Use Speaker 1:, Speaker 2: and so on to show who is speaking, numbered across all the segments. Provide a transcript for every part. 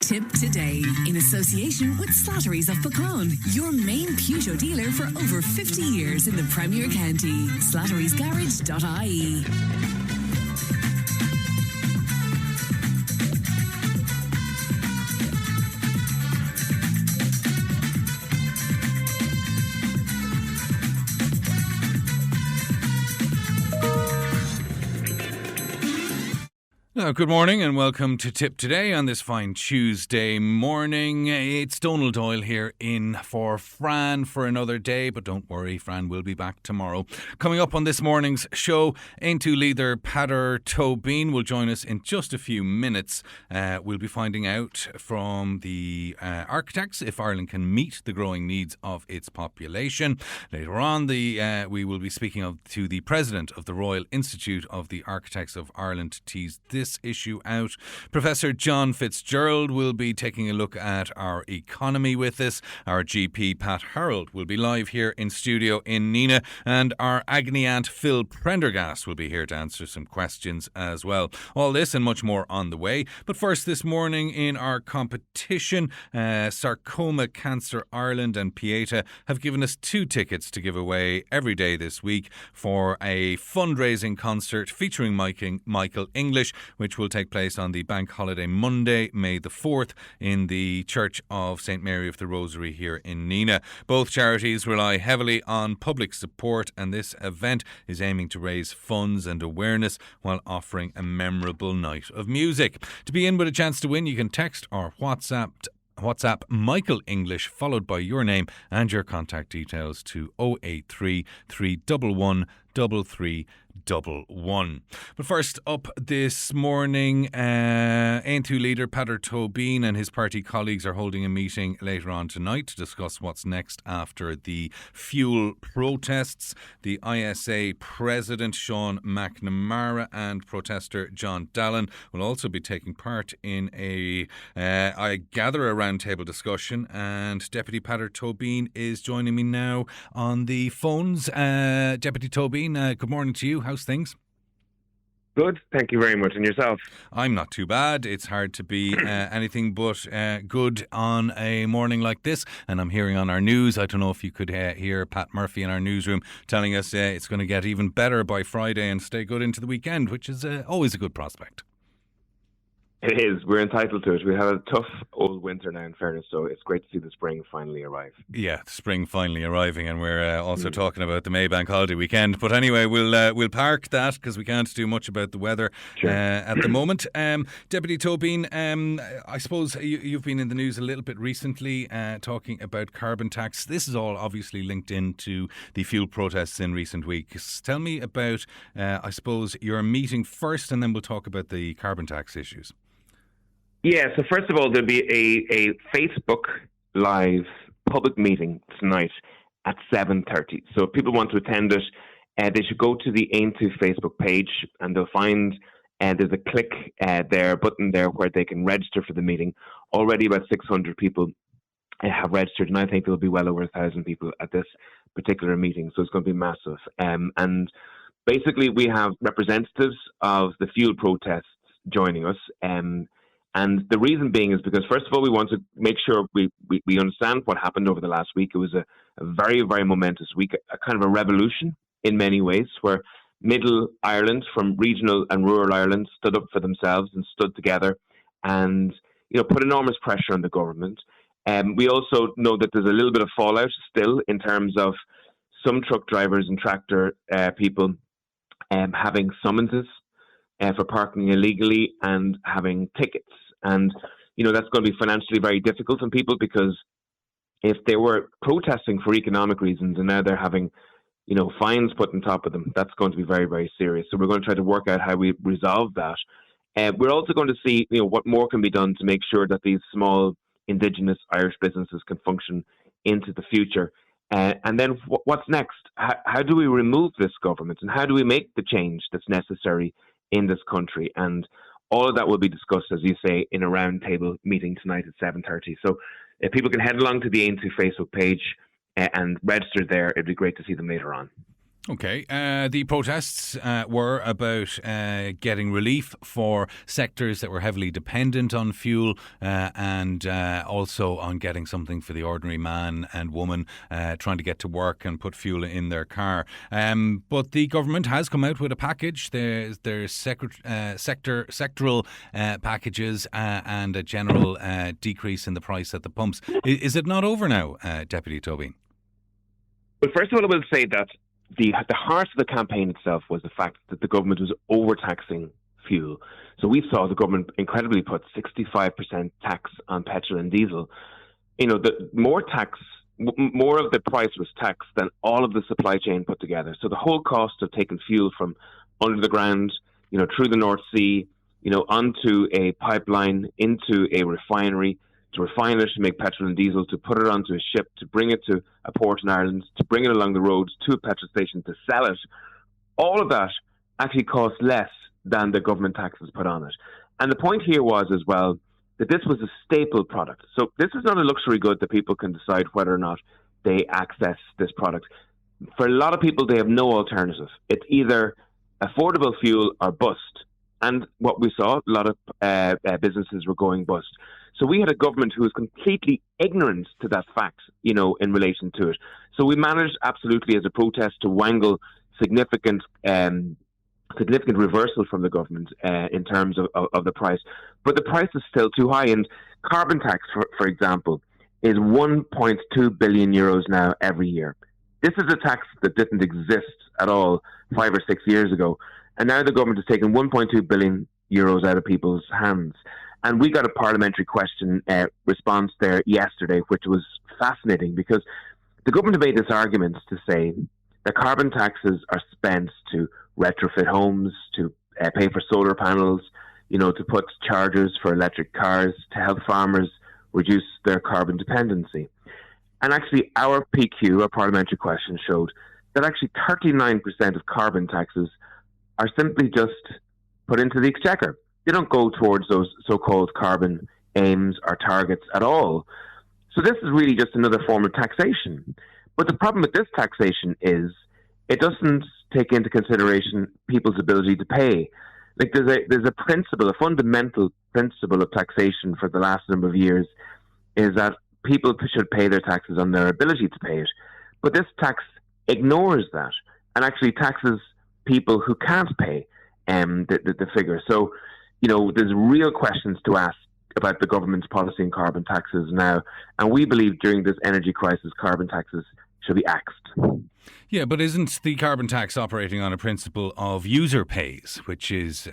Speaker 1: Tipp today, in association with Slattery's of Pecan, your main Peugeot dealer for over 50 years in the Premier County. Slattery'sGarage.ie.
Speaker 2: Good morning and welcome to Tipp Today on this fine Tuesday morning. It's Donald Doyle here in for Fran for another day, but don't worry, Fran will be back tomorrow. Coming up on this morning's show, Aintu leader Peadar Toibin will join us in just a few minutes. We'll be finding out from the architects if Ireland can meet the growing needs of its population. Later on, we will be speaking to the president of the Royal Institute of the Architects of Ireland to tease this issue out. Professor John Fitzgerald will be taking a look at our economy with us. Our GP Pat Harold will be live here in studio in Nina, and our Agony Aunt Phil Prendergast will be here to answer some questions as well. All this and much more on the way. But first, this morning in our competition, Sarcoma Cancer Ireland and Pieta have given us 2 tickets to give away every day this week for a fundraising concert featuring Michael English, which will take place on the bank holiday Monday, May the 4th, in the Church of St. Mary of the Rosary here in Nina. Both charities rely heavily on public support, and this event is aiming to raise funds and awareness while offering a memorable night of music. To be in with a chance to win, you can text or WhatsApp Michael English followed by your name and your contact details to 083 311 3311. But first up this morning, Aintu leader Peadar Toibin and his party colleagues are holding a meeting later on tonight to discuss what's next after the fuel protests. The ISA president Sean McNamara and protester John Dallin will also be taking part in I gather, a roundtable discussion, and Deputy Peadar Toibin is joining me now on the phones. Deputy Toibin, good morning to you. How's things?
Speaker 3: Good, thank you very much. And yourself?
Speaker 2: I'm not too bad. It's hard to be anything but good on a morning like this. And I'm hearing on our news, I don't know if you could hear Pat Murphy in our newsroom telling us it's going to get even better by Friday and stay good into the weekend, which is always a good prospect.
Speaker 3: It is. We're entitled to it. We had a tough old winter now, in fairness, so it's great to see the spring finally arrive. Yeah,
Speaker 2: spring finally arriving, and we're also talking about the Maybank holiday weekend. But anyway, we'll park that because we can't do much about the weather at the moment. Deputy Toibin, I suppose you've been in the news a little bit recently talking about carbon tax. This is all obviously linked into the fuel protests in recent weeks. Tell me about, I suppose, your meeting first, and then we'll talk about the carbon tax issues.
Speaker 3: Yeah, so first of all, there'll be a Facebook Live public meeting tonight at 7:30. So if people want to attend it, they should go to the Aintu Facebook page and they'll find there's a click button there where they can register for the meeting. Already about 600 people have registered, and I think there'll be well over 1,000 people at this particular meeting. So it's going to be massive. And basically, we have representatives of the fuel protests joining us. And the reason being is because, first of all, we want to make sure we understand what happened over the last week. It was a very, very momentous week, a kind of a revolution in many ways, where Middle Ireland, from regional and rural Ireland, stood up for themselves and stood together and, put enormous pressure on the government. We also know that there's a little bit of fallout still in terms of some truck drivers and tractor people having summonses for parking illegally and having tickets. And, that's going to be financially very difficult on people, because if they were protesting for economic reasons and now they're having, fines put on top of them, that's going to be very, very serious. So we're going to try to work out how we resolve that. We're also going to see, what more can be done to make sure that these small Indigenous Irish businesses can function into the future. And then what's next? How do we remove this government, and how do we make the change that's necessary in this country? And all of that will be discussed, as you say, in a roundtable meeting tonight at 7:30. So if people can head along to the Aintu Facebook page and register there, it'd be great to see them later on.
Speaker 2: Okay. The protests were about getting relief for sectors that were heavily dependent on fuel and also on getting something for the ordinary man and woman trying to get to work and put fuel in their car. But the government has come out with a package. There's sectoral packages and a general decrease in the price at the pumps. Is it not over now, Deputy Toibin?
Speaker 3: Well, first of all, I will say that the heart of the campaign itself was the fact that the government was overtaxing fuel. So we saw the government incredibly put 65% tax on petrol and diesel. The more of the price was taxed than all of the supply chain put together. So the whole cost of taking fuel from under the ground, through the North Sea, onto a pipeline, into a refinery, to refine it, to make petrol and diesel, to put it onto a ship, to bring it to a port in Ireland, to bring it along the roads to a petrol station, to sell it. All of that actually costs less than the government taxes put on it. And the point here was as well that this was a staple product. So this is not a luxury good that people can decide whether or not they access this product. For a lot of people, they have no alternative. It's either affordable fuel or bust. And what we saw, a lot of businesses were going bust. So we had a government who was completely ignorant to that fact, in relation to it. So we managed absolutely as a protest to wangle significant reversal from the government in terms of the price. But the price is still too high. And carbon tax, for example, is 1.2 billion euros now every year. This is a tax that didn't exist at all 5 or 6 years ago. And now the government has taken 1.2 billion euros out of people's hands. And we got a parliamentary question response there yesterday, which was fascinating because the government made this argument to say that carbon taxes are spent to retrofit homes, to pay for solar panels, to put chargers for electric cars, to help farmers reduce their carbon dependency. And actually, our PQ, our parliamentary question, showed that actually 39% of carbon taxes are simply just put into the exchequer. They don't go towards those so-called carbon aims or targets at all. So this is really just another form of taxation. But the problem with this taxation is it doesn't take into consideration people's ability to pay. Like there's a principle, a fundamental principle of taxation for the last number of years is that people should pay their taxes on their ability to pay it. But this tax ignores that and actually taxes people who can't pay the figure. So, there's real questions to ask about the government's policy in carbon taxes now. And we believe during this energy crisis, carbon taxes should be axed.
Speaker 2: Yeah, but isn't the carbon tax operating on a principle of user pays, which is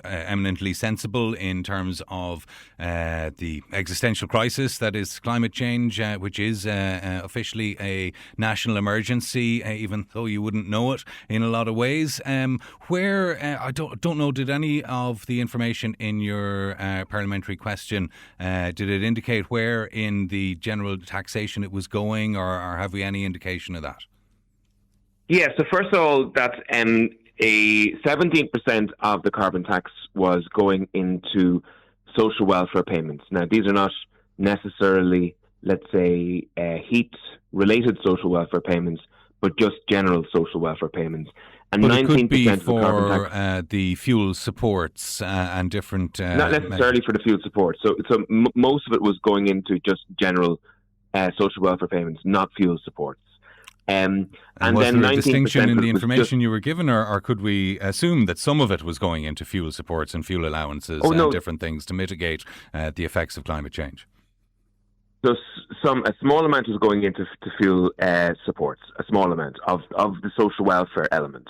Speaker 2: eminently sensible in terms of the existential crisis that is climate change, which is officially a national emergency, even though you wouldn't know it in a lot of ways. Where I don't know, did any of the information in your parliamentary question did it indicate where in the general taxation it was going, or have we any indication of that?
Speaker 3: Yeah, so first of all, that a 17% of the carbon tax was going into social welfare payments. Now, these are not necessarily, let's say, heat-related social welfare payments, but just general social welfare payments. And
Speaker 2: but
Speaker 3: 19%
Speaker 2: it could be
Speaker 3: of the carbon
Speaker 2: tax, the fuel supports and different...
Speaker 3: not necessarily for the fuel support. So most of it was going into just general social welfare payments, not fuel supports. And
Speaker 2: was
Speaker 3: then
Speaker 2: there a distinction in the
Speaker 3: information
Speaker 2: you were given, or could we assume that some of it was going into fuel supports and fuel allowances and different things to mitigate the effects of climate change?
Speaker 3: So a small amount was going into fuel supports, a small amount of the social welfare element.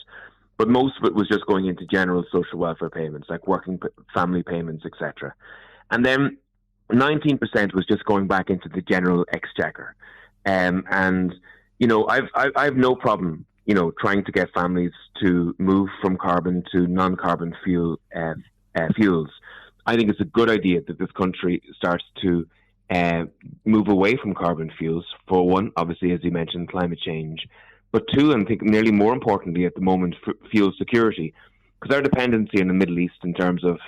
Speaker 3: But most of it was just going into general social welfare payments, like working family payments, etc. And then 19% was just going back into the general exchequer. I've no problem, trying to get families to move from carbon to non-carbon fuels. I think it's a good idea that this country starts to move away from carbon fuels. For one, obviously, as you mentioned, climate change. But two, and I think nearly more importantly at the moment, fuel security. Because our dependency in the Middle East in terms of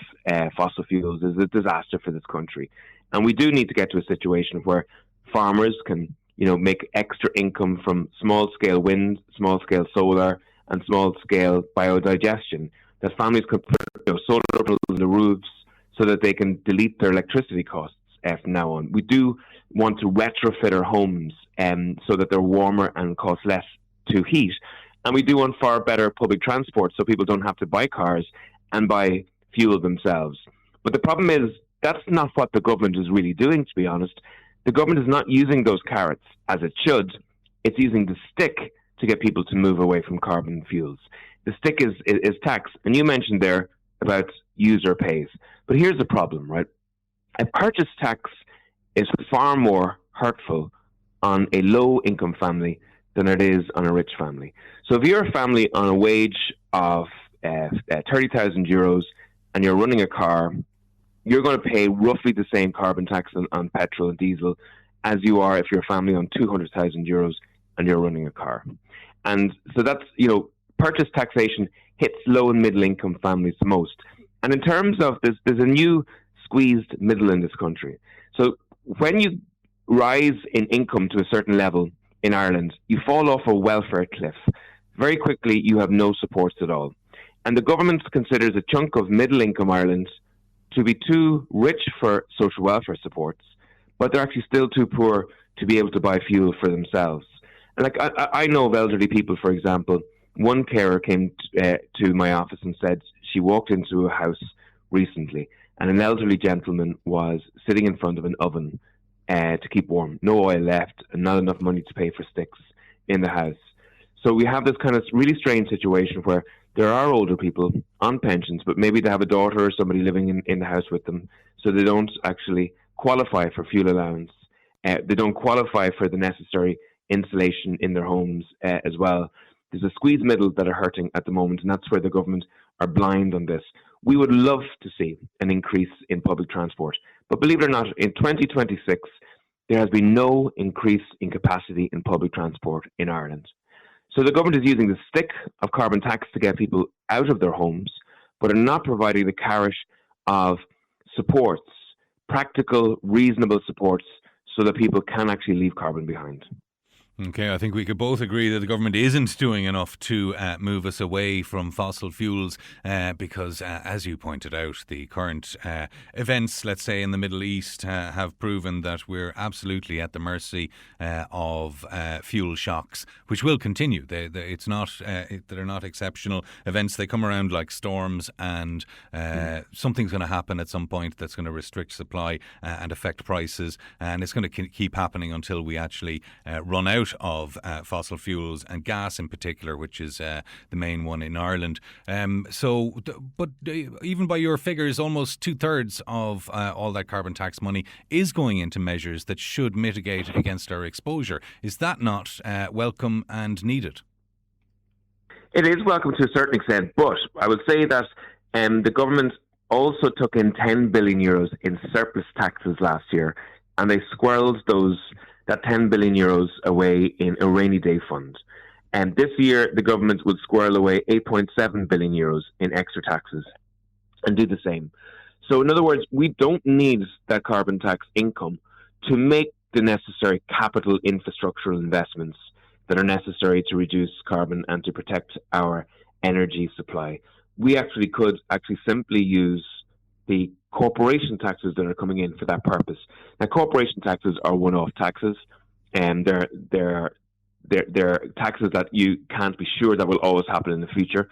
Speaker 3: fossil fuels is a disaster for this country. And we do need to get to a situation where farmers can make extra income from small-scale wind, small-scale solar, and small-scale biodigestion. That families could put solar panels on the roofs so that they can delete their electricity costs from now on. We do want to retrofit our homes so that they're warmer and cost less to heat. And we do want far better public transport so people don't have to buy cars and buy fuel themselves. But the problem is that's not what the government is really doing, to be honest. The government is not using those carrots as it should. It's using the stick to get people to move away from carbon fuels. The stick is tax. And you mentioned there about user pays. But here's the problem, right? A purchase tax is far more hurtful on a low-income family than it is on a rich family. So if you're a family on a wage of 30,000 euros and you're running a car, you're going to pay roughly the same carbon tax on petrol and diesel as you are if you're a family on 200,000 euros and you're running a car. And so that's, purchase taxation hits low and middle income families the most. And in terms of this, there's a new squeezed middle in this country. So when you rise in income to a certain level in Ireland, you fall off a welfare cliff. Very quickly, you have no supports at all. And the government considers a chunk of middle income Ireland to be too rich for social welfare supports, but they're actually still too poor to be able to buy fuel for themselves. And I know of elderly people, for example. One carer came to my office and said she walked into a house recently and an elderly gentleman was sitting in front of an oven to keep warm. No oil left and not enough money to pay for sticks in the house. So we have this kind of really strange situation where there are older people on pensions, but maybe they have a daughter or somebody living in the house with them, so they don't actually qualify for fuel allowance. They don't qualify for the necessary insulation in their homes as well. There's a squeeze middle that are hurting at the moment, and that's where the government are blind on this. We would love to see an increase in public transport, but believe it or not, in 2026, there has been no increase in capacity in public transport in Ireland. So the government is using the stick of carbon tax to get people out of their homes, but are not providing the carrot of supports, practical, reasonable supports, so that people can actually leave carbon behind.
Speaker 2: Okay, I think we could both agree that the government isn't doing enough to move us away from fossil fuels because, as you pointed out, the current events, let's say, in the Middle East have proven that we're absolutely at the mercy of fuel shocks, which will continue. They're not exceptional events. They come around like storms, and something's going to happen at some point that's going to restrict supply and affect prices, and it's going to keep happening until we actually run out of fossil fuels and gas in particular, which is the main one in Ireland. But even by your figures, almost 2/3 of all that carbon tax money is going into measures that should mitigate against our exposure. Is that not welcome and needed?
Speaker 3: It is welcome to a certain extent, but I would say that the government also took in 10 billion euros in surplus taxes last year, and they squirreled that 10 billion euros away in a rainy day fund. And this year, the government would squirrel away 8.7 billion euros in extra taxes and do the same. So in other words, we don't need that carbon tax income to make the necessary capital infrastructural investments that are necessary to reduce carbon and to protect our energy supply. We could simply use the corporation taxes that are coming in for that purpose. Now, corporation taxes are one-off taxes, and they're taxes that you can't be sure that will always happen in the future.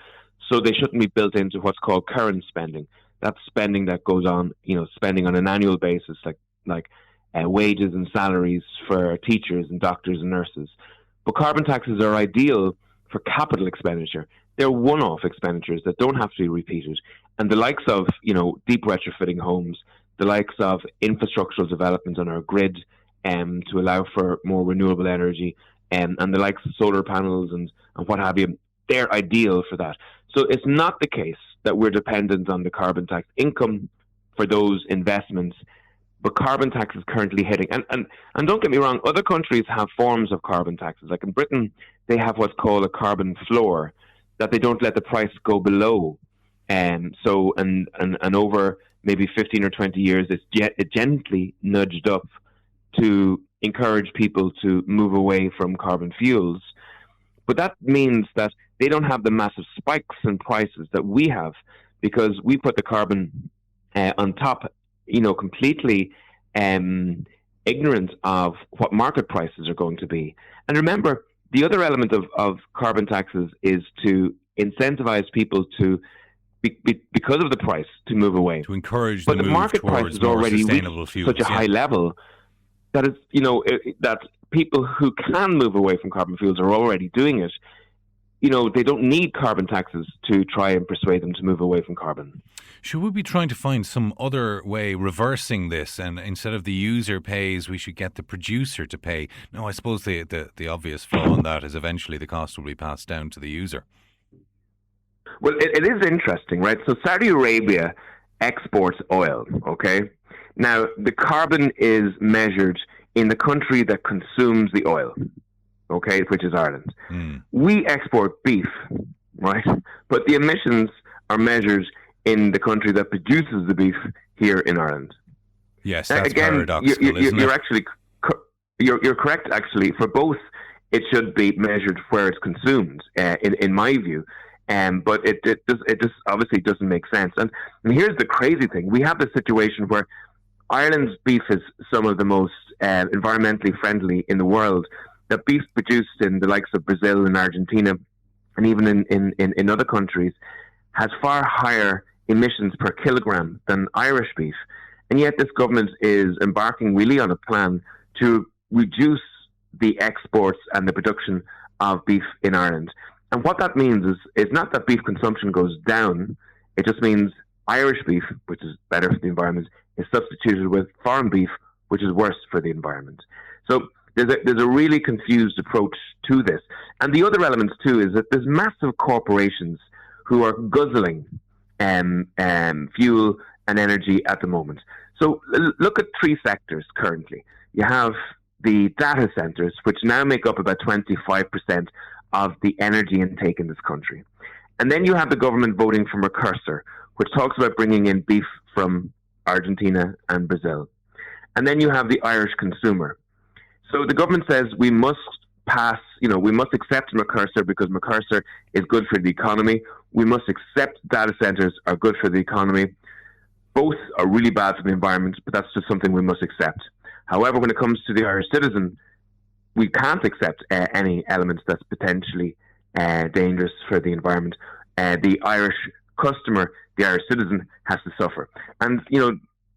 Speaker 3: So they shouldn't be built into what's called current spending. That's spending that goes on, spending on an annual basis, like wages and salaries for teachers and doctors and nurses. But carbon taxes are ideal for capital expenditure. They're one-off expenditures that don't have to be repeated. And the likes of, deep retrofitting homes, the likes of infrastructural development on our grid to allow for more renewable energy, and the likes of solar panels and what have you, they're ideal for that. So it's not the case that we're dependent on the carbon tax income for those investments, but carbon tax is currently hitting. And don't get me wrong, other countries have forms of carbon taxes. Like in Britain, they have what's called a carbon floor, that they don't let the price go below. And over maybe 15 or 20 years, it's gently nudged up to encourage people to move away from carbon fuels. But that means that they don't have the massive spikes in prices that we have, because we put the carbon on top, completely ignorant of what market prices are going to be. And remember, the other element of carbon taxes is to incentivize people to, because of the price, to move away.
Speaker 2: To encourage
Speaker 3: but
Speaker 2: the
Speaker 3: the
Speaker 2: move
Speaker 3: market price
Speaker 2: towards
Speaker 3: is
Speaker 2: more
Speaker 3: already
Speaker 2: sustainable
Speaker 3: reached
Speaker 2: fuels.
Speaker 3: such a high level that is, that people who can move away from carbon fuels are already doing it. They don't need carbon taxes to try and persuade them to move away from carbon.
Speaker 2: Should we be trying to find some other way, reversing this, and instead of the user pays, we should get the producer to pay? No, I suppose the obvious flaw in that is eventually the cost will be passed down to the user.
Speaker 3: Well, it is interesting, right? So Saudi Arabia exports oil, okay? Now, the carbon is measured in the country that consumes the oil, okay, which is Ireland. We export beef, right? But the emissions are measured in the country that produces the beef here in Ireland.
Speaker 2: Yes, that's
Speaker 3: again,
Speaker 2: paradoxical, isn't
Speaker 3: you're
Speaker 2: it?
Speaker 3: actually you're correct. Actually, for both, it should be measured where it's consumed. In my view, but it just obviously doesn't make sense. And here's the crazy thing: we have this situation where Ireland's beef is some of the most environmentally friendly in the world. The beef produced in the likes of Brazil and Argentina, and even in other countries, has far higher emissions per kilogram than Irish beef. And yet this government is embarking really on a plan to reduce the exports and the production of beef in Ireland. And what that means is not that beef consumption goes down, it just means Irish beef, which is better for the environment, is substituted with foreign beef, which is worse for the environment. So there's a really confused approach to this. And the other element too is that there's massive corporations who are guzzling fuel and energy at the moment. So look at three sectors currently. You have the data centers, which now make up about 25% of the energy intake in this country. And then you have the government voting for Mercosur, which talks about bringing in beef from Argentina and Brazil. And then you have the Irish consumer. So the government says we must we must accept Mercosur because Mercosur is good for the economy. We must accept data centers are good for the economy. Both are really bad for the environment, but that's just something we must accept. However, when it comes to the Irish citizen, we can't accept any elements that's potentially dangerous for the environment. The Irish customer, the Irish citizen, has to suffer. And,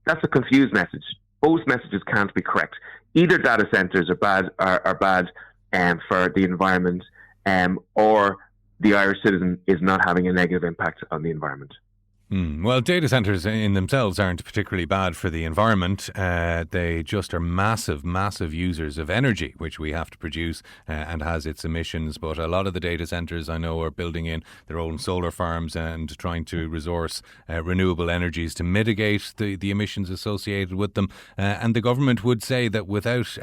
Speaker 3: that's a confused message. Both messages can't be correct. Either data centers are bad for the environment, or the Irish citizen is not having a negative impact on the environment.
Speaker 2: Well, data centres in themselves aren't particularly bad for the environment. They just are massive, massive users of energy, which we have to produce and has its emissions. But a lot of the data centres I know are building in their own solar farms and trying to resource renewable energies to mitigate the emissions associated with them. And the government would say that without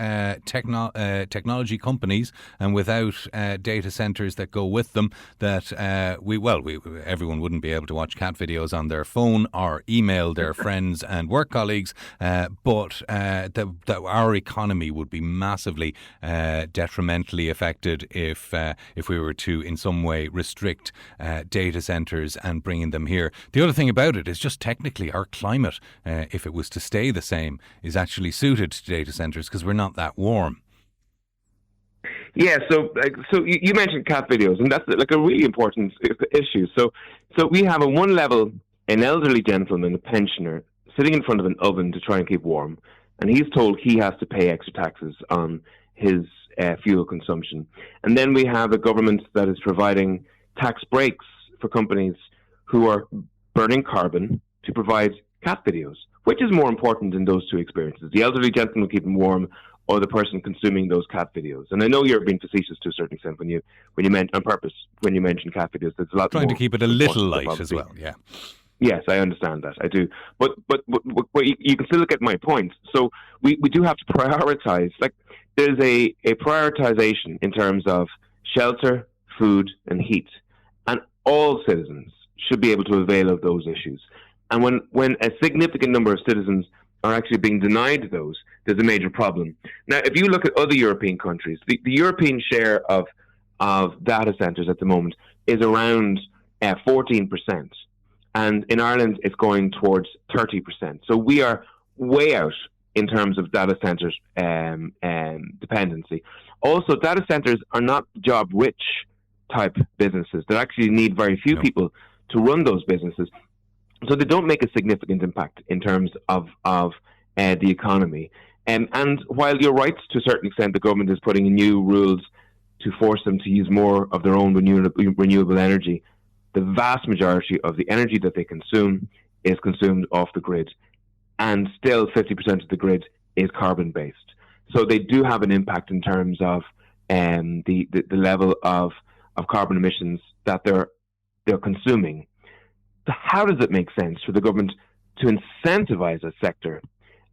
Speaker 2: technology companies and without data centres that go with them, that everyone wouldn't be able to watch cat videos on their phone or email their friends and work colleagues, but that our economy would be massively detrimentally affected if we were to in some way restrict data centres and bringing them here. The other thing about it is just technically our climate, if it was to stay the same, is actually suited to data centres because we're not that warm.
Speaker 3: Yeah, so you mentioned cat videos, and that's like a really important issue. So we have on one level an elderly gentleman, a pensioner, sitting in front of an oven to try and keep warm, and he's told he has to pay extra taxes on his fuel consumption. And then we have a government that is providing tax breaks for companies who are burning carbon to provide cat videos. Which is more important in those two experiences? The elderly gentleman keeping warm, or the person consuming those cat videos? And I know you're being facetious to a certain extent when you on purpose when you mention cat videos. There's a lot
Speaker 2: trying
Speaker 3: more
Speaker 2: to keep it a little light as well. Yeah.
Speaker 3: Yes, I understand that. I do. But you can still get my point. So we do have to prioritize. Like there's a prioritization in terms of shelter, food, and heat, and all citizens should be able to avail of those issues. And when a significant number of citizens are actually being denied those, there's a major problem. Now, if you look at other European countries, the European share of data centres at the moment is around 14%. And in Ireland, it's going towards 30%. So we are way out in terms of data centres dependency. Also, data centres are not job-rich type businesses. They actually need very few people to run those businesses. So they don't make a significant impact in terms of the economy. And while you're right, to a certain extent, the government is putting in new rules to force them to use more of their own renewable energy, the vast majority of the energy that they consume is consumed off the grid. And still 50% of the grid is carbon-based. So they do have an impact in terms of the level of carbon emissions that they're consuming. So how does it make sense for the government to incentivize a sector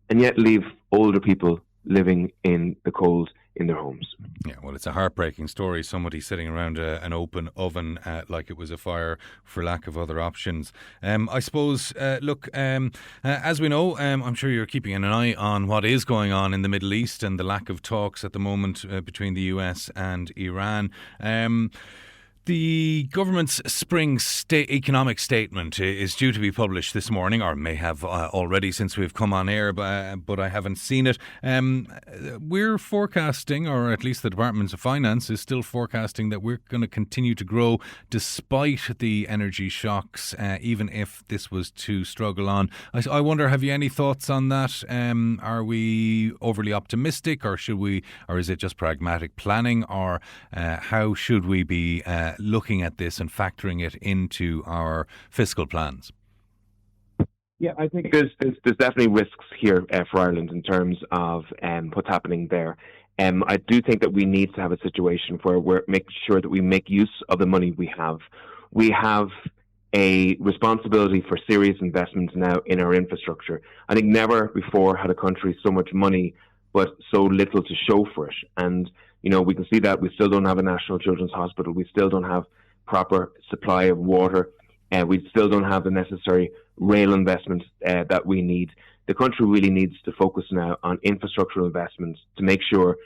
Speaker 3: and yet leave older people living in the cold in their homes?
Speaker 2: Yeah, well, it's a heartbreaking story. Somebody sitting around an open oven like it was a fire for lack of other options. I suppose, as we know, I'm sure you're keeping an eye on what is going on in the Middle East and the lack of talks at the moment between the US and Iran. The government's spring economic statement is due to be published this morning, or may have already since we've come on air, but I haven't seen it. We're forecasting, or at least the Department of Finance is still forecasting, that we're going to continue to grow despite the energy shocks, even if this was to struggle on. I wonder, have you any thoughts on that? Are we overly optimistic, or is it just pragmatic planning, or how should we be looking at this and factoring it into our fiscal plans?
Speaker 3: Yeah, I think there's definitely risks here for Ireland in terms of what's happening there. I do think that we need to have a situation where we're making sure that we make use of the money we have. We have a responsibility for serious investments now in our infrastructure. I think never before had a country so much money but so little to show for it. And we can see that we still don't have a National Children's Hospital. We still don't have proper supply of water. We still don't have the necessary rail investments that we need. The country really needs to focus now on infrastructural investments to make sure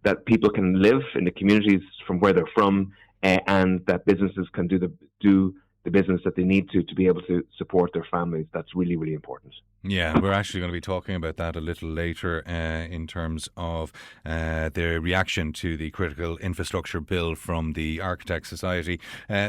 Speaker 3: that people can live in the communities from where they're from, and that businesses can do the business that they need to be able to support their families. That's really, really important.
Speaker 2: Yeah, we're actually going to be talking about that a little later in terms of the reaction to the critical infrastructure bill from the Architects Society.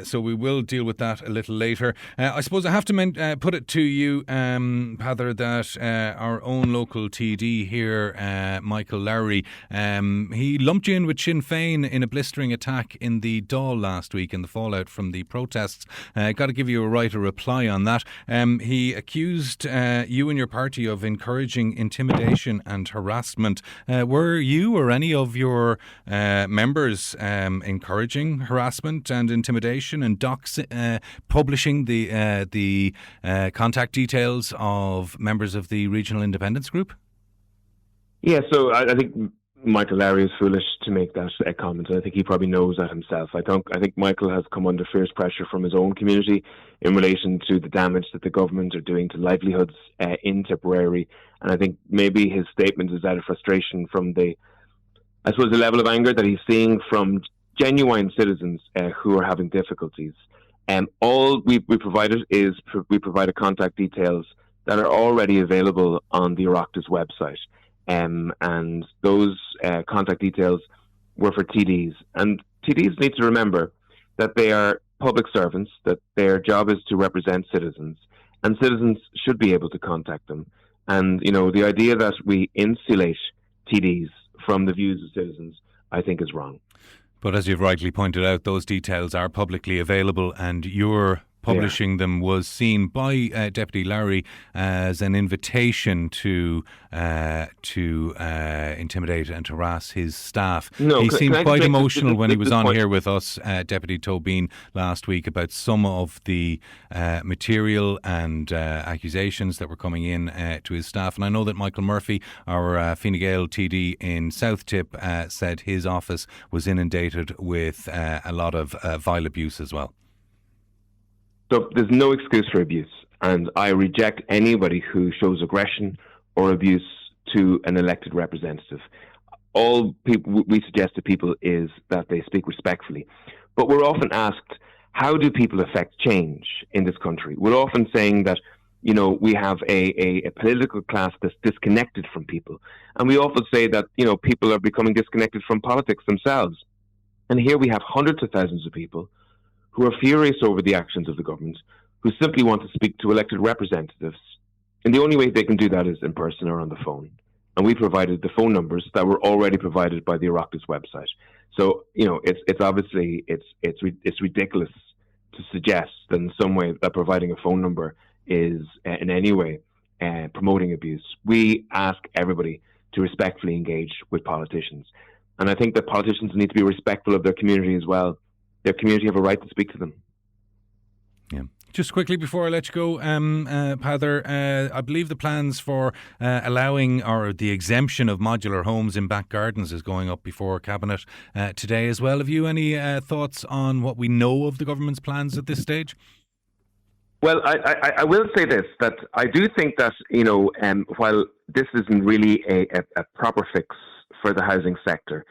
Speaker 2: So we will deal with that a little later. I suppose I have to put it to you, Peadar, that our own local TD here, Michael Lowry, he lumped you in with Sinn Féin in a blistering attack in the Dáil last week in the fallout from the protests. Got to give you a reply on that. He accused you and your party of encouraging intimidation and harassment. Were you or any of your members encouraging harassment and intimidation and publishing the contact details of members of the Regional Independence Group?
Speaker 3: Yeah, so I think Michael Lowry is foolish to make that comment. I think he probably knows that himself. I think Michael has come under fierce pressure from his own community in relation to the damage that the government are doing to livelihoods in Tipperary. And I think maybe his statement is out of frustration from the level of anger that he's seeing from genuine citizens who are having difficulties. All we provided is we provided contact details that are already available on the Oireachtas website. And those contact details were for TDs. And TDs need to remember that they are public servants, that their job is to represent citizens, and citizens should be able to contact them. And, the idea that we insulate TDs from the views of citizens, I think is wrong.
Speaker 2: But as you've rightly pointed out, those details are publicly available, and your publishing them was seen by Deputy Lowry as an invitation to intimidate and harass his staff. He seemed quite emotional when he was on here with us, Deputy Toibin, last week about some of the material and accusations that were coming in to his staff. And I know that Michael Murphy, our Fine Gael TD in South Tipp, said his office was inundated with a lot of vile abuse as well. So
Speaker 3: there's no excuse for abuse, and I reject anybody who shows aggression or abuse to an elected representative. All we suggest to people is that they speak respectfully. But we're often asked, how do people affect change in this country? We're often saying that, we have a political class that's disconnected from people. And we often say that, people are becoming disconnected from politics themselves. And here we have hundreds of thousands of people who are furious over the actions of the government, who simply want to speak to elected representatives. And the only way they can do that is in person or on the phone. And we provided the phone numbers that were already provided by the Oireachtas website. So, it's obviously, it's ridiculous to suggest that in some way that providing a phone number is in any way promoting abuse. We ask everybody to respectfully engage with politicians. And I think that politicians need to be respectful of their community as well. Their community have a right to speak to them.
Speaker 2: Yeah. Just quickly before I let you go, Peadar, I believe the plans for allowing or the exemption of modular homes in back gardens is going up before Cabinet today as well. Have you any thoughts on what we know of the government's plans at this stage?
Speaker 3: Well, I will say this, that I do think that, while this isn't really a proper fix for the housing sector,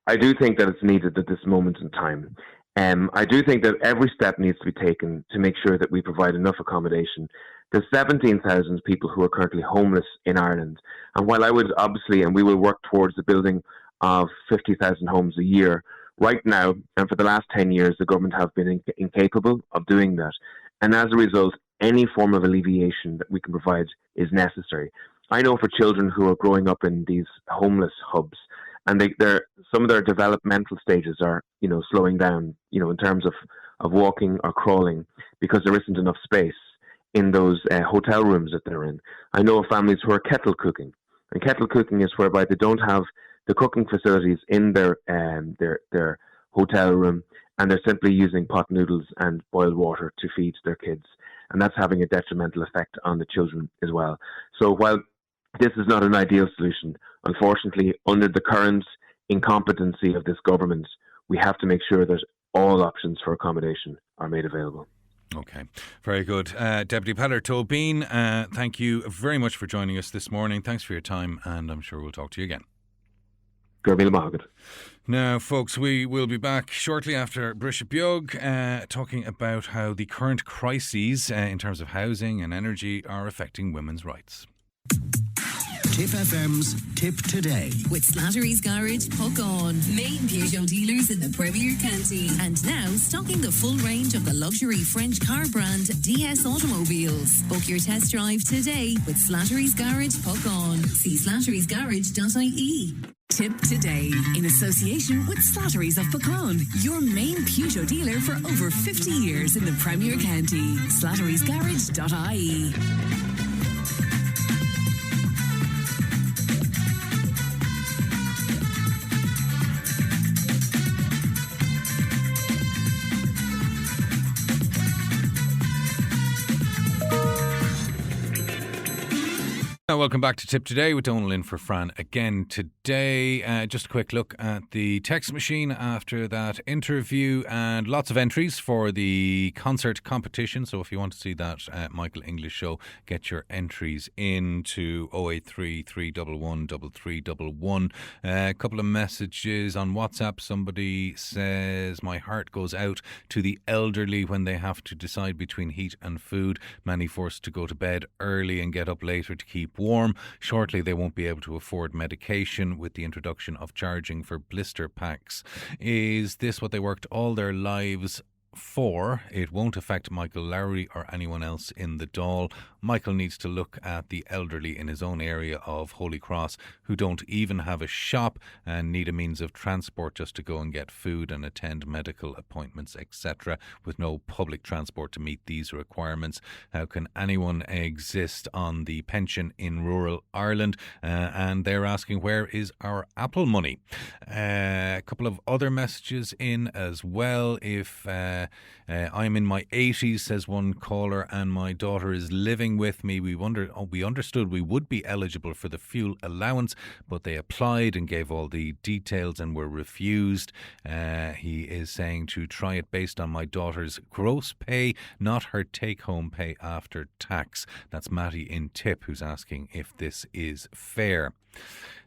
Speaker 3: I do think that it's needed at this moment in time. I do think that every step needs to be taken to make sure that we provide enough accommodation. There's 17,000 people who are currently homeless in Ireland. And while I would obviously, and we will work towards the building of 50,000 homes a year, right now, and for the last 10 years, the government have been incapable of doing that. And as a result, any form of alleviation that we can provide is necessary. I know for children who are growing up in these homeless hubs, and some of their developmental stages are, slowing down, in terms of walking or crawling, because there isn't enough space in those hotel rooms that they're in. I know of families who are kettle cooking, and kettle cooking is whereby they don't have the cooking facilities in their hotel room, and they're simply using pot noodles and boiled water to feed their kids, and that's having a detrimental effect on the children as well. So while this is not an ideal solution, unfortunately, under the current incompetency of this government, we have to make sure that all options for accommodation are made available.
Speaker 2: Okay, very good. Deputy Peadar Toibin, thank you very much for joining us this morning. Thanks for your time, and I'm sure we'll talk to you again. Now, folks, we will be back shortly after Brisha Biog, talking about how the current crises in terms of housing and energy are affecting women's rights.
Speaker 4: Tipp FM's Tip Today.
Speaker 1: With Slattery's Garage, Puck On. Main Peugeot dealers in the Premier County. And now stocking the full range of the luxury French car brand DS Automobiles. Book your test drive today with Slattery's Garage, Puck On. See slatterysgarage.ie. Tip Today, in association with Slattery's of Pecan, your main Peugeot dealer for over 50 years in the Premier County. slatterysgarage.ie.
Speaker 2: Welcome back to Tip Today with Donal in for Fran again today. Just a quick look at the text machine after that interview, and lots of entries for the concert competition. So if you want to see that Michael English show, get your entries into 083 311 3311. A couple of messages on WhatsApp. Somebody says, my heart goes out to the elderly when they have to decide between heat and food. Many forced to go to bed early and get up later to keep warm. Shortly they won't be able to afford medication with the introduction of charging for blister packs. Is this what they worked all their lives for? It won't affect Michael Lowry or anyone else in the Dáil. Michael needs to look at the elderly in his own area of Holy Cross who don't even have a shop and need a means of transport just to go and get food and attend medical appointments, etc., with no public transport to meet these requirements. How can anyone exist on the pension in rural Ireland? And they're asking, where is our Apple money? A couple of other messages in as well. If I'm in my 80s, says one caller, and my daughter is living with me. We understood we would be eligible for the fuel allowance, but they applied and gave all the details and were refused. He is saying to try it based on my daughter's gross pay, not her take-home pay after tax. That's Matty in Tipp who's asking if this is fair.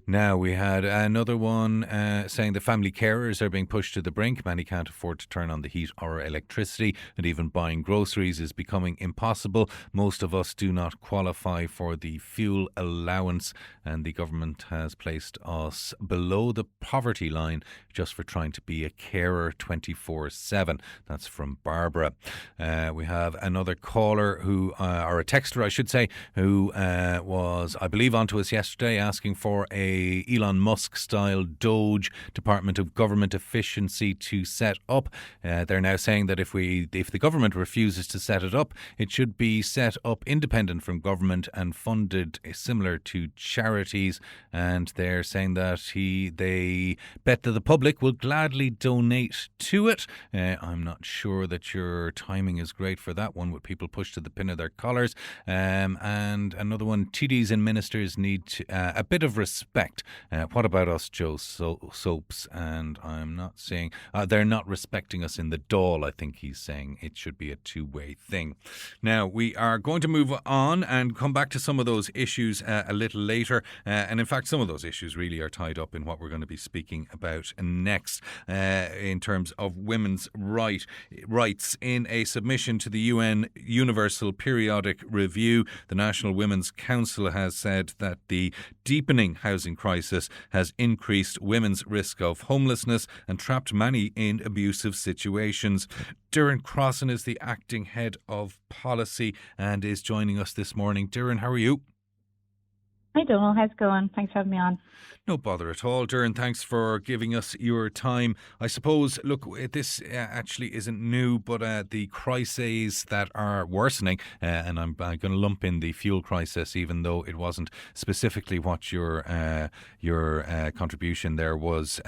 Speaker 2: Now, we had another one saying the family carers are being pushed to the brink. Many can't afford to turn on the heat or electricity, and even buying groceries is becoming impossible. Most of us do not qualify for the fuel allowance, and the government has placed us below the poverty line just for trying to be a carer 24/7. That's from Barbara. We have another caller who, or a texter I should say, who was, I believe, onto us yesterday asking for a Elon Musk style Doge Department of Government Efficiency to set up. They're now saying that if the government refuses to set it up, it should be set up independent from government and funded similar to charities. And they're saying that they bet that the public will gladly donate to it. I'm not sure that your timing is great for that one, with people pushed to the pin of their collars. And another one, TDs and ministers need a bit of respect. What about us, Joe Soaps? And I'm not saying they're not respecting us in the Dáil. I think he's saying it should be a two-way thing. Now, we are going to move on and come back to some of those issues a little later. And in fact, some of those issues really are tied up in what we're going to be speaking about next in terms of women's rights. In a submission to the UN Universal Periodic Review, the National Women's Council has said that the deepening housing crisis has increased women's risk of homelessness and trapped many in abusive situations. Doireann Crossan is the acting head of policy and is joining us this morning. Doireann, how are you?
Speaker 5: Hi Donal, how's it going? Thanks for having me on.
Speaker 2: No bother at all, Doireann. Thanks for giving us your time. I suppose, look, this actually isn't new, but the crises that are worsening, and I'm going to lump in the fuel crisis, even though it wasn't specifically what your contribution there was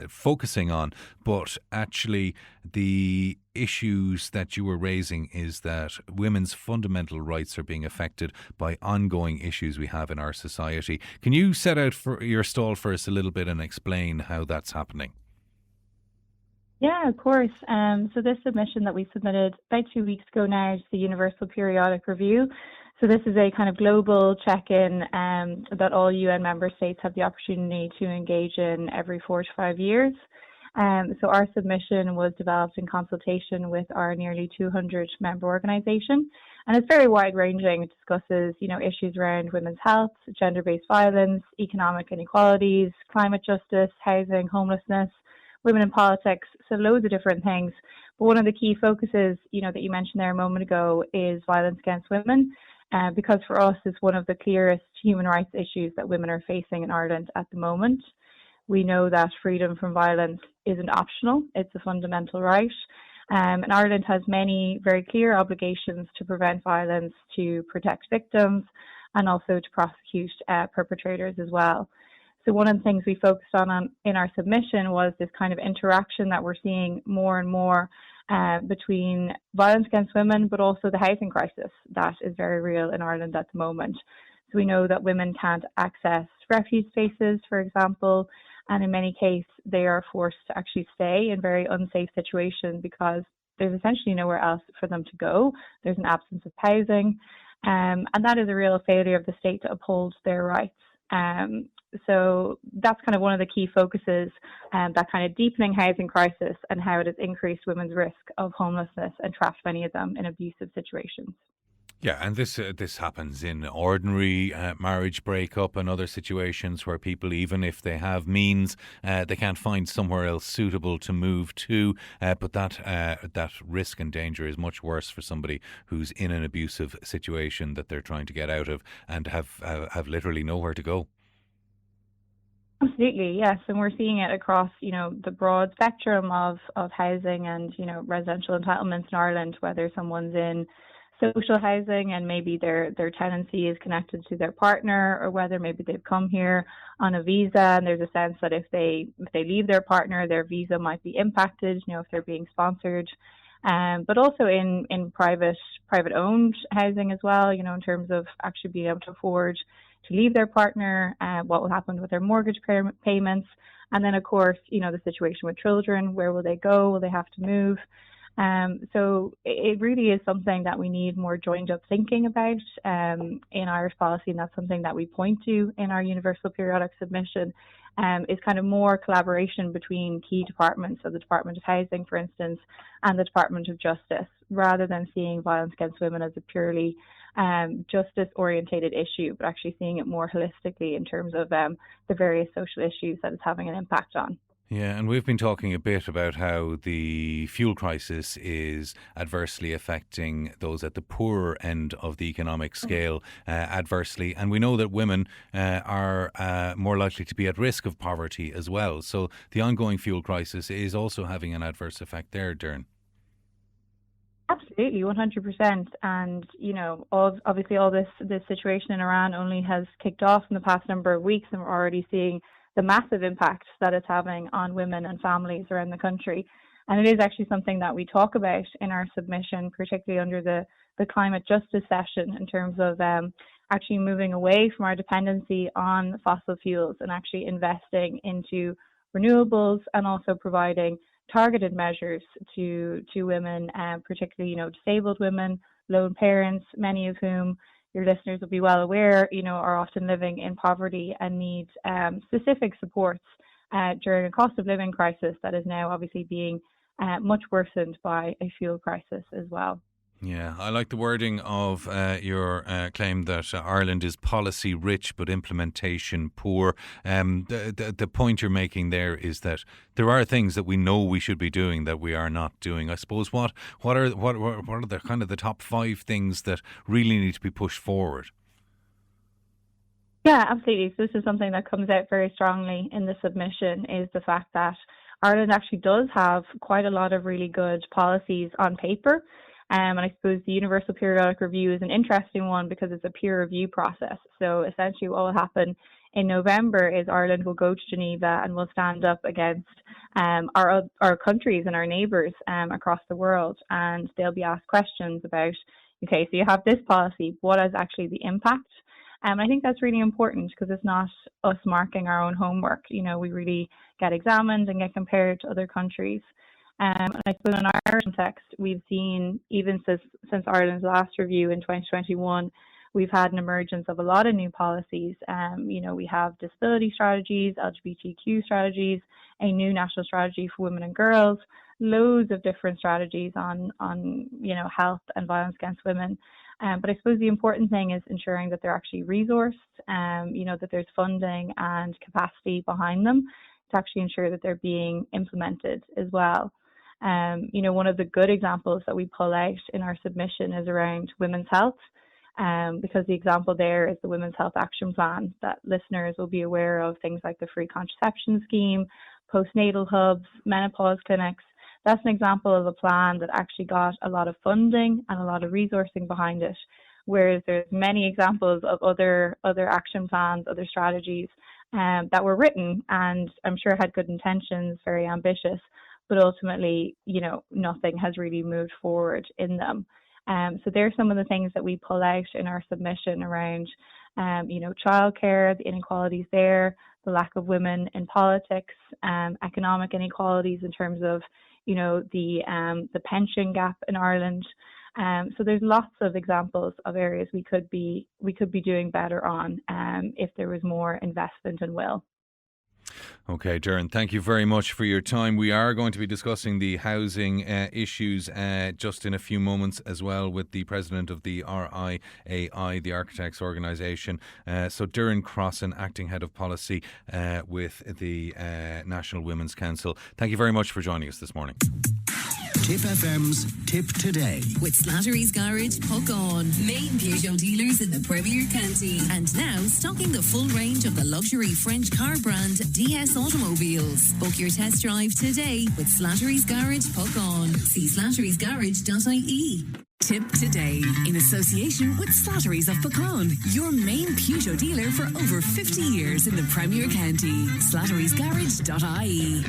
Speaker 2: focusing on, but actually the issues that you were raising is that women's fundamental rights are being affected by ongoing issues we have in our society. Can you set out for your stall for us a little bit and explain how that's happening?
Speaker 5: Yeah, of course. So this submission that we submitted about 2 weeks ago now to the Universal Periodic Review. So this is a kind of global check-in that all UN member states have the opportunity to engage in every 4 to 5 years. So our submission was developed in consultation with our nearly 200 member organisation, and it's very wide-ranging. It discusses, issues around women's health, gender-based violence, economic inequalities, climate justice, housing, homelessness, women in politics, so loads of different things. But one of the key focuses, that you mentioned there a moment ago is violence against women, because for us it's one of the clearest human rights issues that women are facing in Ireland at the moment. We know that freedom from violence isn't optional, it's a fundamental right. And Ireland has many very clear obligations to prevent violence, to protect victims, and also to prosecute perpetrators as well. So one of the things we focused on in our submission was this kind of interaction that we're seeing more and more between violence against women, but also the housing crisis that is very real in Ireland at the moment. So we know that women can't access refuge spaces, for example, and in many cases they are forced to actually stay in very unsafe situations because there's essentially nowhere else for them to go. There's an absence of housing, and that is a real failure of the state to uphold their rights. So that's kind of one of the key focuses, that kind of deepening housing crisis and how it has increased women's risk of homelessness and trapped many of them in abusive situations.
Speaker 2: Yeah, and this happens in ordinary marriage breakup and other situations where people, even if they have means, they can't find somewhere else suitable to move to. But that risk and danger is much worse for somebody who's in an abusive situation that they're trying to get out of and have literally nowhere to go.
Speaker 5: Absolutely, yes, and we're seeing it across, the broad spectrum of housing and, residential entitlements in Ireland, whether someone's in social housing and maybe their tenancy is connected to their partner, or whether maybe they've come here on a visa and there's a sense that if they leave their partner, their visa might be impacted, if they're being sponsored. but also in private owned housing as well, in terms of actually being able to afford to leave their partner, what will happen with their mortgage payments, and then of course, the situation with children, where will they go? Will they have to move? So it really is something that we need more joined up thinking about in Irish policy, and that's something that we point to in our universal periodic submission, is kind of more collaboration between key departments, so the Department of Housing, for instance, and the Department of Justice, rather than seeing violence against women as a purely justice-orientated issue, but actually seeing it more holistically in terms of the various social issues that it's having an impact on.
Speaker 2: Yeah, and we've been talking a bit about how the fuel crisis is adversely affecting those at the poorer end of the economic scale adversely. And we know that women are more likely to be at risk of poverty as well. So the ongoing fuel crisis is also having an adverse effect there, Doireann.
Speaker 5: Absolutely, 100%. And, obviously all this situation in Iran only has kicked off in the past number of weeks, and we're already seeing the massive impact that it's having on women and families around the country. And it is actually something that we talk about in our submission, particularly under the climate justice session, in terms of actually moving away from our dependency on fossil fuels and actually investing into renewables, and also providing targeted measures to women, particularly, disabled women, lone parents, many of whom your listeners will be well aware, are often living in poverty and need specific supports during a cost of living crisis that is now obviously being much worsened by a fuel crisis as well.
Speaker 2: Yeah, I like the wording of your claim that Ireland is policy rich but implementation poor. The point you're making there is that there are things that we know we should be doing that we are not doing. I suppose what are the kind of the top 5 things that really need to be pushed forward?
Speaker 5: Yeah, absolutely. So this is something that comes out very strongly in the submission, is the fact that Ireland actually does have quite a lot of really good policies on paper. And I suppose the Universal Periodic Review is an interesting one because it's a peer review process. So essentially what will happen in November is Ireland will go to Geneva and will stand up against our countries and our neighbours across the world, and they'll be asked questions about, okay, so you have this policy, what is actually the impact? I think that's really important because it's not us marking our own homework. We really get examined and get compared to other countries. And I suppose in our context, we've seen, even since Ireland's last review in 2021, we've had an emergence of a lot of new policies. We have disability strategies, LGBTQ strategies, a new national strategy for women and girls, loads of different strategies on health and violence against women. But I suppose the important thing is ensuring that they're actually resourced, that there's funding and capacity behind them to actually ensure that they're being implemented as well. One of the good examples that we pull out in our submission is around women's health, because the example there is the Women's Health Action Plan that listeners will be aware of, things like the free contraception scheme, postnatal hubs, menopause clinics. That's an example of a plan that actually got a lot of funding and a lot of resourcing behind it, whereas there's many examples of other action plans, other strategies that were written and I'm sure had good intentions, very ambitious, but ultimately, nothing has really moved forward in them. So there's some of the things that we pull out in our submission around, childcare, the inequalities there, the lack of women in politics, economic inequalities in terms of, the pension gap in Ireland. So there's lots of examples of areas we could be doing better on if there was more investment and will.
Speaker 2: Okay, Doireann, thank you very much for your time. We are going to be discussing the housing issues just in a few moments as well with the president of the RIAI, the Architects Organisation. So Doireann Crossan, Acting Head of Policy with the National Women's Council. Thank you very much for joining us this morning.
Speaker 4: Tipp FM's Tipp Today.
Speaker 1: With Slattery's Garage, Puck On. Main Peugeot dealers in the Premier County. And now stocking the full range of the luxury French car brand DS Automobiles. Book your test drive today with Slattery's Garage, Puck On. See slatterysgarage.ie. Tipp Today, in association with Slattery's of Puckon, your main Peugeot dealer for over 50 years in the Premier County. slatterysgarage.ie.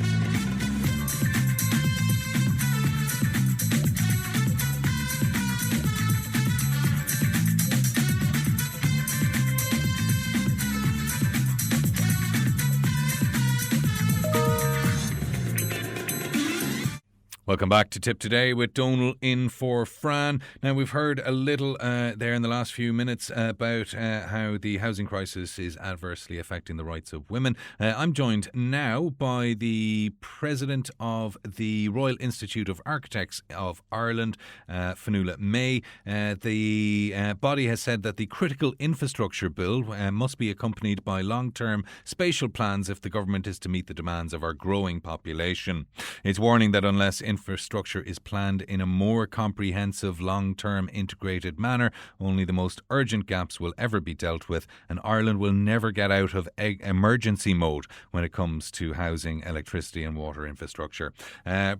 Speaker 2: Welcome back to Tip Today with Donal in for Fran. Now, we've heard a little there in the last few minutes about how the housing crisis is adversely affecting the rights of women. I'm joined now by the President of the Royal Institute of Architects of Ireland, Fionnuala May. The body has said that the critical infrastructure bill must be accompanied by long-term spatial plans if the government is to meet the demands of our growing population. It's warning that unless infrastructure is planned in a more comprehensive, long-term integrated manner, only the most urgent gaps will ever be dealt with, and Ireland will never get out of emergency mode when it comes to housing, electricity and water infrastructure.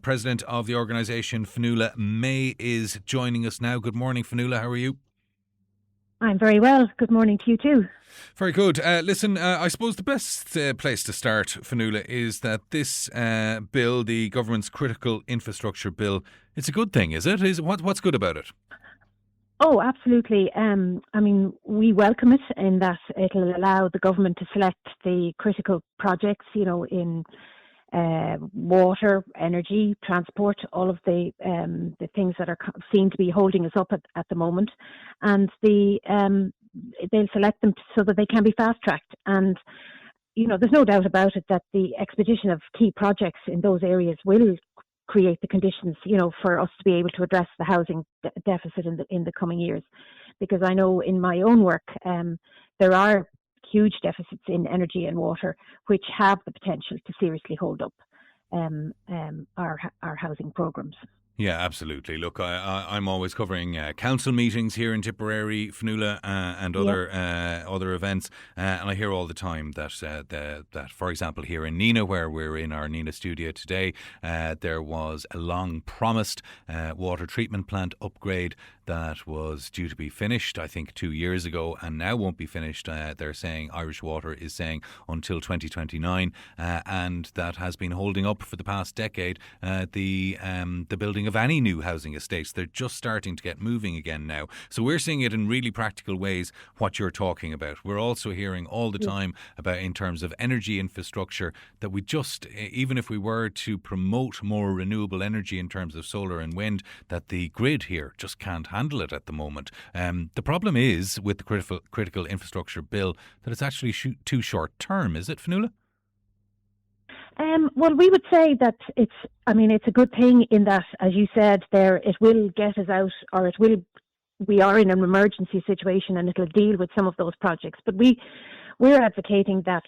Speaker 2: President of the organisation, Fionnuala May, is joining us now. Good morning, Fionnuala. How are you?
Speaker 6: I'm very well. Good morning to you too.
Speaker 2: Very good. Listen, I suppose the best place to start, Fionnuala, is that this bill, the government's critical infrastructure bill, it's a good thing, is it? What's good about it?
Speaker 6: Oh, absolutely. I mean, we welcome it in that it'll allow the government to select the critical projects, in water, energy, transport, all of the things that are seen to be holding us up at the moment, and they'll select them so that they can be fast-tracked. And there's no doubt about it that the expedition of key projects in those areas will create the conditions, for us to be able to address the housing deficit in the coming years. Because I know in my own work, there are huge deficits in energy and water, which have the potential to seriously hold up our housing programmes.
Speaker 2: Yeah, absolutely. Look, I'm always covering council meetings here in Tipperary, Fionnuala, and other events, and I hear all the time that, for example, here in Nina, where we're in our Nina studio today, there was a long-promised water treatment plant upgrade that was due to be finished, I think, 2 years ago, and now won't be finished. They're saying, Irish Water is saying, until 2029, and that has been holding up for the past decade the building of any new housing estates. They're just starting to get moving again now. So we're seeing it in really practical ways, what you're talking about. We're also hearing all the time about, in terms of energy infrastructure, that we just, even if we were to promote more renewable energy in terms of solar and wind, that the grid here just can't handle it at the moment. The problem is with the critical infrastructure bill that it's actually too short term, is it, Fionnuala?
Speaker 6: Well, we would say that it's a good thing in that, as you said there, it will get us out, or we are in an emergency situation and it'll deal with some of those projects. But we're advocating that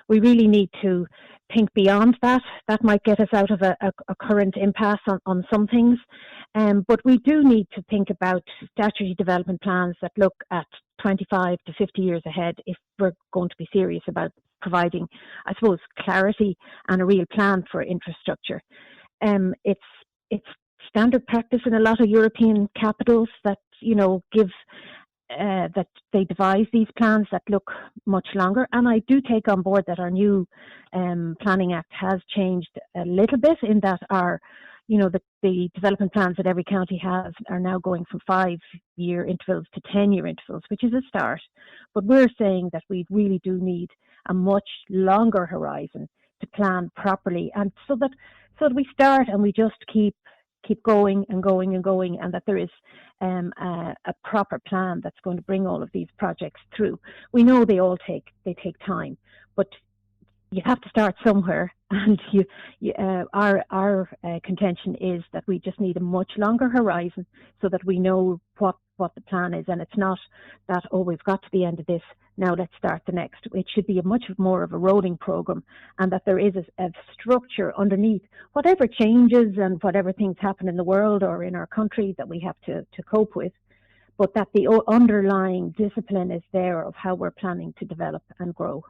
Speaker 6: we really need to think beyond that. That might get us out of a current impasse on some things. But we do need to think about statutory development plans that look at 25 to 50 years ahead if we're going to be serious about providing, I suppose, clarity and a real plan for infrastructure. It's standard practice in a lot of European capitals that, give that they devise these plans that look much longer. And I do take on board that our new Planning Act has changed a little bit in that the development plans that every county has are now going from 5-year intervals to 10-year intervals, which is a start. But we're saying that we really do need a much longer horizon to plan properly, and so that we start and we just keep going and going and going, and that there is a proper plan that's going to bring all of these projects through. We know they take time, but you have to start somewhere, and our contention is that we just need a much longer horizon so that we know what the plan is, and it's not that, we've got to the end of this, now let's start the next. It should be a much more of a rolling programme, and that there is a structure underneath whatever changes and whatever things happen in the world or in our country that we have to cope with, but that the underlying discipline is there of how we're planning to develop and grow.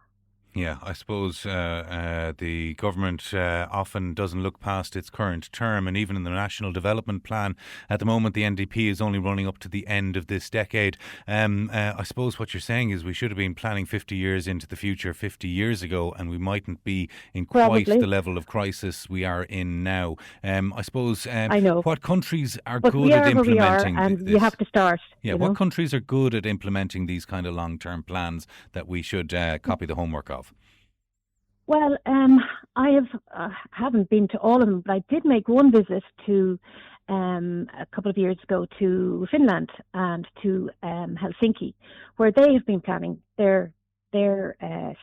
Speaker 2: Yeah, I suppose the government often doesn't look past its current term, and even in the National Development Plan at the moment, the NDP is only running up to the end of this decade. I suppose what you're saying is we should have been planning 50 years into the future 50 years ago, and we mightn't be in quite the level of crisis we are in now. I suppose
Speaker 6: I know.
Speaker 2: What countries are
Speaker 6: but
Speaker 2: good at implementing
Speaker 6: this? You have to start.
Speaker 2: Yeah, what countries are good at implementing these kind of long-term plans that we should copy the homework of?
Speaker 6: Well, I haven't been to all of them, but I did make one visit to a couple of years ago to Finland and to Helsinki, where they have been planning their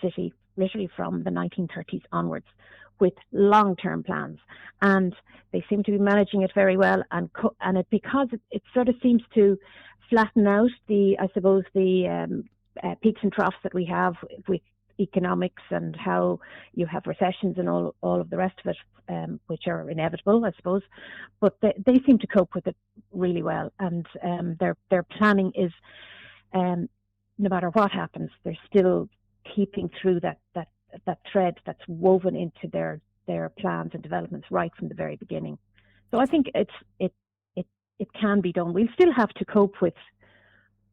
Speaker 6: city literally from the 1930s onwards, with long-term plans, and they seem to be managing it very well. And because it sort of seems to flatten out the peaks and troughs that we have with economics and how you have recessions and all of the rest of it, which are inevitable, I suppose. But they seem to cope with it really well, and their planning is, no matter what happens, they're still keeping through that thread that's woven into their plans and developments right from the very beginning. So I think it can be done. We'll still have to cope with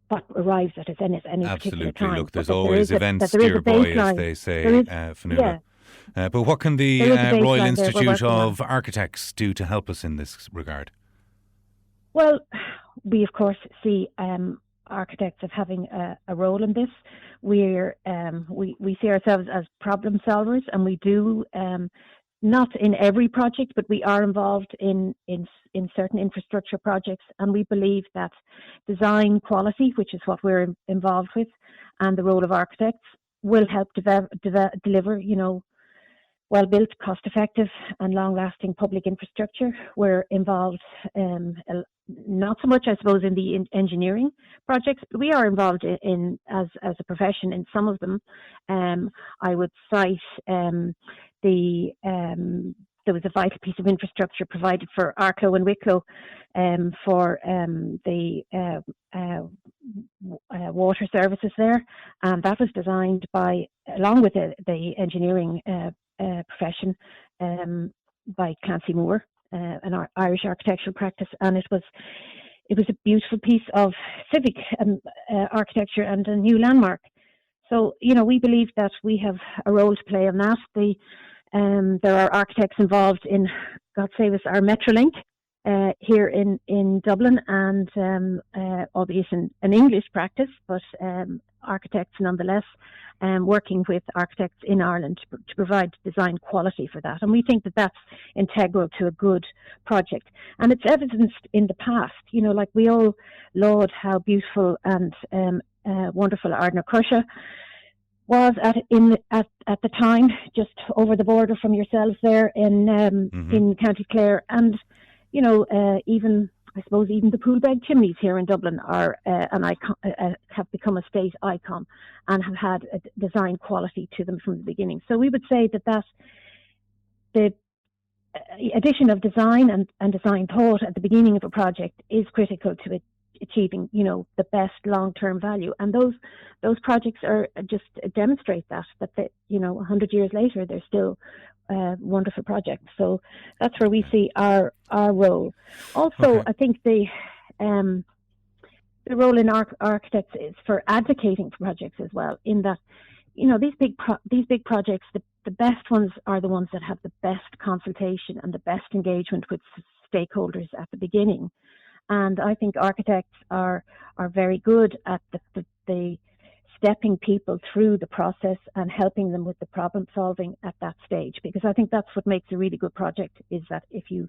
Speaker 6: what arrives at any particular time.
Speaker 2: Look, there's always events, dear boy, as they say, Fionnuala. But what can the Royal Institute of Architects do to help us in this regard?
Speaker 6: Well, we of course see architects as having a role in this. We see ourselves as problem solvers, and we do, not in every project, but we are involved in certain infrastructure projects, and we believe that design quality, which is what we're involved with, and the role of architects will help deliver, well-built, cost-effective and long-lasting public infrastructure. We're involved not so much, I suppose, in the engineering projects, but we are involved in as a profession in some of them. I would cite there was a vital piece of infrastructure provided for Arklow and Wicklow for the water services there, and that was designed along with the engineering profession by Clancy Moore, an Irish architectural practice, and it was a beautiful piece of civic architecture and a new landmark. So, we believe that we have a role to play in that. There are architects involved in, God save us, our Metrolink here in Dublin, and albeit an English practice, but architects nonetheless, working with architects in Ireland to provide design quality for that. And we think that that's integral to a good project. And it's evidenced in the past, like we all laud how beautiful and wonderful Ardna Crusha was at the time, just over the border from yourselves there in County Clare, and even the Poolbeg chimneys here in Dublin are an icon, have become a state icon, and have had a design quality to them from the beginning. So we would say that the addition of design and design thought at the beginning of a project is critical to it achieving, the best long-term value. And those projects are just demonstrate that 100 years later, they're still wonderful projects. So that's where we see our role. Also, okay. I think the role in architects is for advocating for projects as well, in that, these big projects, the best ones are the ones that have the best consultation and the best engagement with stakeholders at the beginning. And I think architects are very good at the stepping people through the process and helping them with the problem solving at that stage, because I think that's what makes a really good project, is that if you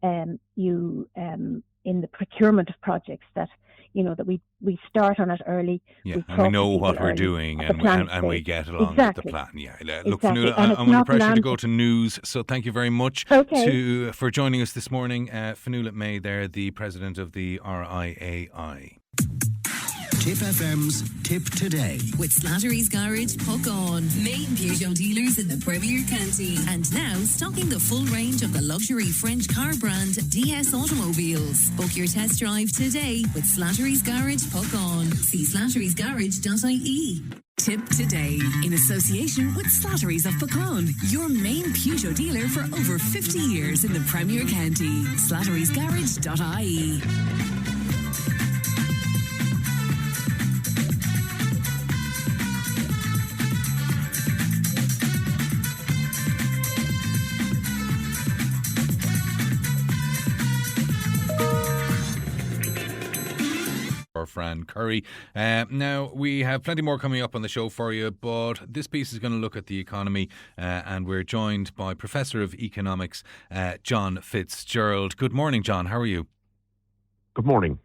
Speaker 6: in the procurement of projects, that that we start on it early.
Speaker 2: Yeah, and we know what we're doing, and we get along with the plan. Yeah, look, Fionnuala, I'm under pressure to go to news, so thank you very much for joining us this morning. Fionnuala May there, the president of the RIAI.
Speaker 4: Tipp FM's Tip Today.
Speaker 1: With Slattery's Garage, Puck On. Main Peugeot dealers in the Premier County. And now stocking the full range of the luxury French car brand DS Automobiles. Book your test drive today with Slattery's Garage, Puck On. See slatterysgarage.ie. Tip Today, in association with Slattery's of Puckon, your main Peugeot dealer for over 50 years in the Premier County. slatterysgarage.ie.
Speaker 2: Fran Curry. Now, we have plenty more coming up on the show for you, but this piece is going to look at the economy, and we're joined by Professor of Economics, John Fitzgerald. Good morning, John. How are you?
Speaker 7: Good morning.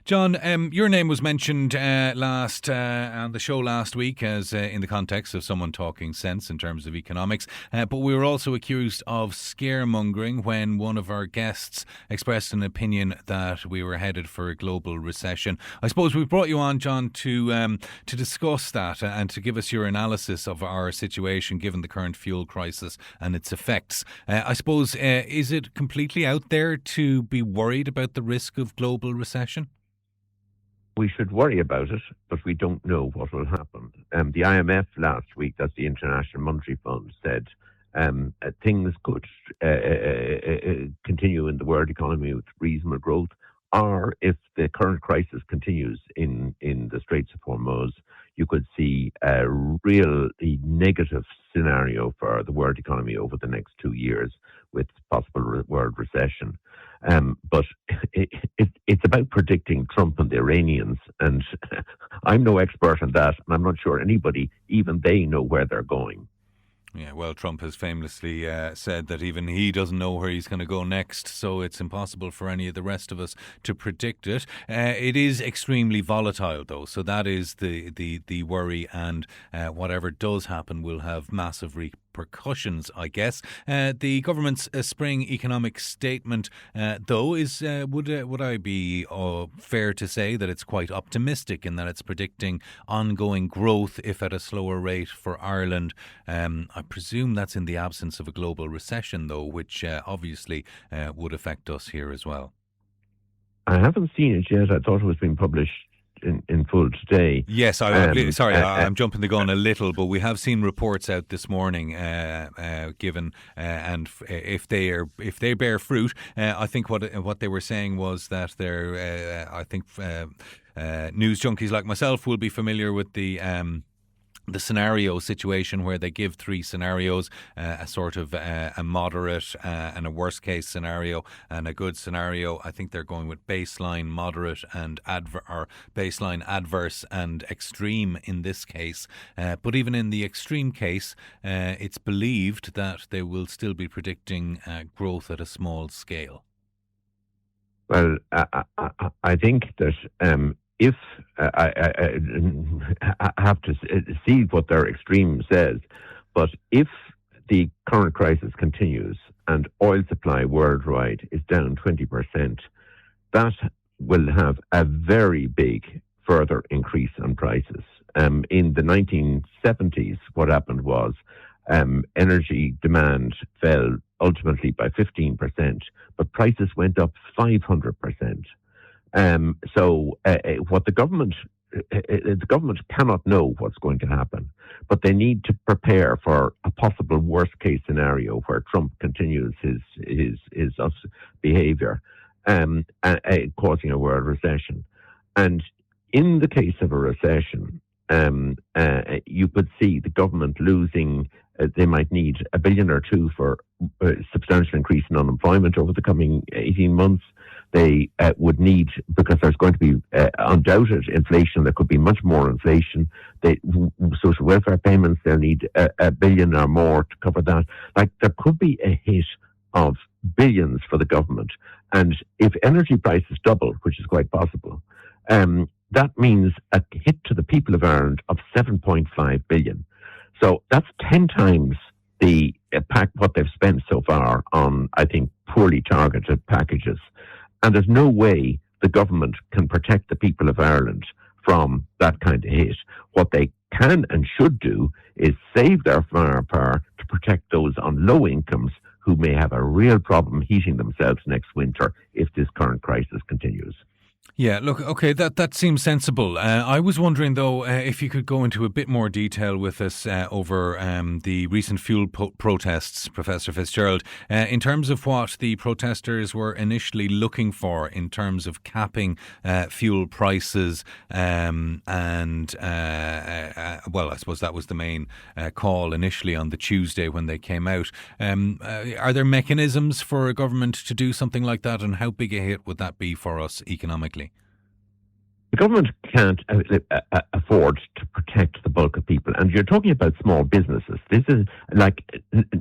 Speaker 2: John, your name was mentioned on the show last week as in the context of someone talking sense in terms of economics, but we were also accused of scaremongering when one of our guests expressed an opinion that we were headed for a global recession. I suppose we brought you on, John, to discuss that and to give us your analysis of our situation given the current fuel crisis and its effects. I suppose, is it completely out there to be worried about the risk of global recession?
Speaker 7: We should worry about it, but we don't know what will happen. The IMF last week, that's the International Monetary Fund, said things could continue in the world economy with reasonable growth, or if the current crisis continues in the Straits of Hormuz, you could see a really negative scenario for the world economy over the next 2 years with possible world recession. But it's about predicting Trump and the Iranians, and I'm no expert on that, and I'm not sure anybody, even they, know where they're going.
Speaker 2: Yeah, well, Trump has famously said that even he doesn't know where he's going to go next, so it's impossible for any of the rest of us to predict it. It is extremely volatile, though, so that is the worry, and whatever does happen will have massive repercussions, I guess. The government's spring economic statement, though, is would I be fair to say that it's quite optimistic in that it's predicting ongoing growth, if at a slower rate, for Ireland. I presume that's in the absence of a global recession, though, which obviously would affect us here as well.
Speaker 7: I haven't seen it yet. I thought it was being published in full today.
Speaker 2: Yes, I'm jumping the gun a little, but we have seen reports out this morning given, and if they bear fruit, I think what they were saying was that news junkies like myself will be familiar with the scenario situation where they give three scenarios, a sort of a moderate and a worst case scenario and a good scenario. I think they're going with baseline, moderate and baseline, adverse and extreme in this case. But even in the extreme case, it's believed that they will still be predicting growth at a small scale.
Speaker 7: Well, I think that if I have to see what their extreme says, but if the current crisis continues and oil supply worldwide is down 20%, that will have a very big further increase in prices. In the 1970s, what happened was energy demand fell ultimately by 15%, but prices went up 500%. What the government cannot know what's going to happen, but they need to prepare for a possible worst case scenario where Trump continues his behaviour, causing a world recession. And in the case of a recession, you could see the government losing. They might need $1 billion or $2 billion for a substantial increase in unemployment over the coming 18 months. They would need, because there's going to be undoubted inflation, there could be much more inflation. Social welfare payments, they'll need $1 billion or more to cover that. Like, there could be a hit of billions for the government. And if energy prices double, which is quite possible, that means a hit to the people of Ireland of $7.5 billion. So that's 10 times what they've spent so far on, I think, poorly targeted packages. And there's no way the government can protect the people of Ireland from that kind of hit. What they can and should do is save their firepower to protect those on low incomes who may have a real problem heating themselves next winter if this current crisis continues.
Speaker 2: Yeah, look, okay, that seems sensible. I was wondering, though, if you could go into a bit more detail with us over the recent fuel protests, Professor Fitzgerald, in terms of what the protesters were initially looking for in terms of capping fuel prices well, I suppose that was the main call initially on the Tuesday when they came out. Are there mechanisms for a government to do something like that, and how big a hit would that be for us economically?
Speaker 7: the government can't afford to protect the bulk of people. And you're talking about small businesses. This is like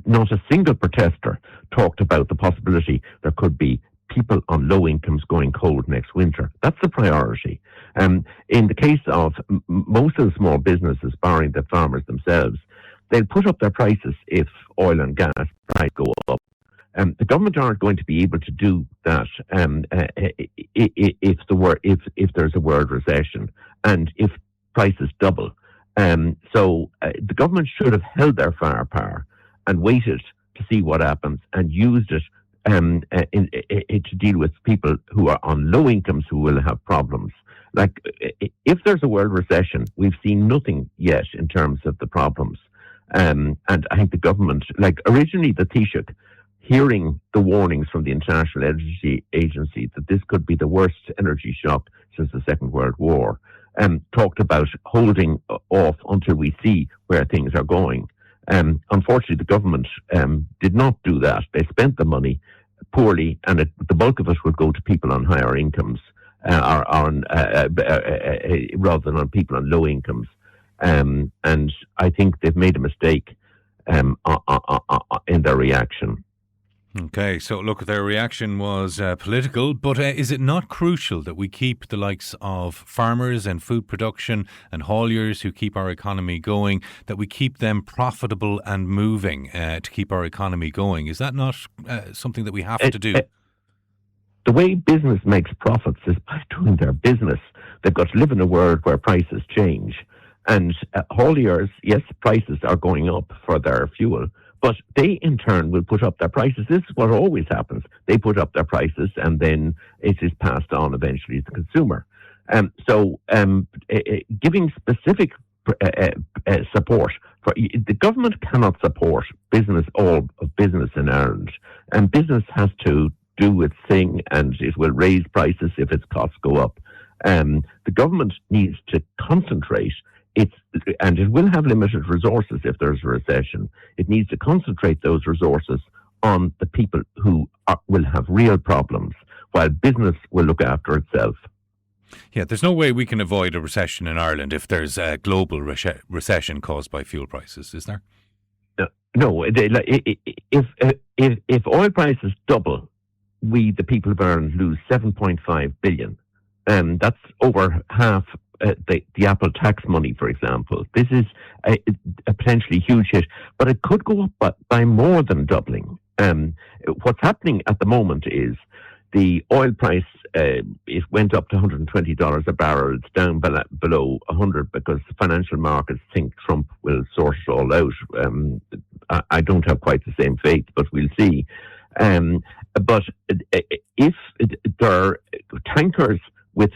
Speaker 7: not a single protester talked about the possibility there could be people on low incomes going cold next winter. That's the priority. In the case of most of the small businesses, barring the farmers themselves, they'll put up their prices if oil and gas prices go up. The government aren't going to be able to do that if there's a world recession and if prices double. So the government should have held their firepower and waited to see what happens and used it to deal with people who are on low incomes who will have problems. Like, if there's a world recession, we've seen nothing yet in terms of the problems. And I think the government, like originally the Taoiseach, hearing the warnings from the International Energy Agency that this could be the worst energy shock since the Second World War, talked about holding off until we see where things are going. Unfortunately, the government did not do that. They spent the money poorly, and the bulk of it would go to people on higher incomes rather than on people on low incomes. And I think they've made a mistake in their reaction.
Speaker 2: Okay, so look, their reaction was political, but is it not crucial that we keep the likes of farmers and food production and hauliers who keep our economy going, that we keep them profitable and moving to keep our economy going? Is that not something that we have to do?
Speaker 7: The way business makes profits is by doing their business. They've got to live in a world where prices change. And hauliers, yes, prices are going up for their fuel, but they in turn will put up their prices. This is what always happens. They put up their prices and then it is passed on eventually to the consumer. So giving specific support for the government cannot support all of business in Ireland, and business has to do its thing, and it will raise prices if its costs go up. The government needs to concentrate. And it will have limited resources if there's a recession. It needs to concentrate those resources on the people who will have real problems, while business will look after itself.
Speaker 2: Yeah, there's no way we can avoid a recession in Ireland if there's a global recession caused by fuel prices, is there?
Speaker 7: No. If oil prices double, we, the people of Ireland, lose 7.5 billion. That's over half the Apple tax money, for example. This is a potentially huge hit, but it could go up by more than doubling. What's happening at the moment is the oil price, it went up to $120 a barrel. It's down below 100 because the financial markets think Trump will sort it all out. I don't have quite the same faith, but we'll see. But if there are tankers with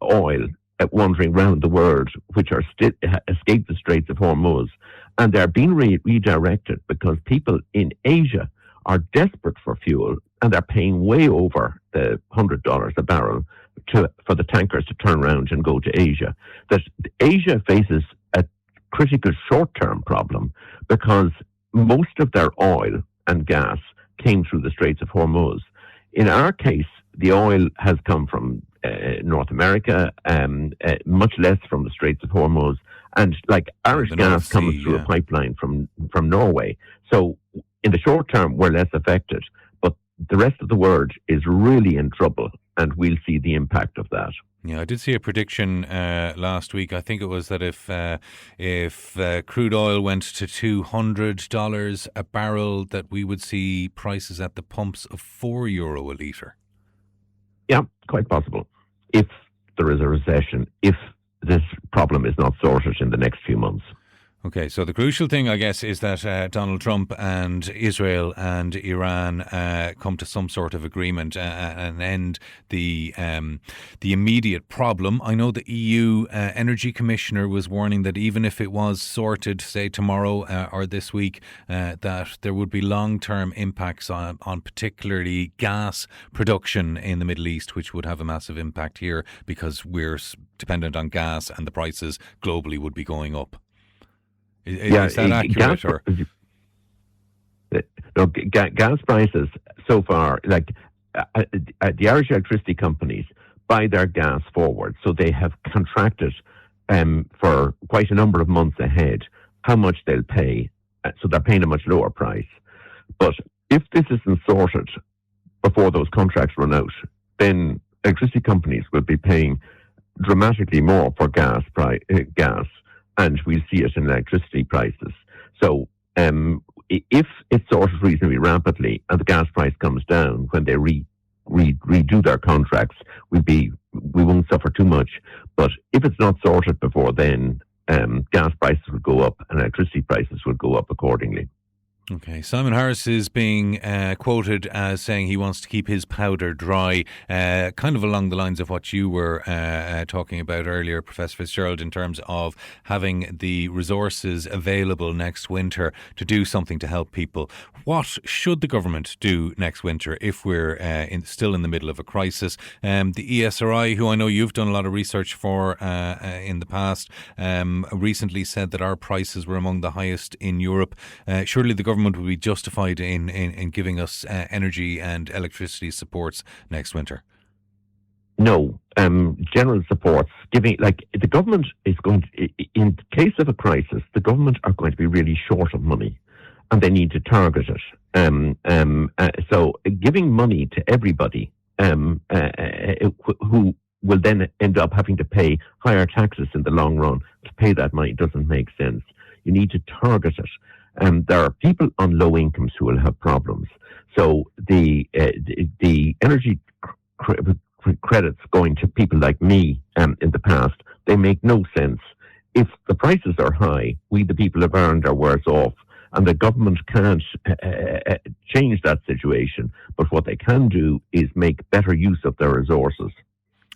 Speaker 7: oil wandering around the world, which are escaped the Straits of Hormuz, and they're being redirected because people in Asia are desperate for fuel and they're paying way over the $100 a barrel for the tankers to turn around and go to Asia. That Asia faces a critical short-term problem because most of their oil and gas came through the Straits of Hormuz. In our case, the oil has come from North America, much less from the Straits of Hormuz, and like Irish gas comes through a pipeline from Norway. So in the short term, we're less affected, but the rest of the world is really in trouble, and we'll see the impact of that.
Speaker 2: Yeah, I did see a prediction last week. I think it was that if crude oil went to $200 a barrel, that we would see prices at the pumps of €4 a litre.
Speaker 7: Yeah, quite possible. If there is a recession, if this problem is not sorted in the next few months.
Speaker 2: Okay, so the crucial thing, I guess, is that Donald Trump and Israel and Iran come to some sort of agreement and end the immediate problem. I know the EU Energy Commissioner was warning that even if it was sorted, say tomorrow or this week, that there would be long-term impacts on particularly gas production in the Middle East, which would have a massive impact here because we're dependent on gas and the prices globally would be going up. Is that accurate?
Speaker 7: Gas prices so far, like the Irish electricity companies buy their gas forward. So they have contracted for quite a number of months ahead how much they'll pay. So they're paying a much lower price. But if this isn't sorted before those contracts run out, then electricity companies will be paying dramatically more for gas, and we'll see it in electricity prices. So if it's sorted reasonably rapidly and the gas price comes down when they redo their contracts, we won't suffer too much. But if it's not sorted before then, gas prices will go up and electricity prices will go up accordingly.
Speaker 2: Okay, Simon Harris is being quoted as saying he wants to keep his powder dry, kind of along the lines of what you were talking about earlier, Professor Fitzgerald, in terms of having the resources available next winter to do something to help people. What should the government do next winter if we're still in the middle of a crisis? The ESRI, who I know you've done a lot of research for in the past, recently said that our prices were among the highest in Europe. Surely the government would be justified in giving us energy and electricity supports next winter?
Speaker 7: No. General supports, the government is going to, in case of a crisis, the government are going to be really short of money and they need to target it. So giving money to everybody who will then end up having to pay higher taxes in the long run to pay that money doesn't make sense. You need to target it. There are people on low incomes who will have problems. So the energy credits going to people like me in the past, they make no sense. If the prices are high, we the people have earned are worse off, and the government can't change that situation. But what they can do is make better use of their resources.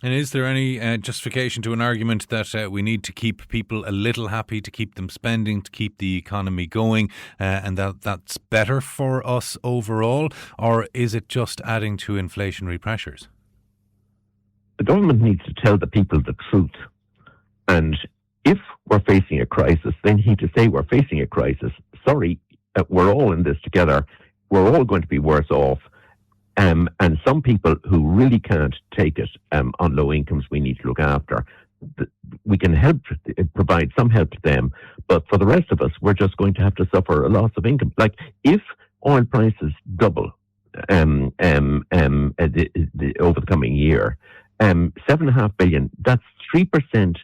Speaker 2: And is there any justification to an argument that we need to keep people a little happy, to keep them spending, to keep the economy going, and that's better for us overall? Or is it just adding to inflationary pressures?
Speaker 7: The government needs to tell the people the truth. And if we're facing a crisis, they need to say we're facing a crisis. Sorry, we're all in this together. We're all going to be worse off. And some people who really can't take it on low incomes, we need to look after. We can provide some help to them, but for the rest of us, we're just going to have to suffer a loss of income. Like if oil prices double over the coming year, 7.5 billion, that's 3%.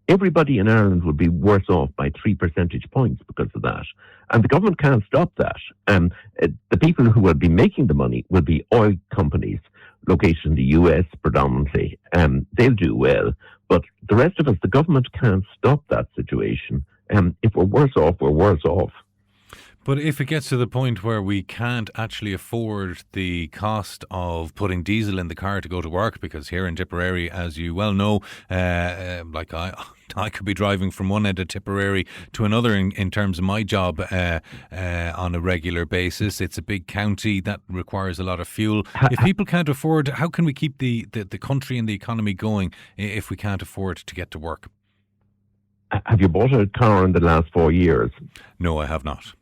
Speaker 7: Everybody in Ireland would be worse off by 3 percentage points because of that. And the government can't stop that. The people who will be making the money will be oil companies located in the US predominantly. They'll do well. But the rest of us, the government can't stop that situation. If we're worse off, we're worse off.
Speaker 2: But if it gets to the point where we can't actually afford the cost of putting diesel in the car to go to work, because here in Tipperary, as you well know, I could be driving from one end of Tipperary to another in terms of my job on a regular basis. It's a big county that requires a lot of fuel. If people can't afford, how can we keep the country and the economy going if we can't afford to get to work?
Speaker 7: Have you bought a car in the last 4 years?
Speaker 2: No, I have not.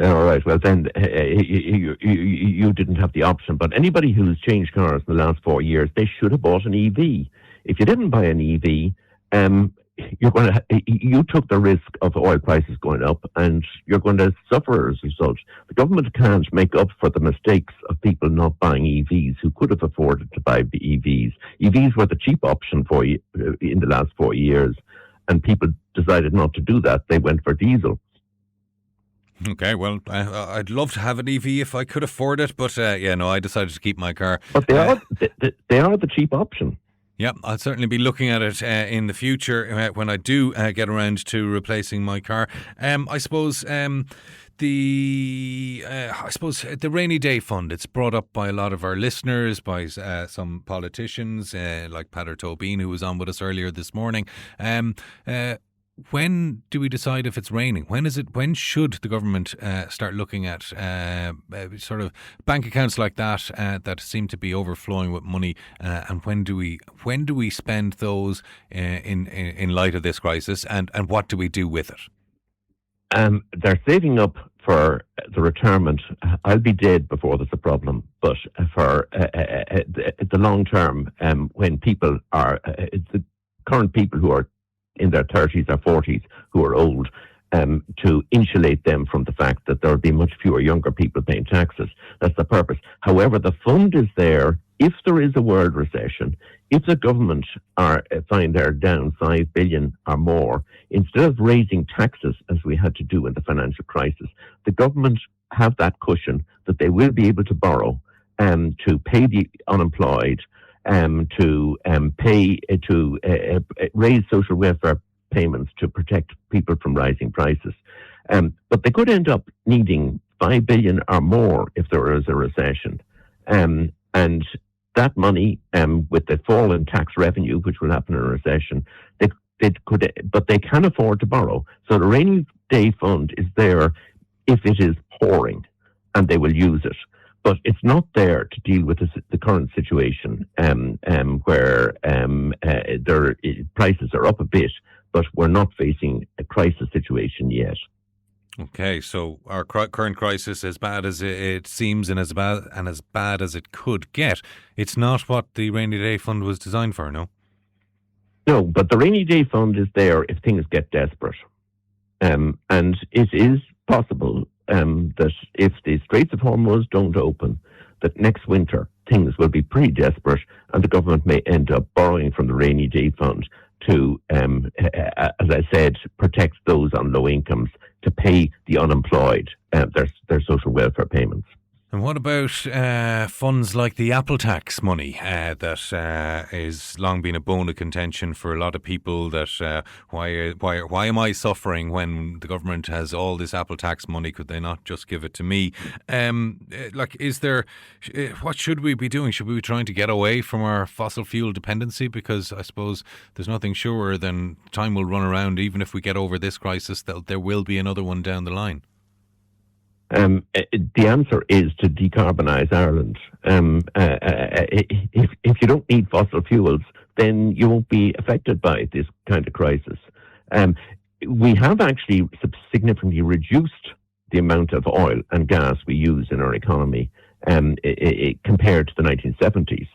Speaker 7: All right. Well, then you didn't have the option. But anybody who's changed cars in the last 4 years, they should have bought an EV. If you didn't buy an EV, you took the risk of oil prices going up, and you're going to suffer as a result. The government can't make up for the mistakes of people not buying EVs who could have afforded to buy the EVs. EVs were the cheap option for you in the last 4 years, and people decided not to do that. They went for diesel.
Speaker 2: Okay, well, I'd love to have an EV if I could afford it, but I decided to keep my car.
Speaker 7: But they are the cheap option.
Speaker 2: Yeah, I'll certainly be looking at it in the future when I do get around to replacing my car. I suppose the rainy day fund, it's brought up by a lot of our listeners, by some politicians like Peadar Toibin, who was on with us earlier this morning. When do we decide if it's raining? When should the government start looking at sort of bank accounts like that that seem to be overflowing with money? And when do we spend those in light of this crisis? And what do we do with it?
Speaker 7: They're saving up for the retirement, I'll be dead before there's a problem. But for the long term, when people are, the current people who are in their 30s or 40s who are old, to insulate them from the fact that there will be much fewer younger people paying taxes. That's the purpose. However, the fund is there if there is a world recession, if the government find they're down 5 billion or more, instead of raising taxes as we had to do in the financial crisis, the government have that cushion that they will be able to borrow to pay the unemployed, to raise social welfare payments to protect people from rising prices. But they could end up needing 5 billion or more if there is a recession. And that money, with the fall in tax revenue, which will happen in a recession, but they can afford to borrow. So the rainy day fund is there if it is pouring, and they will use it. But it's not there to deal with the current situation where their prices are up a bit, but we're not facing a crisis situation yet.
Speaker 2: Okay, so our current crisis, as bad as it seems and as bad as it could get, it's not what the rainy day fund was designed for, no?
Speaker 7: No, but the rainy day fund is there if things get desperate. And it is possible that if the Straits of Hormuz don't open, that next winter things will be pretty desperate and the government may end up borrowing from the rainy day fund to, as I said, protect those on low incomes, to pay the unemployed their social welfare payments.
Speaker 2: And what about funds like the Apple tax money that is long been a bone of contention for a lot of people? That why am I suffering when the government has all this Apple tax money? Could they not just give it to me? Is there? What should we be doing? Should we be trying to get away from our fossil fuel dependency? Because I suppose there's nothing surer than time will run around. Even if we get over this crisis, there will be another one down the line.
Speaker 7: The answer is to decarbonise Ireland. If you don't need fossil fuels, then you won't be affected by this kind of crisis. We have actually significantly reduced the amount of oil and gas we use in our economy compared to the 1970s.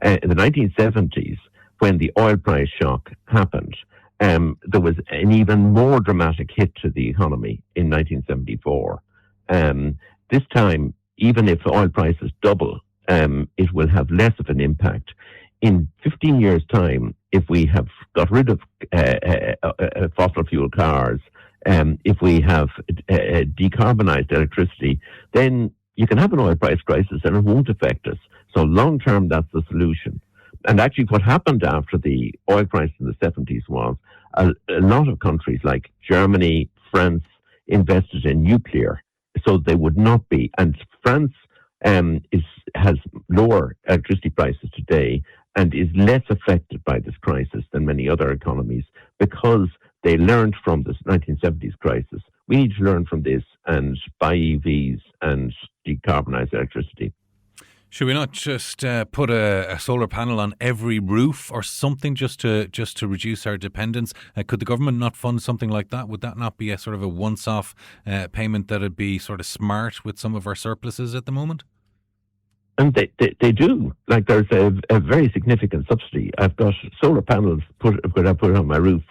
Speaker 7: In the 1970s, when the oil price shock happened, there was an even more dramatic hit to the economy in 1974. This time, even if oil prices double, it will have less of an impact. In 15 years' time, if we have got rid of fossil fuel cars, if we have decarbonized electricity, then you can have an oil price crisis and it won't affect us. So long term, that's the solution. And actually what happened after the oil price in the 70s was a lot of countries like Germany, France, invested in nuclear. So they would not be. And France has lower electricity prices today and is less affected by this crisis than many other economies because they learned from this 1970s crisis. We need to learn from this and buy EVs and decarbonize electricity.
Speaker 2: Should we not just put a solar panel on every roof or something just to reduce our dependence? Could the government not fund something like that? Would that not be a sort of a once-off payment that would be sort of smart with some of our surpluses at the moment?
Speaker 7: And they do. Like there's a very significant subsidy. I've got solar panels put on my roof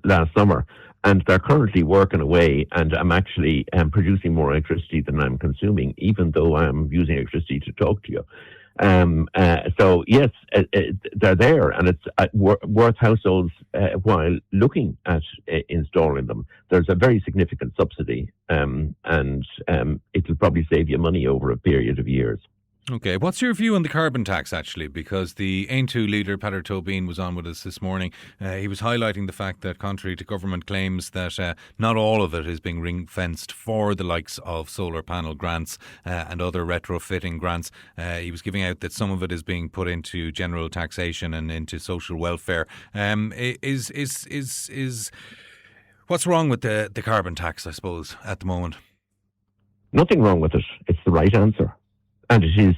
Speaker 7: last summer, and they're currently working away, and I'm actually producing more electricity than I'm consuming, even though I'm using electricity to talk to you. So yes, they're there, and it's worth households while looking at installing them. There's a very significant subsidy, and it'll probably save you money over a period of years.
Speaker 2: Okay, what's your view on the carbon tax, actually? Because the Aontú leader, Peadar Toibin, was on with us this morning. He was highlighting the fact that, contrary to government claims, that not all of it is being ring-fenced for the likes of solar panel grants and other retrofitting grants. He was giving out that some of it is being put into general taxation and into social welfare. What's wrong with the carbon tax, I suppose, at the moment?
Speaker 7: Nothing wrong with it. It's the right answer. And it is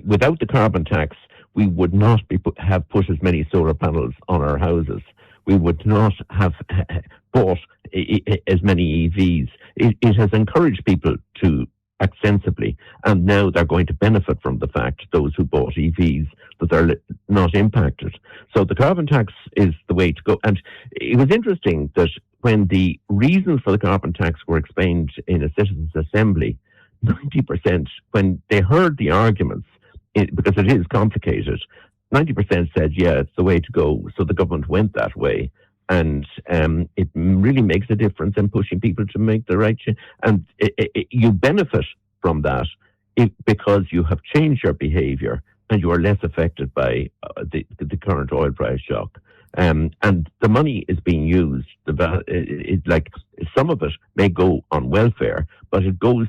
Speaker 7: without the carbon tax, we would not have put as many solar panels on our houses. We would not have bought as many EVs. It has encouraged people to act sensibly, and now they're going to benefit from the fact, those who bought EVs, that they're not impacted. So the carbon tax is the way to go. And it was interesting that when the reasons for the carbon tax were explained in a citizens' assembly, 90%, when they heard the arguments, because it is complicated, 90% said, yeah, it's the way to go. So the government went that way. And it really makes a difference in pushing people to make the right change. And you benefit from that because you have changed your behaviour and you are less affected by the current oil price shock. And the money is being used. Like some of it may go on welfare, but it goes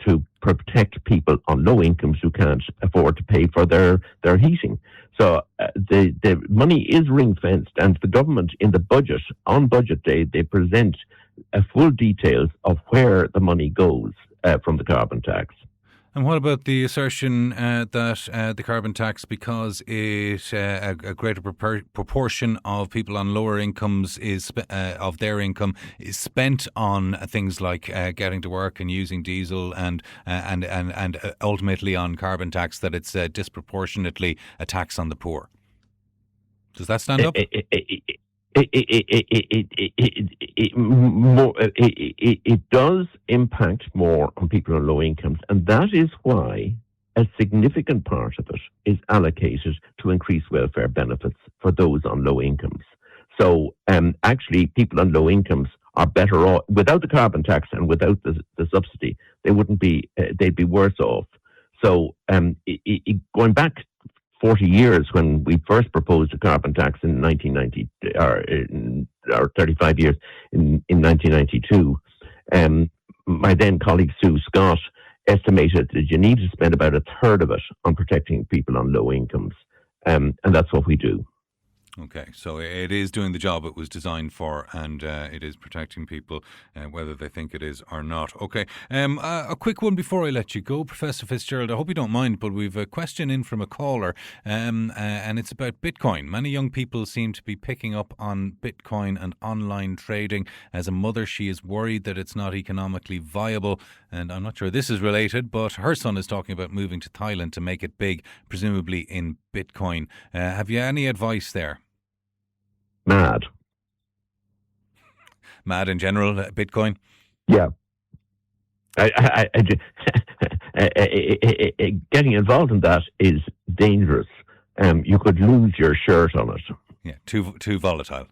Speaker 7: to protect people on low incomes who can't afford to pay for their heating. So the money is ring fenced, and the government in the budget, on budget day, they present full details of where the money goes from the carbon tax.
Speaker 2: And what about the assertion that the carbon tax, because a greater proportion of people on lower incomes of their income is spent on things like getting to work and using diesel and ultimately on carbon tax, that it's disproportionately a tax on the poor? Does that stand up?
Speaker 7: It does impact more on people on low incomes, and that is why a significant part of it is allocated to increase welfare benefits for those on low incomes. So actually people on low incomes are better off without the carbon tax and without the subsidy. They wouldn't be, they'd be worse off. So going back 40 years, when we first proposed a carbon tax in 1990, or 35 years in 1992, my then colleague Sue Scott estimated that you need to spend about a third of it on protecting people on low incomes. And that's what we do.
Speaker 2: Okay, so it is doing the job it was designed for, and it is protecting people, whether they think it is or not. Okay, a quick one before I let you go, Professor Fitzgerald. I hope you don't mind, but we've a question in from a caller, and it's about Bitcoin. Many young people seem to be picking up on Bitcoin and online trading. As a mother, she is worried that it's not economically viable, and I'm not sure this is related, but her son is talking about moving to Thailand to make it big, presumably in Bitcoin. Have you any advice there?
Speaker 7: Mad
Speaker 2: in general, Bitcoin?
Speaker 7: Yeah. Getting involved in that is dangerous. You could lose your shirt on it.
Speaker 2: Yeah, too volatile.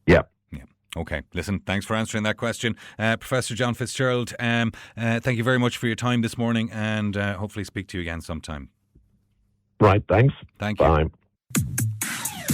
Speaker 7: Yeah.
Speaker 2: Okay, listen, thanks for answering that question. Professor John Fitzgerald, thank you very much for your time this morning, and hopefully speak to you again sometime.
Speaker 7: Right, thanks.
Speaker 2: Thank you.
Speaker 7: Bye.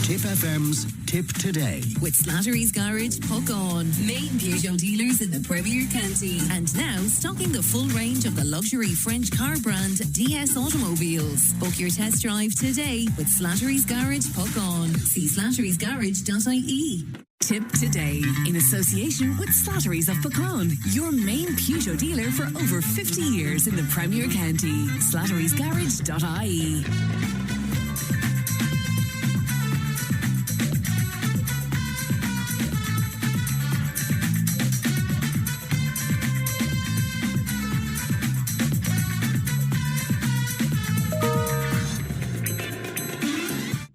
Speaker 4: Tipp FM's Tip Today.
Speaker 1: With Slattery's Garage, Puck On. Main Peugeot dealers in the Premier County. And now stocking the full range of the luxury French car brand DS Automobiles. Book your test drive today with Slattery's Garage, Puck On. See slatterysgarage.ie. Tip Today, in association with Slattery's of Puckon, your main Peugeot dealer for over 50 years in the Premier County. slatterysgarage.ie.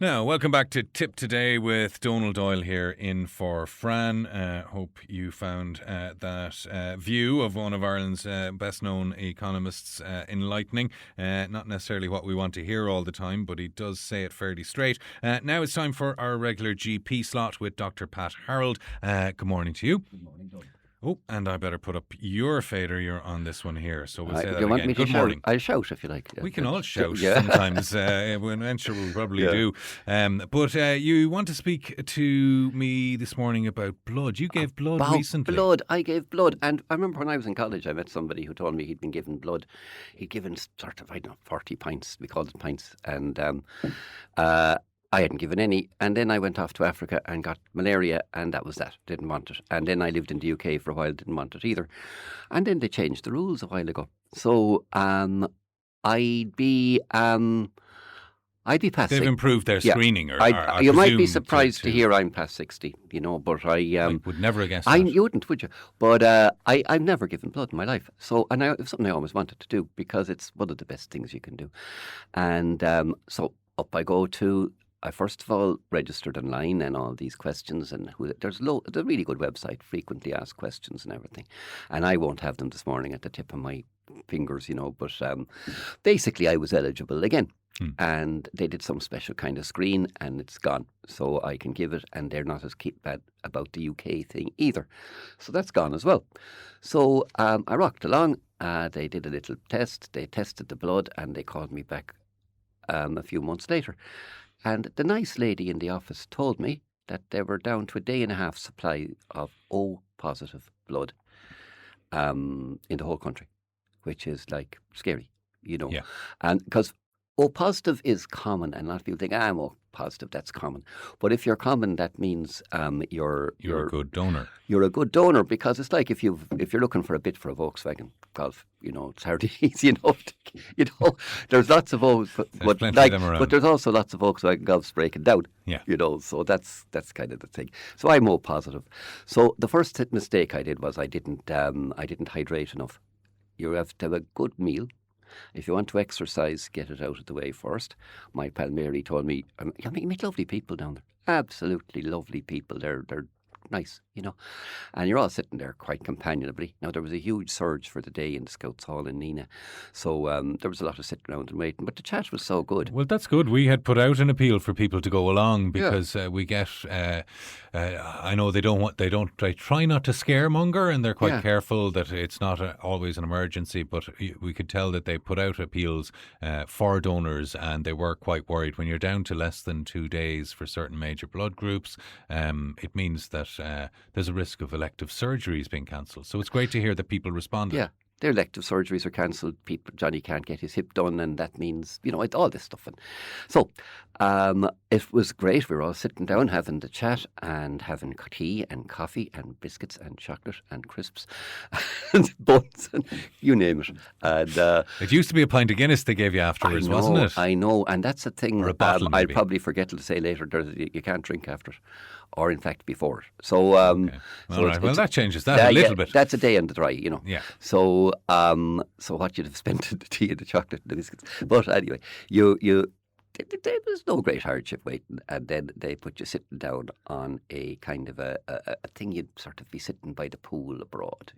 Speaker 2: Now, welcome back to Tip Today with Donald Doyle here in for Fran. Hope you found that view of one of Ireland's best-known economists enlightening. Not necessarily what we want to hear all the time, but he does say it fairly straight. Now it's time for our regular GP slot with Dr. Pat Harold. Good morning to you. Good morning, Doyle. Oh, and I better put up your fader. You're on this one here, so we'll say that
Speaker 8: want
Speaker 2: again.
Speaker 8: Me to
Speaker 2: Good morning.
Speaker 8: I'll shout if you like.
Speaker 2: We can all shout sometimes. I'm sure we'll probably do. But you want to speak to me this morning about blood. You gave blood recently.
Speaker 8: I gave blood. And I remember when I was in college, I met somebody who told me he'd been given blood. He'd given sort of, 40 pints. We called it pints. And I hadn't given any, and then I went off to Africa and got malaria, and that was that. Didn't want it. And then I lived in the UK for a while, didn't want it either. And then they changed the rules a while ago. So I'd be I'd be past
Speaker 2: They've
Speaker 8: 60.
Speaker 2: improved their
Speaker 8: Yeah.
Speaker 2: screening.
Speaker 8: You might be surprised to hear I'm past 60, but I
Speaker 2: would never have guessed that.
Speaker 8: You wouldn't, would you? But I've never given blood in my life. So, and it's something I always wanted to do because it's one of the best things you can do. And so up I go to, I first of all registered online and all these questions, and there's a really good website, frequently asked questions and everything. And I won't have them this morning at the tip of my fingers, but basically I was eligible again. And they did some special kind of screen, and it's gone. So I can give it, and they're not as bad about the UK thing either. So that's gone as well. So I rocked along. They did a little test. They tested the blood, and they called me back a few months later. And the nice lady in the office told me that they were down to a day and a half supply of O positive blood in the whole country, which is like scary,
Speaker 2: Yeah.
Speaker 8: And because O positive is common, and a lot of people think, I'm O positive, that's common. But if you're common, that means you're
Speaker 2: a good donor.
Speaker 8: You're a good donor, because it's like if you're looking for a bit for a Volkswagen Golf, it's hardly easy enough. There's lots of O's, but there's also lots of Volkswagen Golfs breaking down.
Speaker 2: Yeah.
Speaker 8: So that's kind of the thing. So I'm O positive. So the first mistake I did was I didn't hydrate enough. You have to have a good meal. If you want to exercise, get it out of the way first. My pal Mary told me, you meet lovely people down there. Absolutely lovely people. They're nice, and you're all sitting there quite companionably. Now, there was a huge surge for the day in the Scouts Hall in Nina, so there was a lot of sitting around and waiting, but the chat was so good.
Speaker 2: Well, that's good. We had put out an appeal for people to go along because we get, I know they try not to scaremonger, and they're quite careful that it's not always an emergency, but we could tell that they put out appeals for donors, and they were quite worried. When you're down to less than 2 days for certain major blood groups, it means that there's a risk of elective surgeries being cancelled. So it's great to hear that people responded.
Speaker 8: Yeah, their elective surgeries are cancelled. Johnny can't get his hip done, and that means, all this stuff. And so it was great. We were all sitting down having the chat and having tea and coffee and biscuits and chocolate and crisps and buns and you name it. And
Speaker 2: it used to be a pint of Guinness they gave you afterwards, wasn't it?
Speaker 8: I know, and that's a thing.
Speaker 2: Or a bottle,
Speaker 8: I'll probably forget to say later. You can't drink after it, or in fact before it. So,
Speaker 2: okay. All right. Well, that changes that a little bit.
Speaker 8: That's a day on the dry,
Speaker 2: Yeah.
Speaker 8: So, so what you'd have spent the tea and the chocolate and the biscuits. But anyway, there was no great hardship waiting, and then they put you sitting down on a kind of a thing. You'd sort of be sitting by the pool abroad,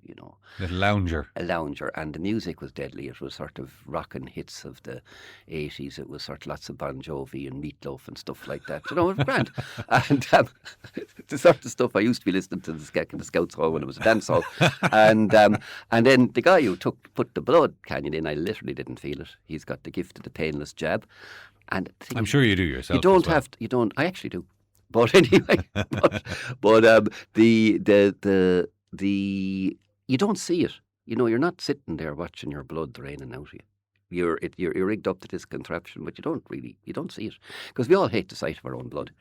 Speaker 2: Little lounger.
Speaker 8: A lounger, and the music was deadly. It was sort of rockin' hits of the 80s. It was sort of lots of Bon Jovi and Meatloaf and stuff like that. It was grand. And the sort of stuff I used to be listening to in the Scouts Hall when it was a dance hall. And then the guy who put the blood canyon in, I literally didn't feel it. He's got the gift of the painless jab. And
Speaker 2: I'm sure you do yourself.
Speaker 8: You don't have to. You don't. I actually do. But anyway, you don't see it. You're not sitting there watching your blood draining out of you. You're rigged up to this contraption, but you don't see it, because we all hate the sight of our own blood.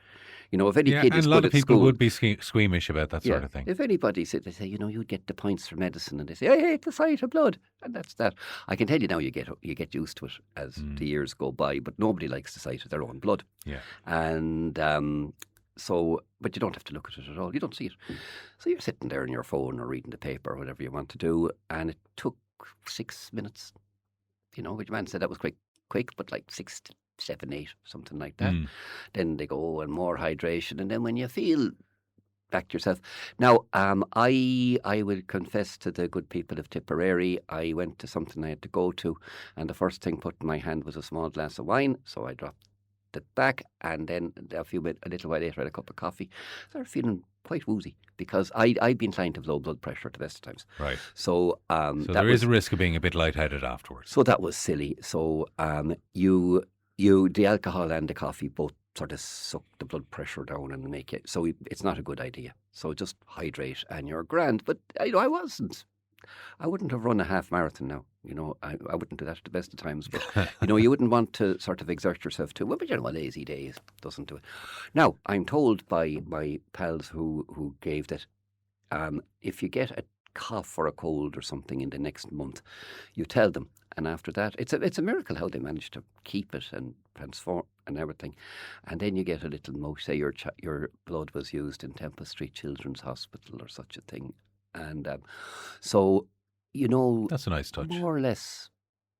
Speaker 8: If any kid is
Speaker 2: and a lot of people
Speaker 8: school,
Speaker 2: would be squeamish about that sort of thing.
Speaker 8: If anybody said, they say, you'd get the points for medicine, and they say, I hate the sight of blood, and that's that. I can tell you now, you get used to it as the years go by, but nobody likes the sight of their own blood.
Speaker 2: Yeah.
Speaker 8: And but you don't have to look at it at all. You don't see it. So you're sitting there on your phone or reading the paper or whatever you want to do, and it took 6 minutes. Which man said that was quick, but like 6 to 7, 8, something like that. Then they go, and more hydration, and then when you feel back to yourself. Now, I will confess to the good people of Tipperary, I went to something I had to go to, and the first thing put in my hand was a small glass of wine, so I dropped it back, and then a little while later I had a cup of coffee. I started feeling quite woozy, because I'd been trying to have low blood pressure at the best of times.
Speaker 2: Right.
Speaker 8: So
Speaker 2: there is a risk of being a bit lightheaded afterwards.
Speaker 8: So that was silly. So the alcohol and the coffee both sort of suck the blood pressure down and make it, so it's not a good idea. So just hydrate and you're grand. But I wouldn't have run a half marathon now. I wouldn't do that at the best of times. But, you wouldn't want to sort of exert yourself too. Well, but a lazy day doesn't do it. Now, I'm told by my pals who gave that, if you get a cough or a cold or something in the next month, you tell them. And after that, it's a miracle how they manage to keep it and and everything. And then you get a little note, say your blood was used in Temple Street Children's Hospital or such a thing. And so,
Speaker 2: That's a nice touch.
Speaker 8: more or less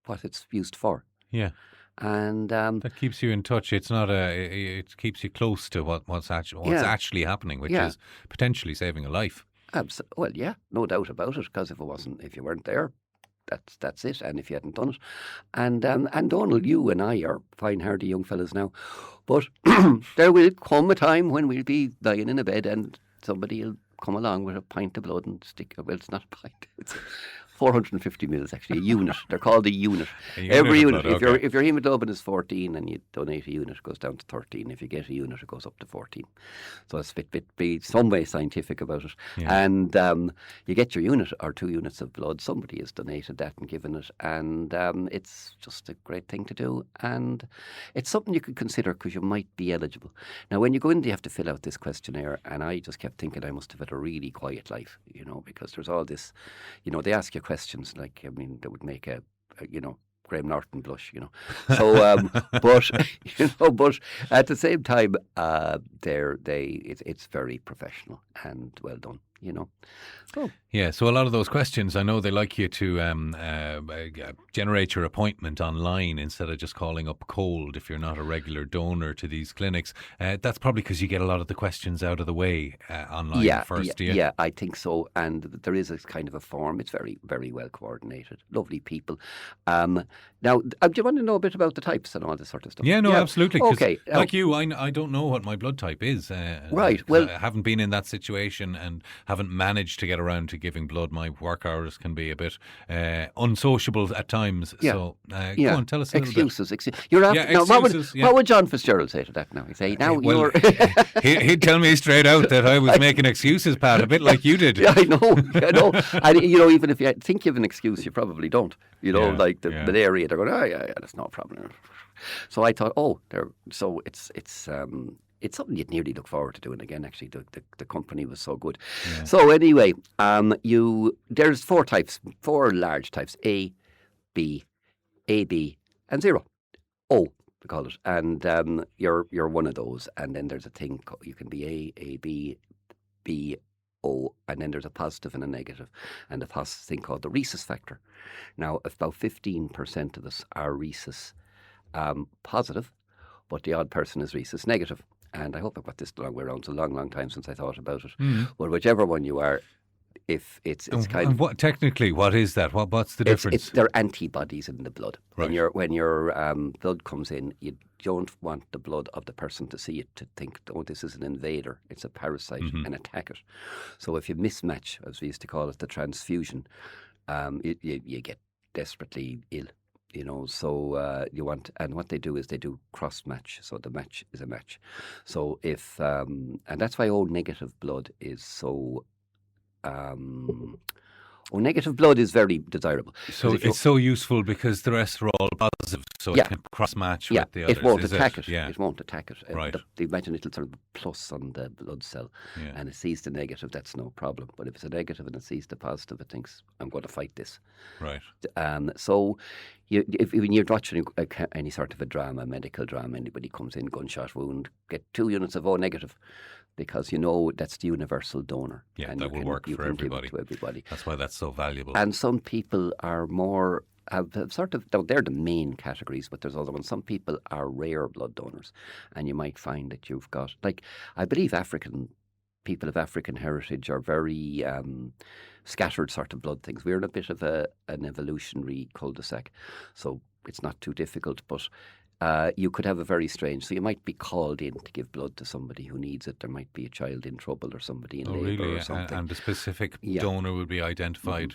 Speaker 8: what it's used for.
Speaker 2: Yeah.
Speaker 8: And
Speaker 2: that keeps you in touch. It's not it keeps you close to what's actually happening, which is potentially saving a life.
Speaker 8: Well, yeah, no doubt about it. Because if you weren't there, that's it. And if you hadn't done it, and Donald, you and I are fine, hardy young fellas now, but there will come a time when we'll be lying in a bed and somebody will come along with a pint of blood and stick. Well, it's not a pint. It's 450 mils, actually, a unit. They're called a unit. Every unit.
Speaker 2: Blood, okay.
Speaker 8: If your hemoglobin is 14 and you donate a unit, it goes down to 13. If you get a unit, it goes up to 14. So it's be some way scientific about it.
Speaker 2: Yeah.
Speaker 8: And you get your unit or 2 units of blood. Somebody has donated that and given it, and it's just a great thing to do. And it's something you could consider because you might be eligible. Now, when you go in, you have to fill out this questionnaire, and I just kept thinking I must have had a really quiet life, because there's all this, they ask you questions like, that would make a Graham Norton blush, So, but at the same time, it's very professional and well done, Oh.
Speaker 2: Yeah, so a lot of those questions, I know they like you to generate your appointment online instead of just calling up cold if you're not a regular donor to these clinics. That's probably because you get a lot of the questions out of the way online first, do you?
Speaker 8: Yeah, I think so. And there is a kind of a form. It's very, very well coordinated. Lovely people. Now, do you want to know a bit about the types and all this sort of stuff?
Speaker 2: Yeah, no, absolutely.
Speaker 8: Okay.
Speaker 2: Like you, I don't know what my blood type is.
Speaker 8: Right. Well,
Speaker 2: I haven't been in that situation and haven't managed to get around to giving blood. My work hours can be a bit unsociable at times.
Speaker 8: Yeah.
Speaker 2: So go on, tell us a little bit.
Speaker 8: Excuses. You're after, now, what would John Fitzgerald say to that now? He'd say, you're...
Speaker 2: he'd tell me straight out that I was making excuses, Pat, a bit like you did.
Speaker 8: Yeah, I know. And, even if you think you have an excuse, you probably don't. Like the malaria, they're going, yeah, that's no problem. So I thought, so it's something you'd nearly look forward to doing again. Actually, the company was so good. Yeah. So anyway, there's 4 large types: A, B, AB, and 0. O, we call it. And you're one of those. And then there's a thing you can be A, B, B, O, and then there's a positive and a negative, and a positive thing called the rhesus factor. Now, about 15% of us are rhesus positive, but the odd person is rhesus negative. And I hope I've got this the long way around. It's a long, long time since I thought about it. But whichever one you are, if it's kind of...
Speaker 2: Technically, what is that? What's the difference?
Speaker 8: They're antibodies in the blood.
Speaker 2: Right.
Speaker 8: When your blood comes in, you don't want the blood of the person to see it, to think, this is an invader. It's a parasite, and attack it. So if you mismatch, as we used to call it, the transfusion, you get desperately ill. So you want, and what they do is they do cross match. So the match is a match. So if, and that's why negative blood is so, negative blood is very desirable.
Speaker 2: So it's so useful because the rest are all positive, so it can cross match with the others.
Speaker 8: It won't attack it.
Speaker 2: Yeah.
Speaker 8: It won't attack it.
Speaker 2: Right.
Speaker 8: Imagine it'll sort of plus on the blood cell, and it sees the negative. That's no problem. But if it's a negative and it sees the positive, it thinks, I'm going to fight this.
Speaker 2: Right.
Speaker 8: So when you're watching any sort of a drama, medical drama, anybody comes in, gunshot wound, get 2 units of O negative, because that's the universal donor.
Speaker 2: Yeah,
Speaker 8: and
Speaker 2: that will work for everybody.
Speaker 8: To everybody.
Speaker 2: That's why that's so valuable.
Speaker 8: And some people are more, have sort of, they're the main categories, but there's other ones. Some people are rare blood donors, and you might find that you've got, I believe people of African heritage are very scattered sort of blood things. We're in a bit of an evolutionary cul-de-sac, so it's not too difficult, but you could have a very strange, so you might be called in to give blood to somebody who needs it. There might be a child in trouble or somebody in labour or something.
Speaker 2: And a specific donor would be identified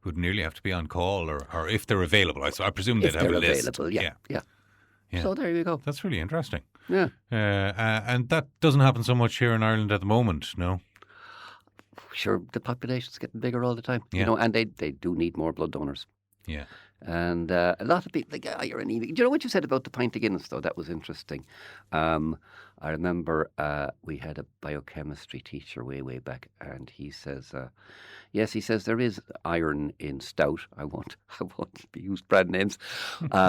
Speaker 2: who'd nearly have to be on call, or if they're available. I presume they'd have a list.
Speaker 8: Available, yeah. So there you go.
Speaker 2: That's really interesting.
Speaker 8: Yeah.
Speaker 2: And that doesn't happen so much here in Ireland at the moment, no?
Speaker 8: Sure, the population's getting bigger all the time. And they do need more blood donors.
Speaker 2: Yeah.
Speaker 8: And a lot of people think, you're anemic. Do you know what you said about the pint of Guinness, though? That was interesting. I remember we had a biochemistry teacher way back, and he says, yes, he says there is iron in stout. I won't use brand names.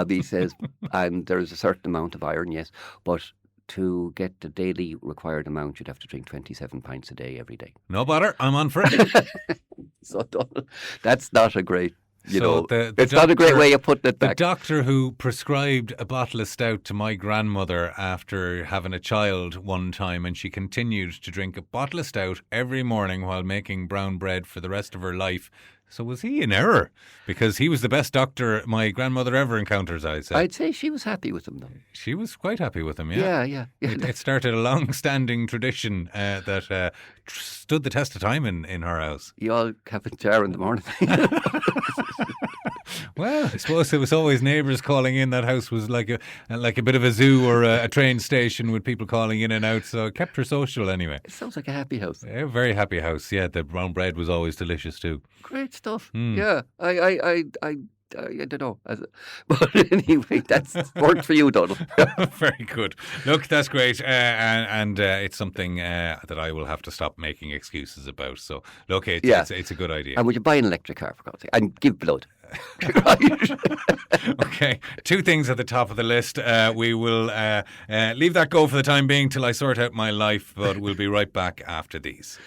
Speaker 8: He says, and there is a certain amount of iron, yes, but to get the daily required amount, you'd have to drink 27 pints a day every day.
Speaker 2: No bother, I'm on for it.
Speaker 8: So that's not a great...
Speaker 2: it's
Speaker 8: not a great way of putting it back.
Speaker 2: The doctor who prescribed a bottle of stout to my grandmother after having a child one time, and she continued to drink a bottle of stout every morning while making brown bread for the rest of her life. So was he in error? Because he was the best doctor my grandmother ever encounters, I'd say.
Speaker 8: I'd say she was happy with him, though.
Speaker 2: She was quite happy with him, yeah.
Speaker 8: Yeah.
Speaker 2: It started a long-standing tradition that stood the test of time in her house.
Speaker 8: You all have a jar in the morning.
Speaker 2: Well, I suppose there was always neighbours calling in. That house was like a bit of a zoo or a train station with people calling in and out. So it kept her social anyway.
Speaker 8: It sounds like a happy house.
Speaker 2: A very happy house. Yeah, the brown bread was always delicious too.
Speaker 8: Great stuff. Yeah, I don't know. But anyway, that's worked for you, Donald.
Speaker 2: Very good. Look, that's great. And it's something that I will have to stop making excuses about. So, look, it's a good idea.
Speaker 8: And would you buy an electric car, for God's sake? And give blood.
Speaker 2: Okay, two things at the top of the list. We will leave that go for the time being till I sort out my life, but we'll be right back after these.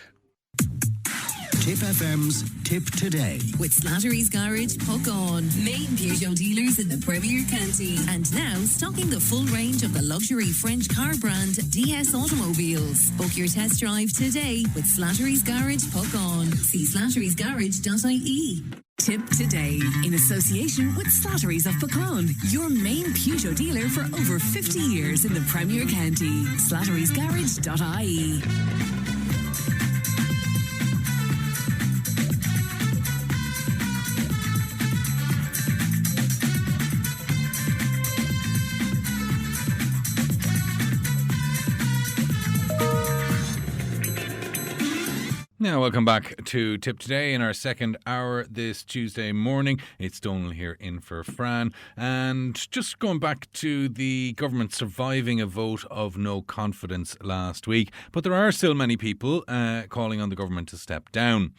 Speaker 4: Tipp FM's Tip Today.
Speaker 1: With Slattery's Garage, Puck On. Main Peugeot dealers in the Premier County. And now stocking the full range of the luxury French car brand DS Automobiles. Book your test drive today with Slattery's Garage, Puck On. See slatterysgarage.ie. Tip Today, in association with Slattery's of Puckon, your main Peugeot dealer for over 50 years in the Premier County. slatterysgarage.ie.
Speaker 2: Now, welcome back to Tip Today in our second hour this Tuesday morning. It's Donal here in for Fran. And just going back to the government surviving a vote of no confidence last week. But there are still many people calling on the government to step down.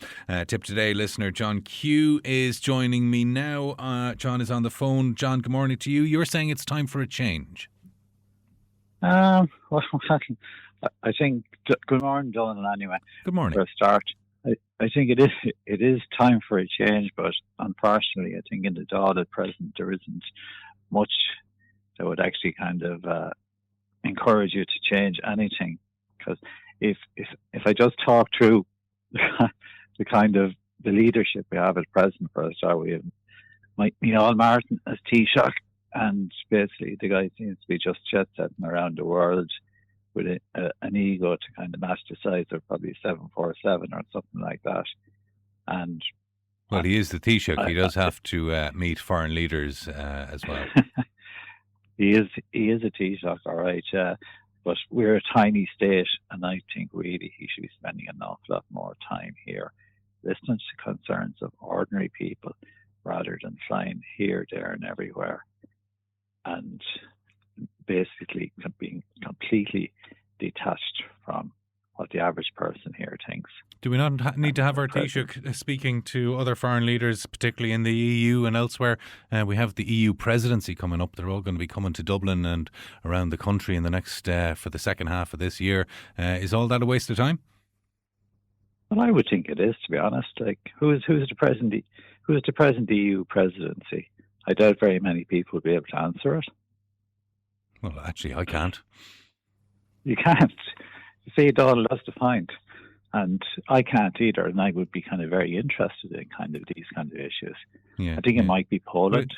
Speaker 2: Tip Today listener John Q is joining me now. John is on the phone. John, good morning to you. You're saying it's time for a change.
Speaker 9: Well, I think, good morning, Donald, anyway.
Speaker 2: Good morning.
Speaker 9: For a start, I think it is time for a change, but unfortunately, I think in the Dáil at present, there isn't much that would actually kind of encourage you to change anything. Because if I just talk through the kind of the leadership we have at present, for a start, we have Micheál Martin as Taoiseach, and basically the guy seems to be just jet-setting around the world with an ego to kind of match the size of probably 747 or something like that. And
Speaker 2: well, he is the Taoiseach. He does have to meet foreign leaders as well.
Speaker 9: He is a Taoiseach, all right. But we're a tiny state, and I think really he should be spending an awful lot more time here, listening to concerns of ordinary people rather than flying here, there, and everywhere, and basically being completely detached from what the average person here thinks.
Speaker 2: Do we not need to have our Taoiseach speaking to other foreign leaders, particularly in the EU and elsewhere? We have the EU presidency coming up. They're all going to be coming to Dublin and around the country in the next for the second half of this year. Is all that a waste of time?
Speaker 9: Well, I would think it is, to be honest. Like, who's the present EU presidency? I doubt very many people would be able to answer it.
Speaker 2: Well, actually, I can't.
Speaker 9: You can't. You see, Donald, that's the point. And I can't either, and I would be kind of very interested in kind of these kind of issues. Yeah, I think it might be Poland.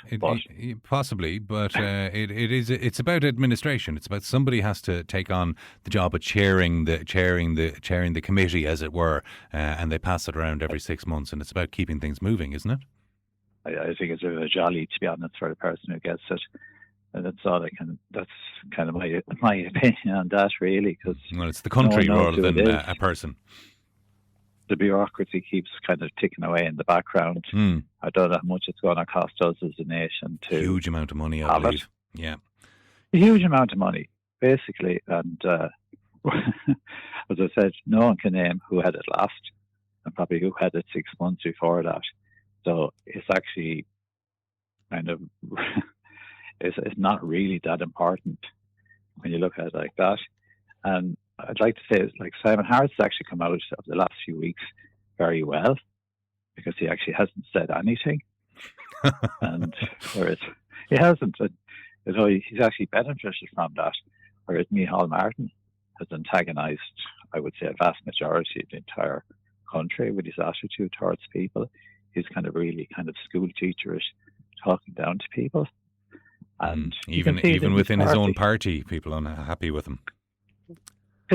Speaker 2: Possibly, but it's about administration. It's about somebody has to take on the job of chairing the committee, as it were, and they pass it around every 6 months, and it's about keeping things moving, isn't it?
Speaker 9: I think it's a jolly, to be honest, for the person who gets it. And that's all that's kind of my opinion on that, really. Cause
Speaker 2: well, it's the country rather than a person.
Speaker 9: the bureaucracy keeps kind of ticking away in the background. I don't know how much it's going to cost us as a nation to
Speaker 2: huge amount of money, I believe. Yeah,
Speaker 9: a huge amount of money, basically. And as I said, no one can name who had it last, and probably who had it 6 months before that. So it's actually kind of it's not really that important when you look at it like that. And I'd like to say, like, Simon Harris has actually come out of the last few weeks very well, because he actually hasn't said anything. And whereas he hasn't, he's actually benefited from that. Whereas Micheál Martin has antagonised, I would say, a vast majority of the entire country with his attitude towards people. He's kind of really kind of school teacherish, talking down to people. And
Speaker 2: even within his own party, people are unhappy with him.
Speaker 9: You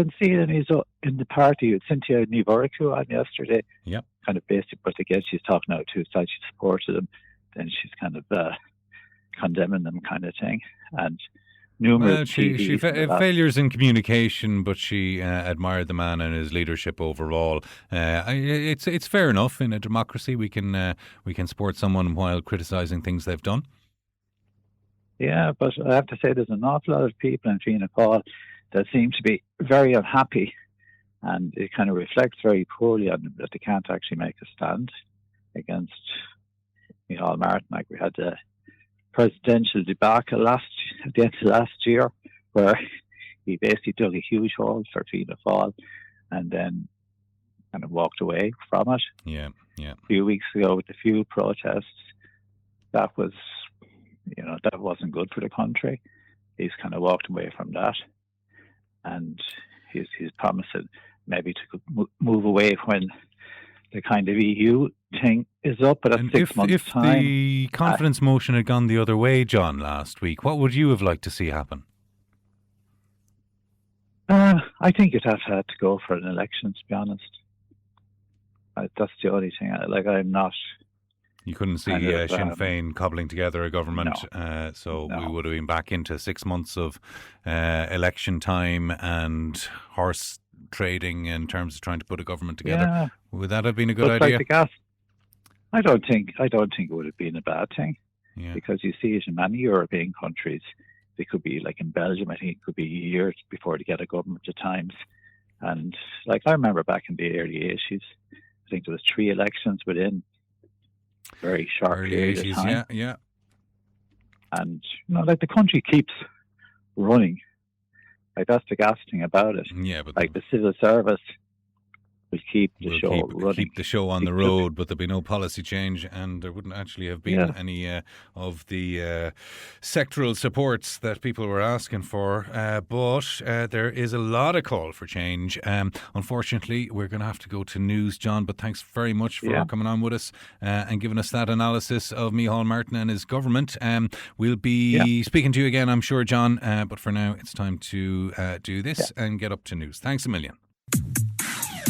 Speaker 9: can see it in the party with Cynthia Nivoriku on yesterday.
Speaker 2: Yep.
Speaker 9: Kind of basic, but again, she's talking out two sides. She supported them, then she's kind of condemning them, kind of thing. And numerous
Speaker 2: failures in communication, but she admired the man and his leadership overall. It's fair enough in a democracy. We can support someone while criticising things they've done.
Speaker 9: Yeah, but I have to say there's an awful lot of people in Fianna Fáil that seem to be very unhappy, and it kind of reflects very poorly on them that they can't actually make a stand against Micheál Martin. Like, we had the presidential debacle at the end of last year, where he basically dug a huge hole for Fianna Fáil and then kind of walked away from it.
Speaker 2: Yeah.
Speaker 9: A few weeks ago with the fuel protests, that wasn't good for the country. He's kind of walked away from that, and he's promised maybe to move away when the kind of EU thing is up, but at 6 months' time.
Speaker 2: If the confidence motion had gone the other way, John, last week, what would you have liked to see happen?
Speaker 9: I think you'd have had to go for an election, to be honest. That's the only thing. I'm not...
Speaker 2: You couldn't see Sinn Féin cobbling together a government, so we would have been back into 6 months of election time and horse trading in terms of trying to put a government together.
Speaker 9: Yeah.
Speaker 2: Would that have been a good idea?
Speaker 9: I don't think it would have been a bad thing, because you see it in many European countries. It could be like in Belgium. I think it could be years before they get a government at times. And like, I remember back in the early 80s, I think there was 3 elections within very short period of time.
Speaker 2: Yeah.
Speaker 9: And the country keeps running. Like, that's the gas thing about it.
Speaker 2: Yeah, but
Speaker 9: the civil service will keep the show running.
Speaker 2: Keep the show on the road, but there'll be no policy change, and there wouldn't actually have been any of the sectoral supports that people were asking for. But there is a lot of call for change. Unfortunately, we're going to have to go to news, John, but thanks very much for coming on with us and giving us that analysis of Micheál Martin and his government. We'll be speaking to you again, I'm sure, John, but for now it's time to do this and get up to news. Thanks a million.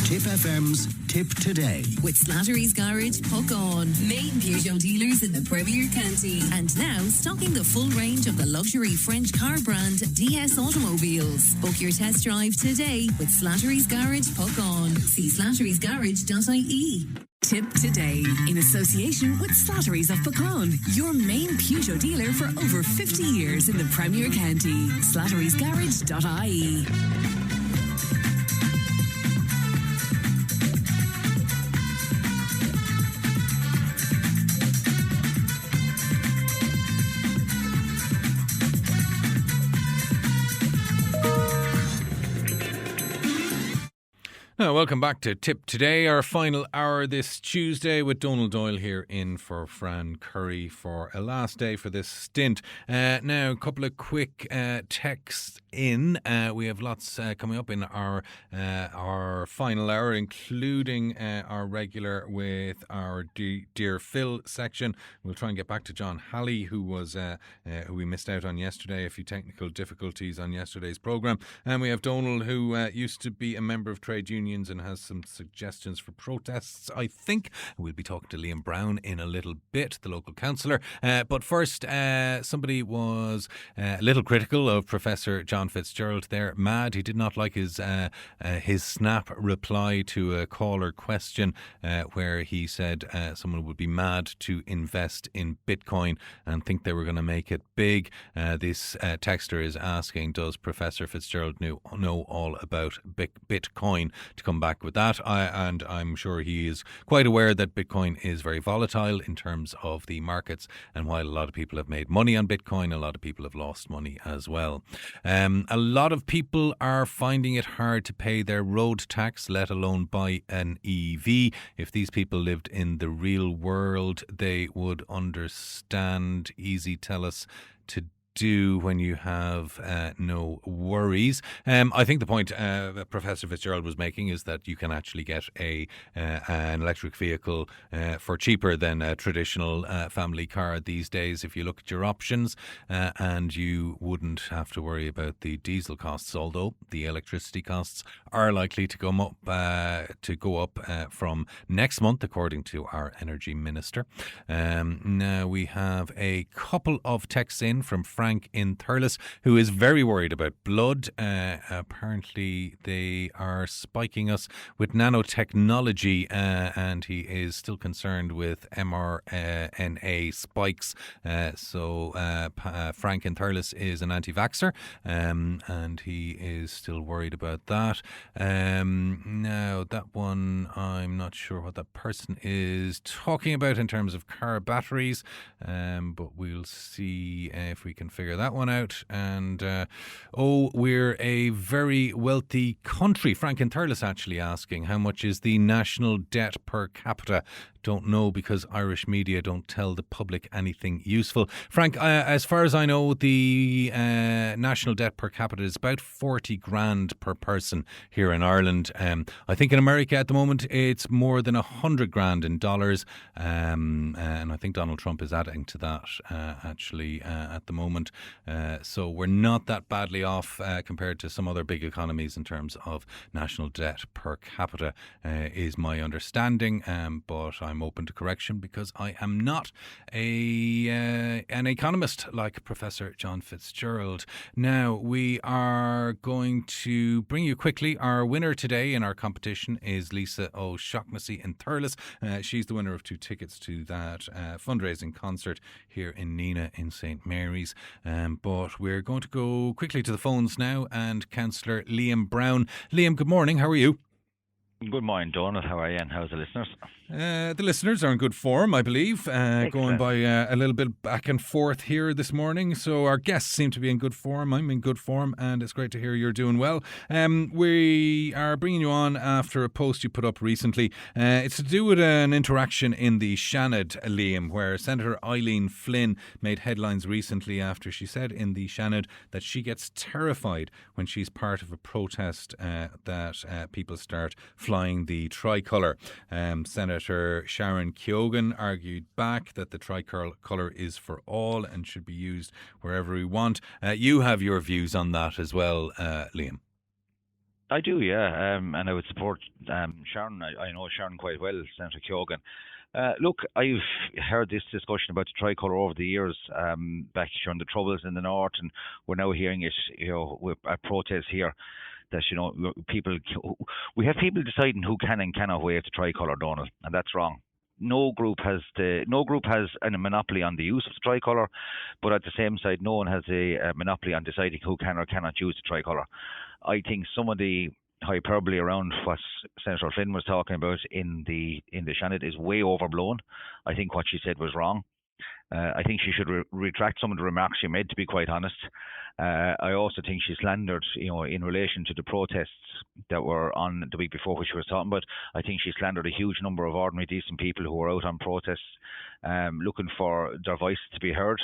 Speaker 4: Tipp FM's Tip Today.
Speaker 1: With Slattery's Garage, Puck On. Main Peugeot dealers in the Premier County. And now stocking the full range of the luxury French car brand DS Automobiles. Book your test drive today with Slattery's Garage, Puck On. See slatterysgarage.ie. Tip Today, in association with Slattery's of Puckon, your main Peugeot dealer for over 50 years in the Premier County. slatterysgarage.ie.
Speaker 2: Now, welcome back to Tip Today, our final hour this Tuesday with Donald Doyle here in for Fran Curry for a last day for this stint. Now, a couple of quick texts in. We have lots coming up in our final hour, including our regular with our Dear Phil section. We'll try and get back to John Halley, who we missed out on yesterday, a few technical difficulties on yesterday's programme. And we have Donald, who used to be a member of trade union unions and has some suggestions for protests, I think. We'll be talking to Liam Brown in a little bit, the local councillor. But first, somebody was a little critical of Professor John Fitzgerald there. Mad. He did not like his snap reply to a caller question where he said someone would be mad to invest in Bitcoin and think they were going to make it big. This texter is asking, does Professor Fitzgerald know all about Bitcoin? To come back with that, and I'm sure he is quite aware that Bitcoin is very volatile in terms of the markets, and while a lot of people have made money on Bitcoin, a lot of people have lost money as well. A lot of people are finding it hard to pay their road tax, let alone buy an EV. If these people lived in the real world, they would understand. Easy tell us to do when you have no worries. I think the point that Professor Fitzgerald was making is that you can actually get an electric vehicle for cheaper than a traditional family car these days if you look at your options, and you wouldn't have to worry about the diesel costs, although the electricity costs are likely to go up from next month, according to our energy minister. Now we have a couple of texts in from Frank in Thurles, who is very worried about blood. Apparently they are spiking us with nanotechnology, and he is still concerned with mRNA spikes. So Frank in Thurles is an anti-vaxxer, and he is still worried about that. Now that one, I'm not sure what that person is talking about in terms of car batteries, but we'll see if we can figure that one out. And we're a very wealthy country. Frank in Thurles actually asking, how much is the national debt per capita? Don't know, because Irish media don't tell the public anything useful. Frank, as far as I know, the national debt per capita is about 40 grand per person here in Ireland. I think in America at the moment it's more than 100 grand in dollars, and I think Donald Trump is adding to that actually at the moment. So we're not that badly off compared to some other big economies in terms of national debt per capita, is my understanding, but I'm open to correction because I am not an economist like Professor John Fitzgerald. Now we are going to bring you quickly. Our winner today in our competition is Lisa O'Shaughnessy in Thurles. She's the winner of 2 tickets to that fundraising concert here in Nina in St. Mary's. But we're going to go quickly to the phones now, and Councillor Liam Brown. Liam, good morning. How are you?
Speaker 10: Good morning, Donald. How are you, and how's the listeners?
Speaker 2: The listeners are in good form, I believe. Going by a little bit back and forth here this morning. So our guests seem to be in good form. I'm in good form, and it's great to hear you're doing well. We are bringing you on after a post you put up recently. It's to do with an interaction in the Seanad, Liam, where Senator Eileen Flynn made headlines recently after she said in the Seanad that she gets terrified when she's part of a protest that people start flying the tricolour. Senator Sharon Keoghan argued back that the tricolour is for all and should be used wherever we want. You have your views on that as well, Liam.
Speaker 10: I do, yeah, and I would support Sharon. I know Sharon quite well, Senator Keoghan. Look, I've heard this discussion about the tricolour over the years, back during the Troubles in the North, and we're now hearing it, with protests here. That we have people deciding who can and cannot wave the tricolour, Donald, and that's wrong. No group has a monopoly on the use of the tricolour, but at the same side, no one has a monopoly on deciding who can or cannot use the tricolour. I think some of the hyperbole around what Senator Flynn was talking about in the Seanad is way overblown. I think what she said was wrong. I think she should retract some of the remarks she made, to be quite honest. I also think she slandered, in relation to the protests that were on the week before, which she was talking about. I think she slandered a huge number of ordinary, decent people who were out on protests, looking for their voices to be heard.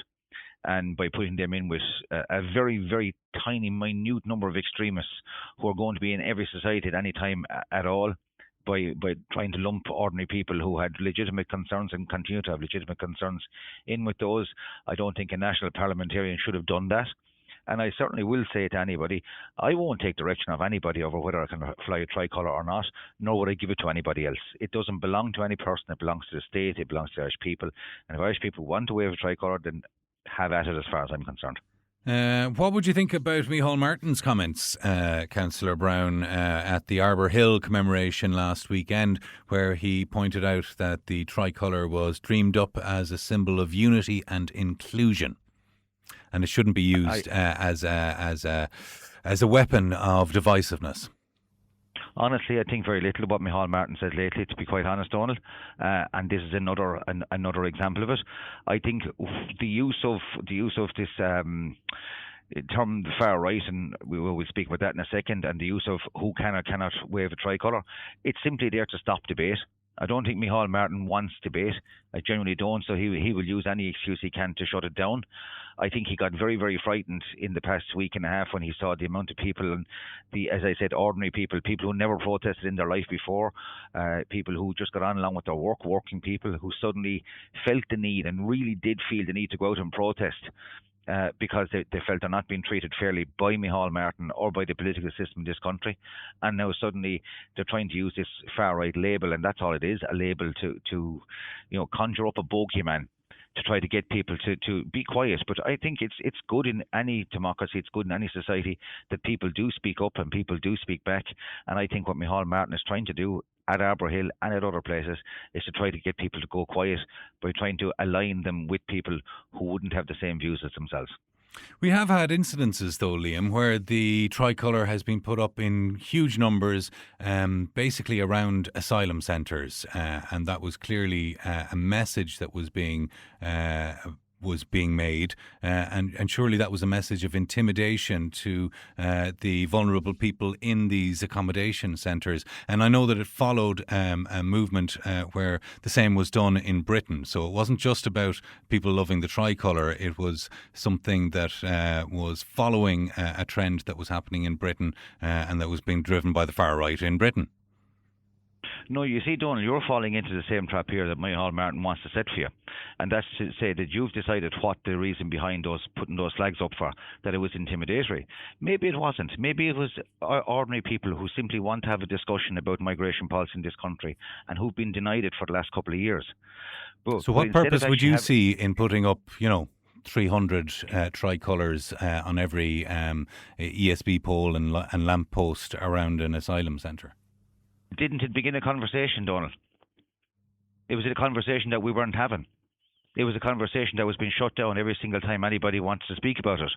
Speaker 10: And by putting them in with a very, very tiny, minute number of extremists who are going to be in every society at any time at all, by trying to lump ordinary people who had legitimate concerns and continue to have legitimate concerns in with those. I don't think a national parliamentarian should have done that. And I certainly will say to anybody, I won't take direction of anybody over whether I can fly a tricolour or not, nor would I give it to anybody else. It doesn't belong to any person. It belongs to the state. It belongs to the Irish people. And if Irish people want to wave a tricolour, then have at it as far as I'm concerned.
Speaker 2: What would you think about Micheál Martin's comments, Councillor Brown, at the Arbour Hill commemoration last weekend, where he pointed out that the tricolour was dreamed up as a symbol of unity and inclusion, and it shouldn't be used as a weapon of divisiveness?
Speaker 10: Honestly, I think very little of what Micheál Martin says lately, to be quite honest, Donald. And this is another example of it. I think the use of this term, the far right, and we'll speak about that in a second, and the use of who can or cannot wave a tricolour, it's simply there to stop debate. I don't think Micheál Martin wants debate. I genuinely don't. So he will use any excuse he can to shut it down. I think he got very, very frightened in the past week and a half when he saw the amount of people, and as I said, ordinary people who never protested in their life before, people who just got on along with their working people who suddenly felt the need and really did feel the need to go out and protest. Because they felt they're not being treated fairly by Micheál Martin or by the political system in this country. And now suddenly they're trying to use this far-right label, and that's all it is, a label to conjure up a bogeyman to try to get people to be quiet. But I think it's good in any democracy, it's good in any society that people do speak up and people do speak back. And I think what Micheál Martin is trying to do at Arbour Hill and at other places is to try to get people to go quiet by trying to align them with people who wouldn't have the same views as themselves.
Speaker 2: We have had incidences, though, Liam, where the tricolour has been put up in huge numbers, basically around asylum centres, and that was clearly a message that was being made, and surely that was a message of intimidation to the vulnerable people in these accommodation centres. And I know that it followed a movement where the same was done in Britain. So it wasn't just about people loving the tricolour, it was something that was following a trend that was happening in Britain and that was being driven by the far right in Britain.
Speaker 10: No, you see, Donald, you're falling into the same trap here that Micheál Martin wants to set for you. And that's to say that you've decided what the reason behind putting those flags up for, that it was intimidatory. Maybe it wasn't. Maybe it was ordinary people who simply want to have a discussion about migration policy in this country and who've been denied it for the last couple of years.
Speaker 2: So what purpose would you see in putting up, 300 tricolours on every ESB pole and lamp post around an asylum centre?
Speaker 10: Didn't it begin a conversation, Donald? It was a conversation that we weren't having. It was a conversation that was being shut down every single time anybody wants to speak about it.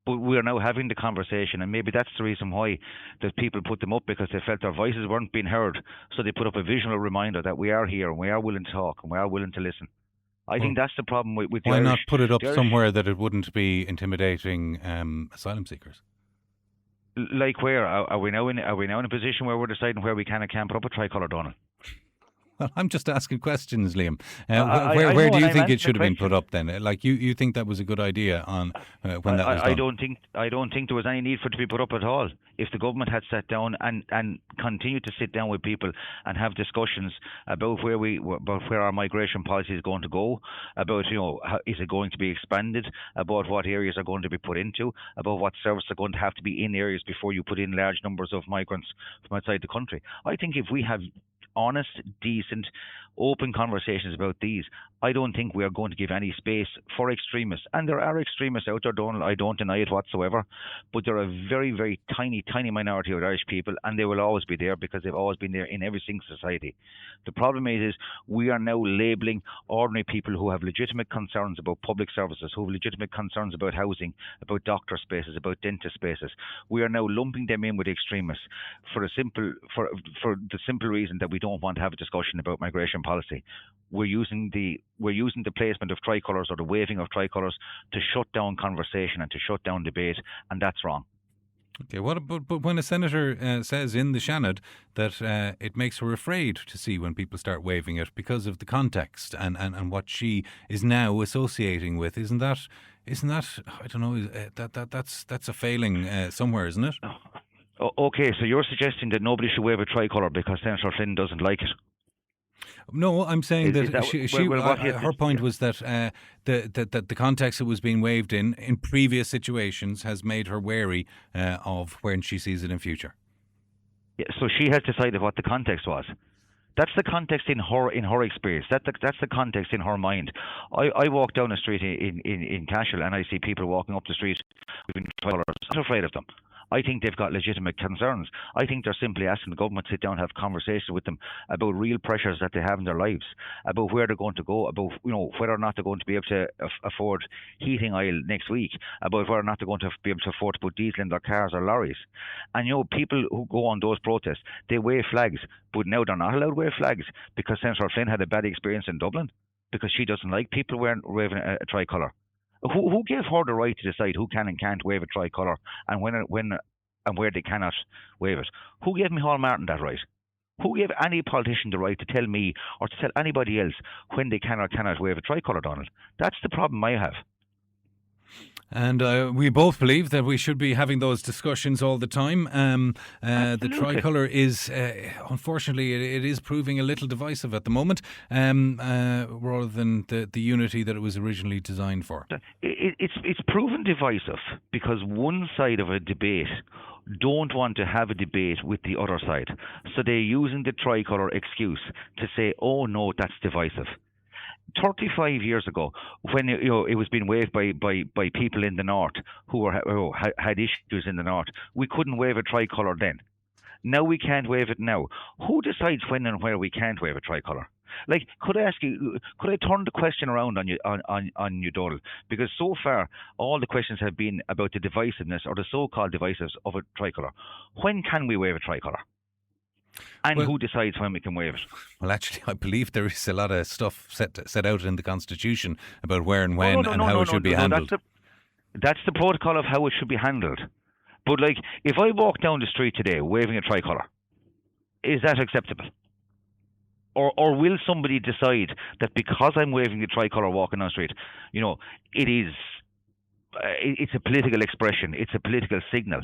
Speaker 10: But we are now having the conversation, and maybe that's the reason why that people put them up, because they felt their voices weren't being heard. So they put up a visual reminder that we are here and we are willing to talk and we are willing to listen. I think that's the problem with the
Speaker 2: Why
Speaker 10: Irish.
Speaker 2: not put it up somewhere that it wouldn't be intimidating asylum seekers?
Speaker 10: Like where? Are we now in a position where we're deciding where we can and can't put up a tricolour, Donald?
Speaker 2: Well, I'm just asking questions, Liam. Where do you think it should have been put up then? Like you think that was a good idea on when that was done?
Speaker 10: I don't think there was any need for it to be put up at all. If the government had sat down and continued to sit down with people and have discussions about where our migration policy is going to go, about is it going to be expanded, about what areas are going to be put into, about what services are going to have to be in areas before you put in large numbers of migrants from outside the country. I think if we have honest, decent, open conversations about these, I don't think we are going to give any space for extremists. And there are extremists out there, Donald, I don't deny it whatsoever, but they're a very, very tiny minority of Irish people, and they will always be there because they've always been there in every single society. The problem is we are now labelling ordinary people who have legitimate concerns about public services, who have legitimate concerns about housing, about doctor spaces, about dentist spaces. We are now lumping them in with extremists for the simple reason that we don't want to have a discussion about migration policy. We're using the placement of tricolours or the waving of tricolours to shut down conversation and to shut down debate, and that's wrong.
Speaker 2: Okay, but when a senator says in the Seanad that it makes her afraid to see when people start waving it because of the context and what she is now associating with, isn't that I don't know, that's a failing somewhere, isn't it?
Speaker 10: Okay, so you're suggesting that nobody should wave a tricolour because Senator Flynn doesn't like it?
Speaker 2: No, I'm saying
Speaker 10: Is
Speaker 2: that her point was that the context it was being waved in previous situations has made her wary of when she sees it in future.
Speaker 10: Yeah, so she has decided what the context was. That's the context in her experience. That's the context in her mind. I walk down the street in Cashel and I see people walking up the street with tricolours. I'm not afraid of them. I think they've got legitimate concerns. I think they're simply asking the government to sit down and have conversations with them about real pressures that they have in their lives, about where they're going to go, about whether or not they're going to be able to afford heating oil next week, about whether or not they're going to be able to afford to put diesel in their cars or lorries. And people who go on those protests, they wave flags, but now they're not allowed to wave flags because Senator Flynn had a bad experience in Dublin because she doesn't like people waving a tricolour. Who gave her the right to decide who can and can't wave a tricolour and when and where they cannot wave it? Who gave Micheál Martin that right? Who gave any politician the right to tell me or to tell anybody else when they can or cannot wave a tricolour, Donald? That's the problem I have.
Speaker 2: And we both believe that we should be having those discussions all the time. The tricolour is, unfortunately, it is proving a little divisive at the moment, rather than the unity that it was originally designed for.
Speaker 10: It's proven divisive because one side of a debate don't want to have a debate with the other side. So they're using the tricolour excuse to say, oh no, that's divisive. 35 years ago, when it was being waved by people in the north who had issues in the north, we couldn't wave a tricolour then. Now we can't wave it now. Who decides when and where we can't wave a tricolour? Like, could I ask you? Could I turn the question around on you, Donald? Because so far, all the questions have been about the divisiveness or the so-called divisiveness of a tricolour. When can we wave a tricolour? And who decides when we can waive it?
Speaker 2: Well, actually, I believe there is a lot of stuff set out in the Constitution about where and when and how it should be handled.
Speaker 10: That's the protocol of how it should be handled. But, like, if I walk down the street today waving a tricolour, is that acceptable? Or will somebody decide that because I'm waving a tricolour walking down the street, it's a political expression, it's a political signal?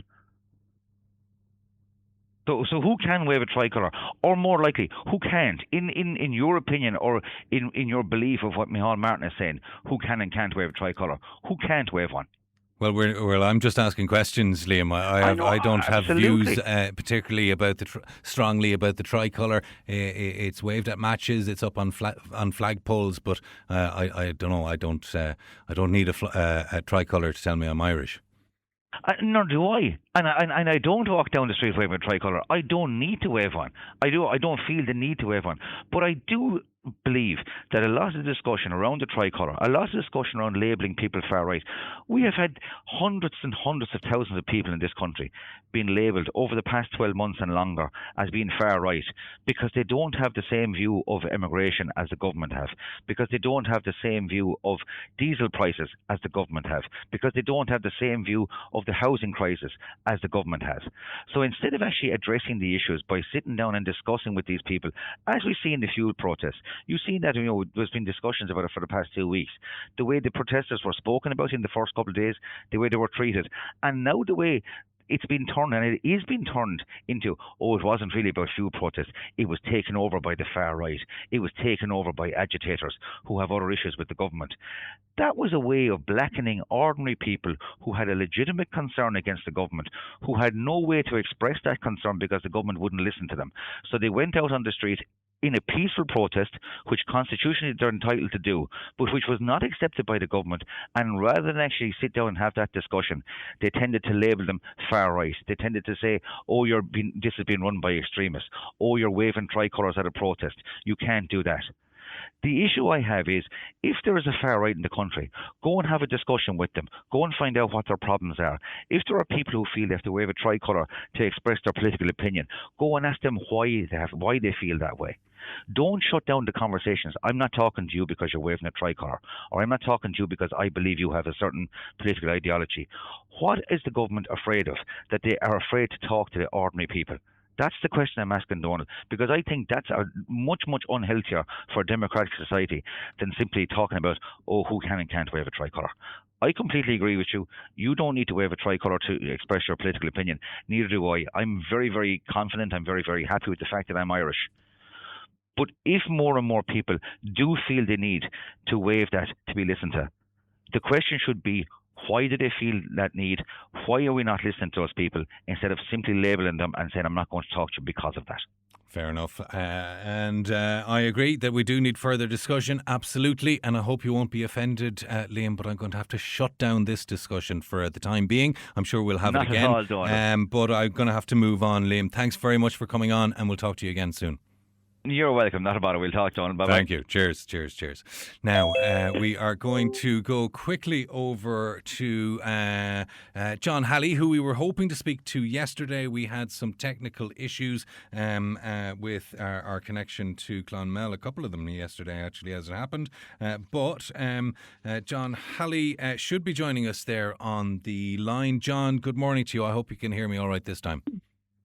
Speaker 10: So who can wave a tricolour? Or more likely, who can't? In your opinion or in your belief of what Micheál Martin is saying, who can and can't wave a tricolour? Who can't wave one?
Speaker 2: Well, I'm just asking questions, Liam. I don't have views particularly about strongly about the tricolour. It's waved at matches. It's up on flagpoles. But I don't know. I don't need a tricolour to tell me I'm Irish.
Speaker 10: Nor do I. And I don't walk down the street waving a tricolour. I don't need to wave one. I don't feel the need to wave one. But I do believe that a lot of discussion around the tricolour, a lot of discussion around labelling people far right, we have had hundreds and hundreds of thousands of people in this country being labelled over the past 12 months and longer as being far right because they don't have the same view of immigration as the government have, because they don't have the same view of diesel prices as the government have, because they don't have the same view of the housing crisis as the government has. So instead of actually addressing the issues by sitting down and discussing with these people, as we see in the fuel protests, you've seen that there's been discussions about it for the past 2 weeks. The way the protesters were spoken about in the first couple of days, the way they were treated, and now the way it's been turned, and it is being turned into, it wasn't really about fuel protests. It was taken over by the far right. It was taken over by agitators who have other issues with the government. That was a way of blackening ordinary people who had a legitimate concern against the government, who had no way to express that concern because the government wouldn't listen to them. So they went out on the street in a peaceful protest, which constitutionally they're entitled to do, but which was not accepted by the government. And rather than actually sit down and have that discussion, they tended to label them far right. They tended to say, this has been run by extremists. You're waving tricolours at a protest. You can't do that. The issue I have is, if there is a far right in the country, go and have a discussion with them. Go and find out what their problems are. If there are people who feel they have to wave a tricolour to express their political opinion, go and ask them why they feel that way. Don't shut down the conversations. I'm not talking to you because you're waving a tricolour, or I'm not talking to you because I believe you have a certain political ideology. What is the government afraid of? That they are afraid to talk to the ordinary people? That's the question I'm asking, Donald, because I think that's much, much unhealthier for a democratic society than simply talking about, who can and can't wave a tricolour. I completely agree with you. You don't need to wave a tricolour to express your political opinion. Neither do I. I'm very, very confident. I'm very, very happy with the fact that I'm Irish. But if more and more people do feel the need to waive that to be listened to, the question should be, why do they feel that need? Why are we not listening to those people instead of simply labelling them and saying, I'm not going to talk to you because of that?
Speaker 2: Fair enough. And I agree that we do need further discussion, absolutely. And I hope you won't be offended, Liam, but I'm going to have to shut down this discussion for the time being. I'm sure we'll have
Speaker 10: Not
Speaker 2: it again.
Speaker 10: at all,
Speaker 2: but I'm going to have to move on, Liam. Thanks very much for coming on, and we'll talk to you again soon.
Speaker 10: You're welcome. Not about it. We'll talk, John. Bye-bye.
Speaker 2: Thank you. Cheers, cheers, cheers. Now, we are going to go quickly over to John Halley, who we were hoping to speak to yesterday. We had some technical issues with our connection to Clonmel, a couple of them yesterday, actually, as it happened. But John Halley should be joining us there on the line. John, good morning to you. I hope you can hear me all right this time.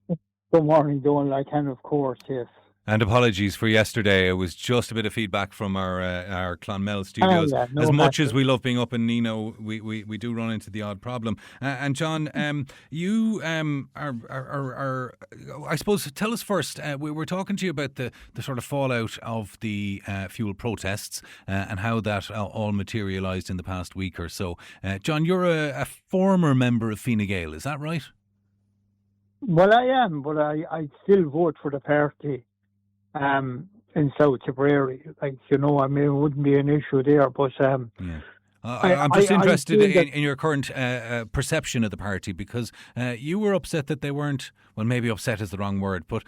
Speaker 11: Good morning, Donal. I can, of course, yes.
Speaker 2: And apologies for yesterday. It was just a bit of feedback from our Clonmel studios. As much as we love being up in Nino, we do run into the odd problem. And John, you are I suppose, tell us first, we were talking to you about the sort of fallout of the fuel protests and how that all materialised in the past week or so. John, you're a former member of Fine Gael, is that right?
Speaker 11: Well, I am, but I still vote for the party. In South Tipperary, it wouldn't be an issue there, but
Speaker 2: I'm just interested in your current perception of the party, because you were upset that they weren't, well, maybe upset is the wrong word, but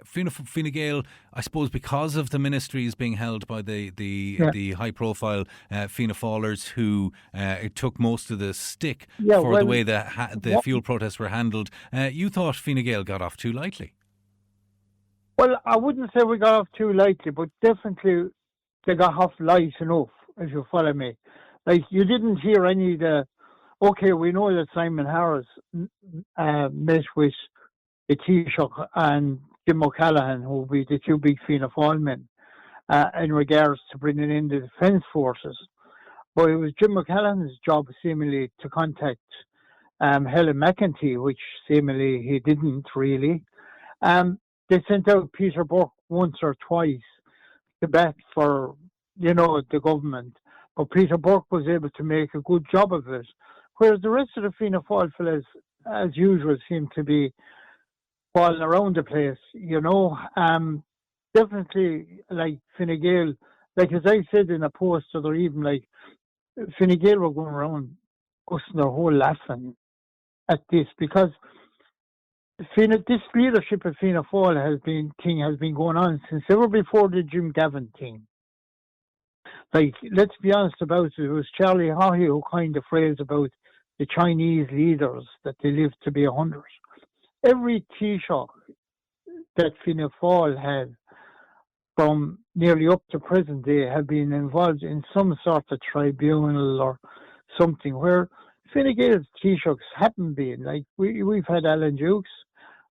Speaker 2: Fine Gael, I suppose, because of the ministries being held by the high-profile Fianna Fáilers who took most of the stick for the way the fuel protests were handled, you thought Fine Gael got off too lightly.
Speaker 11: Well, I wouldn't say we got off too lightly, but definitely they got off light enough, if you follow me. You didn't hear any of the, we know that Simon Harris met with the Taoiseach and Jim O'Callaghan, who will be the two big Fianna Fáil men, in regards to bringing in the defence forces. But it was Jim O'Callaghan's job, seemingly, to contact Helen McEntee, which seemingly he didn't really. They sent out Peter Burke once or twice to bat for, the government. But Peter Burke was able to make a good job of it. Whereas the rest of the Fianna Fáil fellas, as usual, seem to be falling around the place, Definitely, like Fine Gael, as I said in a post the other evening, Fine Gael were going around busting their whole laughing at this, because this leadership of Fianna Fáil has been going on since ever before the Jim Gavin thing. Let's be honest about it. It was Charlie Haughey who coined the phrase about the Chinese leaders, that they lived to be 100. Every Taoiseach that Fianna Fáil had, from nearly up to present day, have been involved in some sort of tribunal or something, where Fine Gael's Taoiseachs haven't been. We've had Alan Dukes,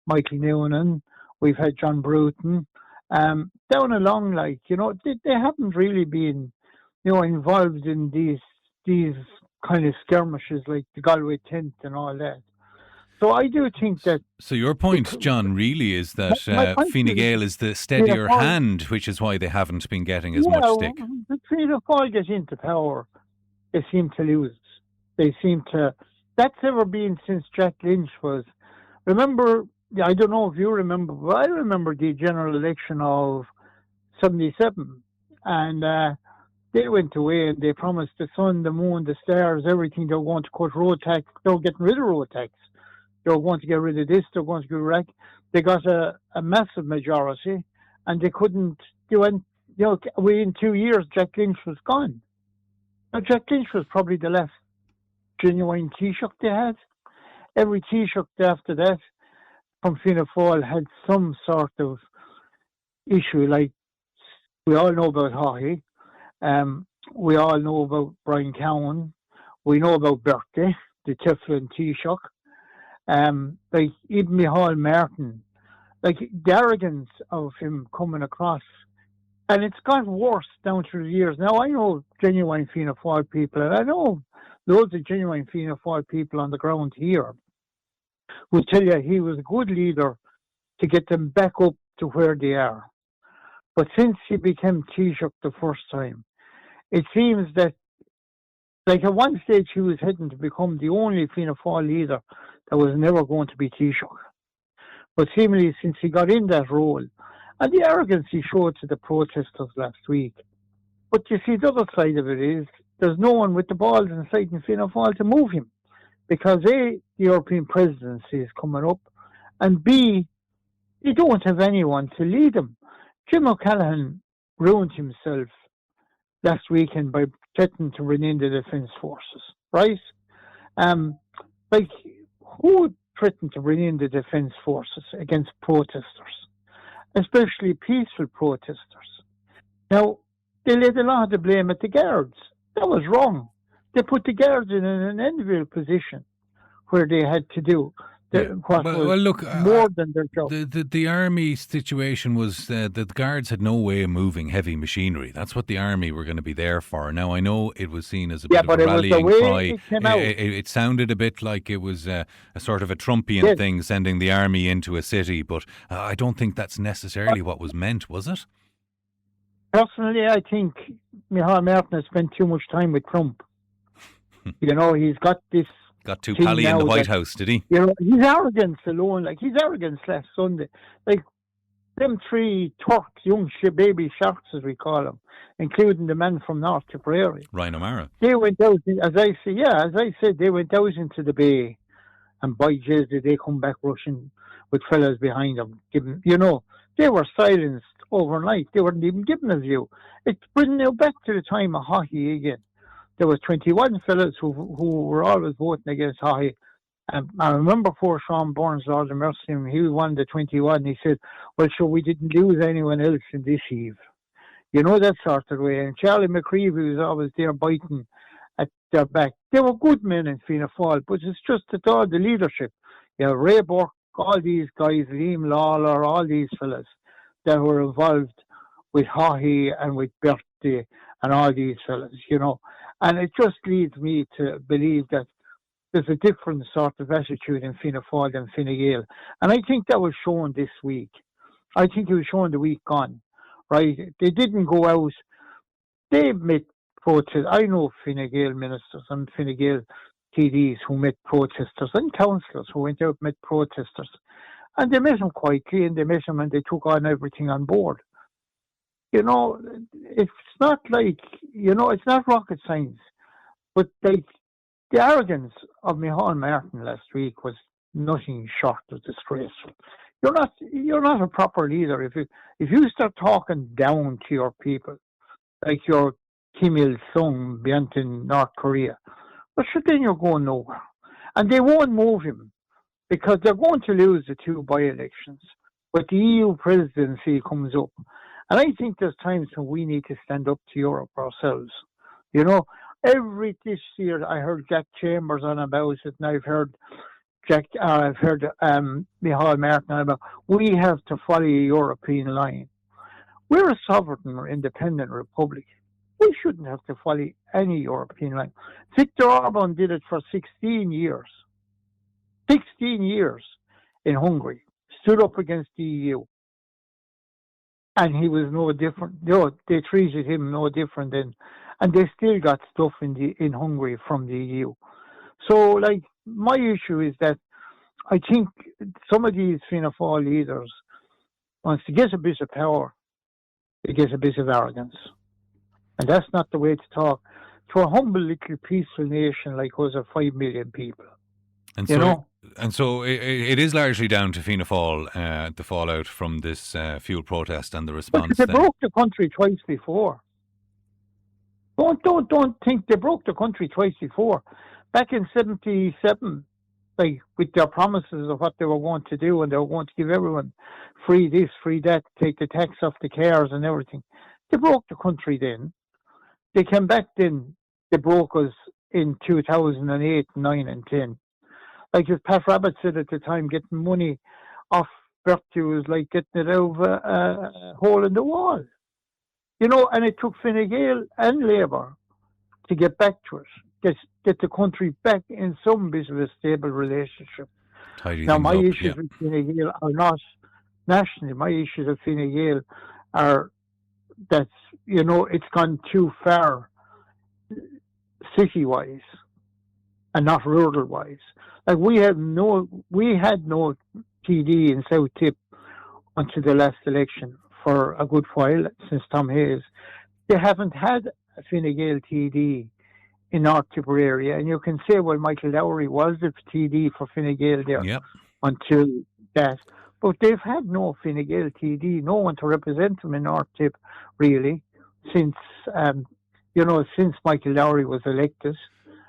Speaker 11: Michael Noonan, we've had John Bruton, down along, they haven't really been, involved in these kind of skirmishes like the Galway 10th and all that. So I do think that... So
Speaker 2: your point, John, really is that Fine Gael is the steadier hand, which is why they haven't been getting as much stick.
Speaker 11: The Fianna Fáil get into power, they seem to lose. They seem to... That's ever been since Jack Lynch was... Remember, I don't know if you remember, but I remember the general election of 77. And they went away and they promised the sun, the moon, the stars, everything. They were going to cut road tax. They were getting rid of road tax. They were going to get rid of this. They were going to get rid of that. They got a massive majority, and they couldn't do it. Within 2 years, Jack Lynch was gone. Now, Jack Lynch was probably the last genuine Taoiseach they had. Every Taoiseach after that from Fianna Fáil had some sort of issue. Like, we all know about Haughey. We all know about Brian Cowan. We know about Bertie, the Teflon Taoiseach. Even Micheál Martin. The arrogance of him coming across. And it's got worse down through the years. Now, I know genuine Fianna Fáil people, and I know loads of genuine Fianna Fáil people on the ground here will tell you he was a good leader to get them back up to where they are. But since he became Taoiseach the first time, it seems that, like at one stage, he was heading to become the only Fianna Fáil leader that was never going to be Taoiseach. But seemingly, since he got in that role, and the arrogance he showed to the protesters last week. But you see, the other side of it is there's no one with the balls inside in Fianna Fáil to move him, because A, the European presidency is coming up, and B, they don't have anyone to lead them. Jim O'Callaghan ruined himself last weekend by threatening to bring in the Defence Forces, right? Like, who would threaten to bring in the Defence Forces against protesters, especially peaceful protesters? Now, they laid a lot of the blame at the guards. That was wrong. They put the guards in an enviable position where they had to do what was
Speaker 2: look,
Speaker 11: more than their job.
Speaker 2: The army situation was that the guards had no way of moving heavy machinery. That's what the army were going to be there for. Now, I know it was seen as a bit of a rallying cry. It sounded a bit like it was a sort of a Trumpian thing, sending the army into a city, but I don't think that's necessarily what was meant, was it?
Speaker 11: Personally, I think Micheál Martin has spent too much time with Trump. He's got this.
Speaker 2: Got too pally in the White House, did he?
Speaker 11: His arrogance alone, his arrogance last Sunday, them three Turks, young baby sharks as we call them, including the man from North Tipperary.
Speaker 2: Ryan O'Mara.
Speaker 11: They went out, as I said, they went out into the bay, and by Jesus, did they come back rushing with fellas behind them. They were silenced overnight. They weren't even given a view. It's bringing you back to the time of hockey again. There was 21 fellas who were always voting against hockey. I remember before Sean Burns, Lord of mercy him, he was one of the 21. He said, well, sure, we didn't lose anyone else in this eve. That sort of way. And Charlie McCreevy was always there biting at their back. They were good men in Fianna Fáil, but it's just that all the leadership, Ray Burke, all these guys, Liam Lawler, all these fellas that were involved with hockey and with Bertie and all these fellas, And it just leads me to believe that there's a different sort of attitude in Fianna Fáil than Fine Gael. And I think that was shown this week. I think it was shown the week gone, right? They didn't go out. They met protesters. I know Fine Gael ministers and Fine Gael TDs who met protesters and councillors who went out and met protesters. And they met them quietly, and they met them and they took on everything on board. It's not like, it's not rocket science, but the arrogance of Micheál Martin last week was nothing short of disgraceful. You're not a proper leader if you start talking down to your people, like your Kim Il-sung beyond in North Korea. But then you're going nowhere. And they won't move him because they're going to lose the two by-elections. But the EU presidency comes up. And I think there's times when we need to stand up to Europe ourselves. This year I heard Jack Chambers on about it, and I've heard Micheál Martin on about we have to follow a European line. We're a sovereign or independent republic. We shouldn't have to follow any European line. Viktor Orban did it for 16 years. 16 years in Hungary. Stood up against the EU. And he was no different. They treated him no different then. And they still got stuff in Hungary from the EU. So, my issue is that I think some of these Fianna Fáil leaders, once they get a bit of power, they get a bit of arrogance. And that's not the way to talk to a humble little peaceful nation like us of 5 million people.
Speaker 2: And so it is largely down to Fianna Fáil, the fallout from this fuel protest and the response.
Speaker 11: But they broke the country twice before. Don't think they broke the country twice before. Back in 1977, with their promises of what they were going to do, and they were going to give everyone free this, free that, take the tax off the cars and everything. They broke the country then. They came back then. They broke us in 2008, 9 and 10. Like as Pat Rabbit said at the time, getting money off Bertie was like getting it out of a hole in the wall. And it took Fine Gael and Labour to get back to it, get the country back in some bit of a stable relationship. Now, my issues with Fine Gael are not nationally. My issues with Fine Gael are that's, it's gone too far city-wise and not rural-wise. Like we had no TD in South Tipp until the last election for a good while, since Tom Hayes. They haven't had a Fine Gael TD in North Tipperary, and you can say, well, Michael Lowry was the TD for Fine Gael there until that. But they've had no Fine Gael TD, no one to represent them in North Tip, really, since since Michael Lowry was elected.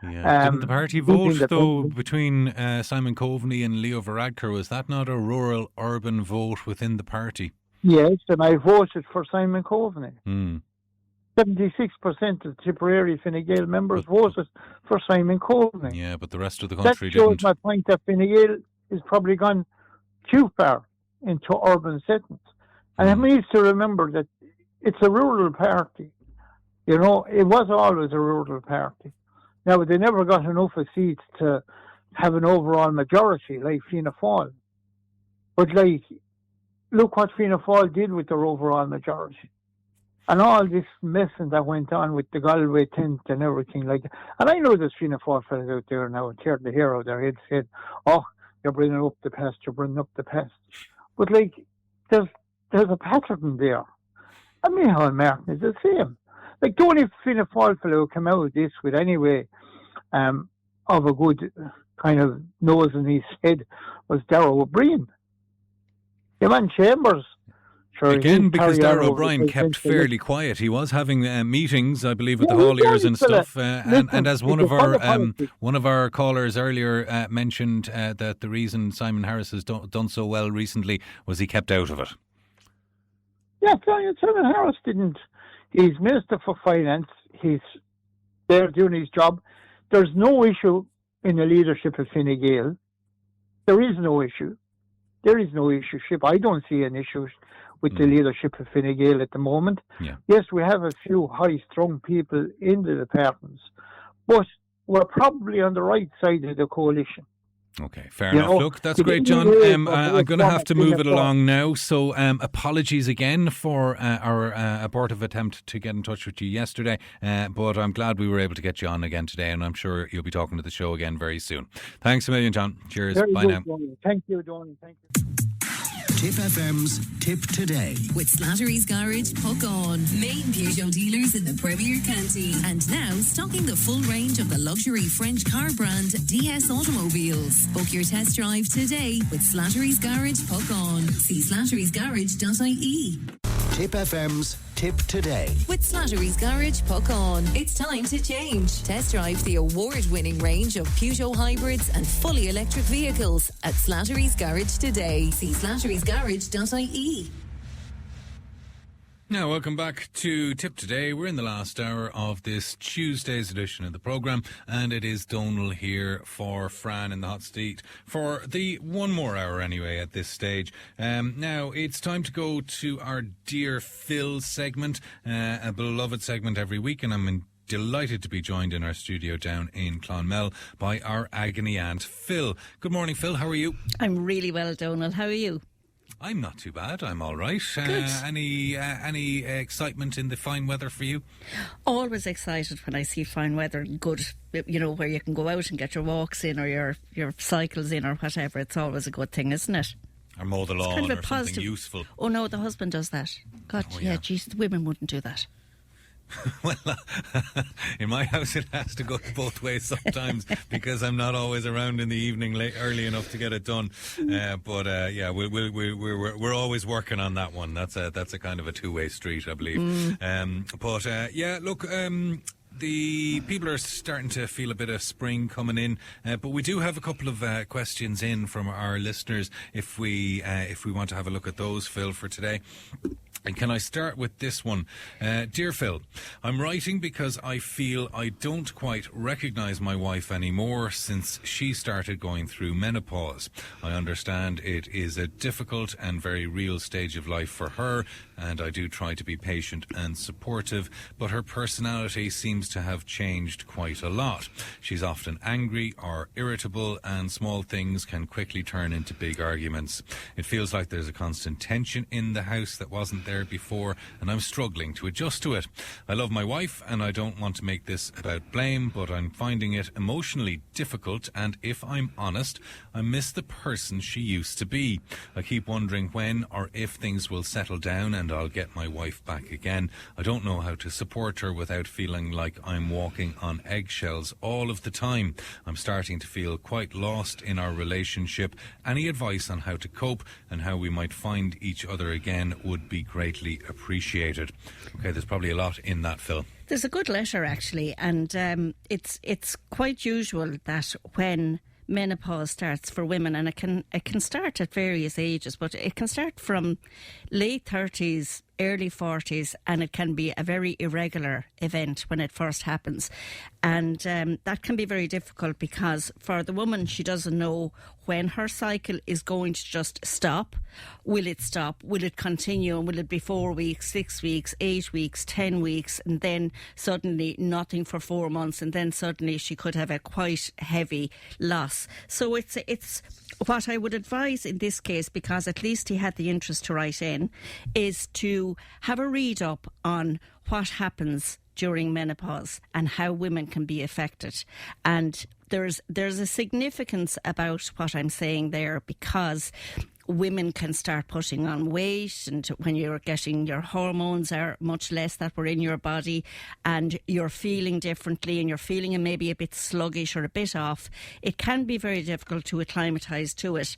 Speaker 2: Yeah. Didn't the party vote, though, between Simon Coveney and Leo Varadkar? Was that not a rural-urban vote within the party?
Speaker 11: Yes, and I voted for Simon Coveney. 76% of Tipperary Fine Gael members voted for Simon Coveney.
Speaker 2: Yeah, but the rest of the country
Speaker 11: didn't. That shows
Speaker 2: didn't.
Speaker 11: my point that Fine Gael is probably gone too far into urban settings. And it needs to remember that it's a rural party. It was always a rural party. Now, they never got enough of seats to have an overall majority like Fianna Fáil. But, look what Fianna Fáil did with their overall majority. And all this messing that went on with the Galway tent and everything like that. And I know there's Fianna Fáil fellas out there now tear the hair out of their heads saying, oh, you're bringing up the past, But, there's a pattern there. And Micheál Martin is the same. The only Fianna Fáil fellow who came out of this with anyway of a good kind of nose in his head was Darragh O'Brien. The man Chambers. Sure,
Speaker 2: again, because Darragh O'Brien kept fairly quiet. He was having meetings, I believe, with the hauliers and stuff. And as one of our callers earlier mentioned, that the reason Simon Harris has done so well recently was he kept out of it.
Speaker 11: Yeah, Simon Harris didn't. He's Minister for Finance. He's there doing his job. There's no issue in the leadership of Fine Gael. There is no issue. There is no issue. I don't see an issue with the leadership of Fine Gael at the moment.
Speaker 2: Yeah.
Speaker 11: Yes, we have a few high-strung people in the departments, but we're probably on the right side of the coalition.
Speaker 2: Okay, fair enough. Look, that's great, John. I'm going to have to move it along now. So apologies again for our abortive attempt to get in touch with you yesterday. But I'm glad we were able to get you on again today, and I'm sure you'll be talking to the show again very soon. Thanks a million, John. Cheers.
Speaker 11: Very
Speaker 2: Bye
Speaker 11: good,
Speaker 2: now.
Speaker 11: Donny. Thank you, Donny. Thank you.
Speaker 4: Tipp FM's Tipp Today.
Speaker 1: With Slattery's Garage, Puck On. Main Peugeot dealers in the Premier County. And now stocking the full range of the luxury French car brand DS Automobiles. Book your test drive today with Slattery's Garage, Puck On. See slatterysgarage.ie.
Speaker 4: Tipp FM's Tipp Today.
Speaker 1: With Slattery's Garage, Puck On. It's time to change. Test drive the award-winning range of Peugeot hybrids and fully electric vehicles at Slattery's Garage today. See slatterysgarage.ie.
Speaker 2: Now, welcome back to Tipp Today. We're in the last hour of this Tuesday's edition of the programme, and it is Donal here for Fran in the hot seat for the one more hour anyway at this stage. Now, it's time to go to our Dear Phil segment, a beloved segment every week, and I'm delighted to be joined in our studio down in Clonmel by our Agony Aunt Phil. Good morning, Phil. How are you?
Speaker 12: I'm really well, Donal. How are you?
Speaker 2: I'm not too bad. I'm all right. Any excitement in the fine weather for you?
Speaker 12: Always excited when I see fine weather. Good, where you can go out and get your walks in or your cycles in or whatever. It's always a good thing, isn't it?
Speaker 2: Or mow the lawn
Speaker 12: kind of
Speaker 2: or
Speaker 12: positive.
Speaker 2: Something useful.
Speaker 12: Oh no, the husband does that. God, yeah, geez, the women wouldn't do that.
Speaker 2: Well, in my house it has to go both ways sometimes because I'm not always around in the evening early enough to get it done. But we're always working on that one. That's a kind of a two-way street, I believe. The people are starting to feel a bit of spring coming in, but we do have a couple of questions in from our listeners if we want to have a look at those, Phil, for today. And can I start with this one? Dear Phil, I'm writing because I feel I don't quite recognise my wife anymore since she started going through menopause. I understand it is a difficult and very real stage of life for her, and I do try to be patient and supportive, but her personality seems seems to have changed quite a lot. She's often angry or irritable, and small things can quickly turn into big arguments. It feels like there's a constant tension in the house that wasn't there before, and I'm struggling to adjust to it. I love my wife, and I don't want to make this about blame, but I'm finding it emotionally difficult, and if I'm honest, I miss the person she used to be. I keep wondering when or if things will settle down and I'll get my wife back again. I don't know how to support her without feeling like I'm walking on eggshells all of the time. I'm starting to feel quite lost in our relationship. Any advice on how to cope and how we might find each other again would be greatly appreciated. Okay, there's probably a lot in that, Phil.
Speaker 12: There's a good letter, actually, and it's quite usual that when menopause starts for women, and it can start at various ages, but it can start from late 30s, early 40s, and it can be a very irregular event when it first happens. And that can be very difficult because for the woman, she doesn't know when her cycle is going to just stop. Will it stop? Will it continue? And will it be 4 weeks, 6 weeks, 8 weeks, 10 weeks, and then suddenly nothing for 4 months, and then suddenly she could have a quite heavy loss. So it's what I would advise in this case, because at least he had the interest to write in, is to have a read up on what happens during menopause and how women can be affected. And there's a significance about what I'm saying there, because women can start putting on weight, and when you're getting, your hormones are much less that were in your body, and you're feeling differently, and you're feeling maybe a bit sluggish or a bit off, it can be very difficult to acclimatise to it.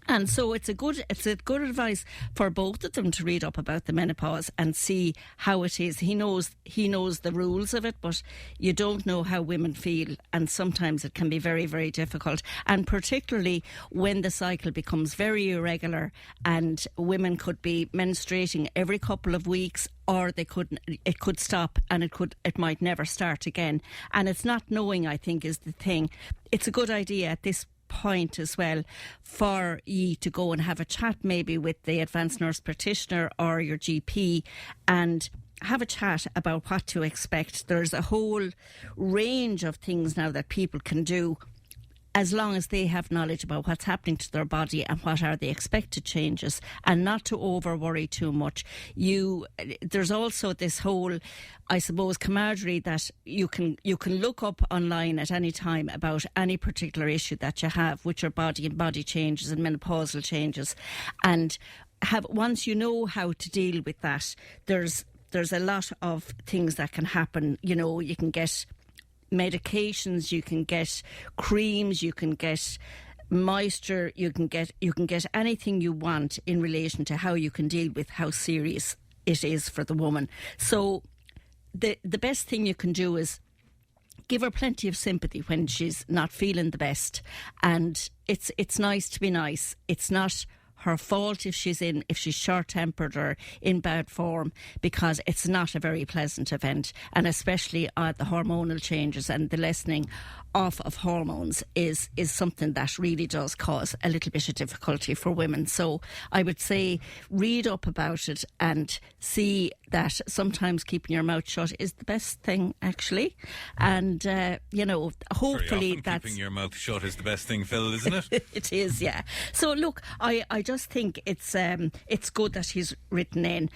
Speaker 12: And so it's a good advice for both of them to read up about the menopause and see how it is. He knows the rules of it, but you don't know how women feel, and sometimes it can be very, very difficult. And particularly when the cycle becomes very irregular, and women could be menstruating every couple of weeks, or it could stop, and it might never start again. And it's not knowing, I think, is the thing. It's a good idea at this point as well for ye to go and have a chat maybe with the advanced nurse practitioner or your GP, and have a chat about what to expect. There's a whole range of things now that people can do, as long as they have knowledge about what's happening to their body and what are the expected changes, and not to over worry too much. There's also this whole, I suppose, camaraderie that you can look up online at any time about any particular issue that you have with your body and body changes and menopausal changes, and once you know how to deal with that, there's a lot of things that can happen. You know, you can get medications, you can get creams, you can get moisture, you can get anything you want in relation to how you can deal with how serious it is for the woman. So the best thing you can do is give her plenty of sympathy when she's not feeling the best, and it's nice to be nice. It's not her fault if she's short-tempered or in bad form, because it's not a very pleasant event, and especially the hormonal changes and the lessening off of hormones is something that really does cause a little bit of difficulty for women. So I would say read up about it and see that sometimes keeping your mouth shut is the best thing, actually. And hopefully that's
Speaker 2: keeping your mouth shut is the best thing, Phil, isn't it?
Speaker 12: It is, yeah. So look, I just think it's good that he's written in.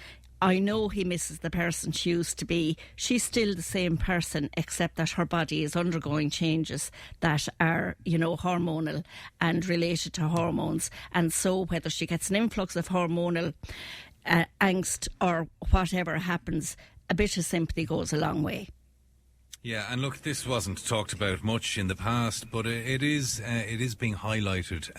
Speaker 12: I know he misses the person she used to be. She's still the same person, except that her body is undergoing changes that are, hormonal and related to hormones. And so whether she gets an influx of hormonal angst or whatever happens, a bit of sympathy goes a long way.
Speaker 2: Yeah, and look, this wasn't talked about much in the past, but it is being highlighted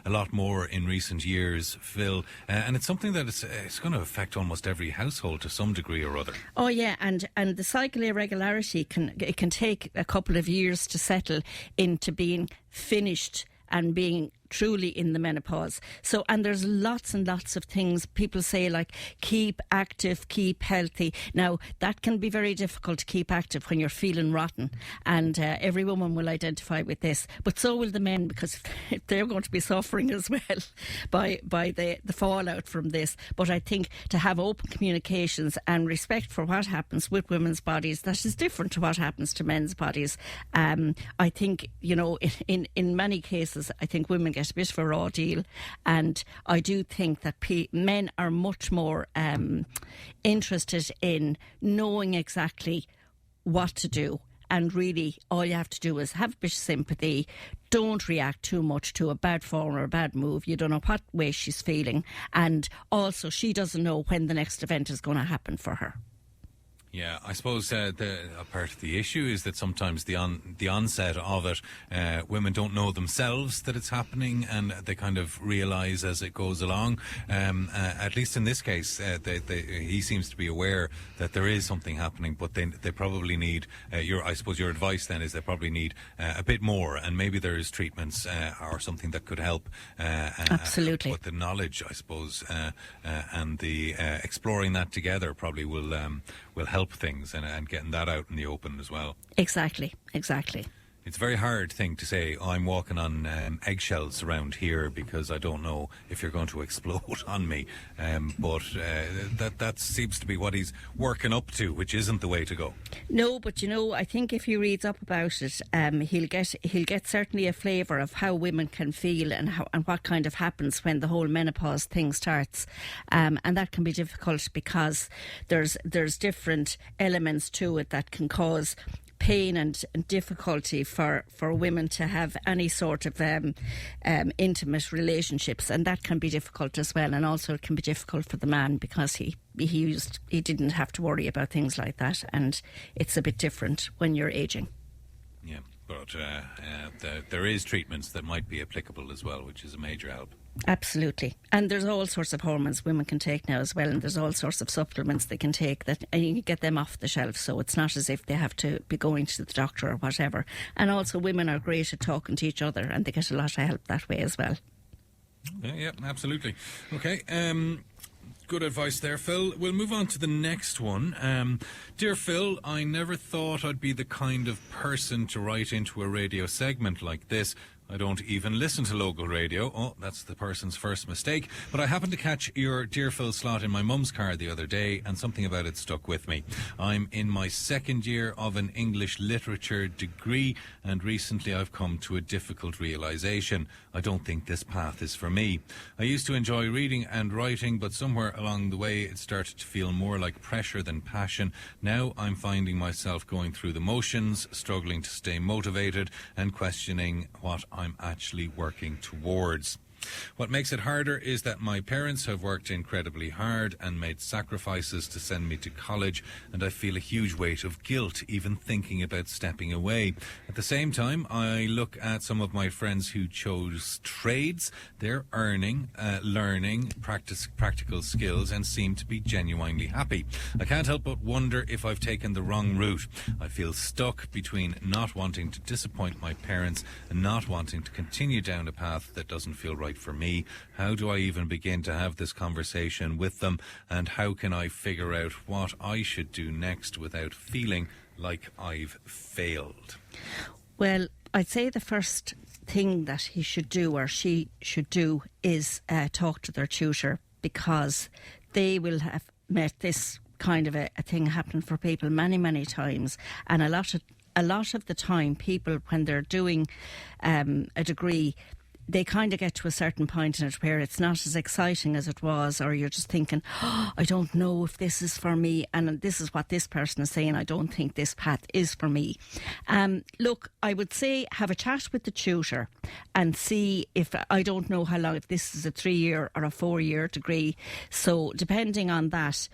Speaker 2: a lot more in recent years, Phil, and it's something that it's going to affect almost every household to some degree or other.
Speaker 12: Oh yeah, and the cycle irregularity can take a couple of years to settle into being finished and being truly in the menopause. So, and there's lots and lots of things people say, like keep active, keep healthy. Now, that can be very difficult to keep active when you're feeling rotten, and every woman will identify with this, but so will the men, because they're going to be suffering as well by the fallout from this. But I think to have open communications and respect for what happens with women's bodies, that is different to what happens to men's bodies. I think, you know, in many cases, I think women get a bit of a raw deal, and I do think that men are much more interested in knowing exactly what to do. And really, all you have to do is have a bit of sympathy. Don't react too much to a bad fall or a bad move. You don't know what way she's feeling. And also, she doesn't know when the next event is going to happen for her.
Speaker 2: Yeah, I suppose a part of the issue is that sometimes the onset of it, women don't know themselves that it's happening, and they kind of realise as it goes along. At least in this case, he seems to be aware that there is something happening, but they probably need your advice then is they probably need a bit more, and maybe there is treatments or something that could help.
Speaker 12: Absolutely.
Speaker 2: But the knowledge, I suppose, and the exploring that together probably will help things and getting that out in the open as well.
Speaker 12: Exactly.
Speaker 2: It's a very hard thing to say, I'm walking on eggshells around here because I don't know if you're going to explode on me. But that seems to be what he's working up to, which isn't the way to go.
Speaker 12: No, but you know, I think if he reads up about it, he'll get certainly a flavour of how women can feel and what kind of happens when the whole menopause thing starts. And that can be difficult because there's different elements to it that can cause pain and difficulty for women to have any sort of intimate relationships, and that can be difficult as well. And also it can be difficult for the man because he didn't have to worry about things like that, and it's a bit different when you're ageing.
Speaker 2: Yeah, but there is treatments that might be applicable as well, which is a major help.
Speaker 12: Absolutely. And there's all sorts of hormones women can take now as well, and there's all sorts of supplements they can take and you can get them off the shelf, so it's not as if they have to be going to the doctor or whatever. And also women are great at talking to each other, and they get a lot of help that way as well.
Speaker 2: Yeah, absolutely. Okay, good advice there, Phil. We'll move on to the next one. Dear Phil, I never thought I'd be the kind of person to write into a radio segment like this. I don't even listen to local radio. Oh, that's the person's first mistake. But I happened to catch your Dear Phil slot in my mum's car the other day, and something about it stuck with me. I'm in my second year of an English literature degree, and recently I've come to a difficult realisation. I don't think this path is for me. I used to enjoy reading and writing, but somewhere along the way it started to feel more like pressure than passion. Now I'm finding myself going through the motions, struggling to stay motivated, and questioning what I'm actually working towards. What makes it harder is that my parents have worked incredibly hard and made sacrifices to send me to college, and I feel a huge weight of guilt even thinking about stepping away. At the same time, I look at some of my friends who chose trades. They're earning, learning, practical skills, and seem to be genuinely happy. I can't help but wonder if I've taken the wrong route. I feel stuck between not wanting to disappoint my parents and not wanting to continue down a path that doesn't feel right for me. How do I even begin to have this conversation with them, and how can I figure out what I should do next without feeling like I've failed?
Speaker 12: Well, I'd say the first thing that he should do or she should do is talk to their tutor, because they will have met this kind of a thing happen for people many, many times. And a lot of the time, people, when they're doing a degree, they kind of get to a certain point in it where it's not as exciting as it was, or you're just thinking, oh, I don't know if this is for me, and this is what this person is saying, I don't think this path is for me. Look, I would say have a chat with the tutor and see if, I don't know how long, if this is a 3-year or a 4-year degree, so depending on that,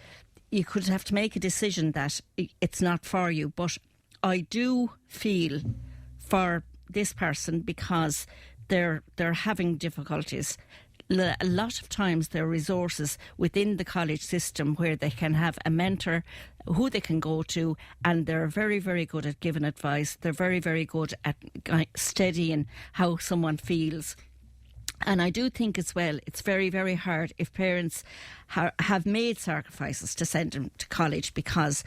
Speaker 12: you could have to make a decision that it's not for you. But I do feel for this person, because they're having difficulties. A lot of times there are resources within the college system where they can have a mentor who they can go to, and they're very, very good at giving advice. They're very, very good at steadying how someone feels. And I do think as well, it's very, very hard if parents have made sacrifices to send them to college, because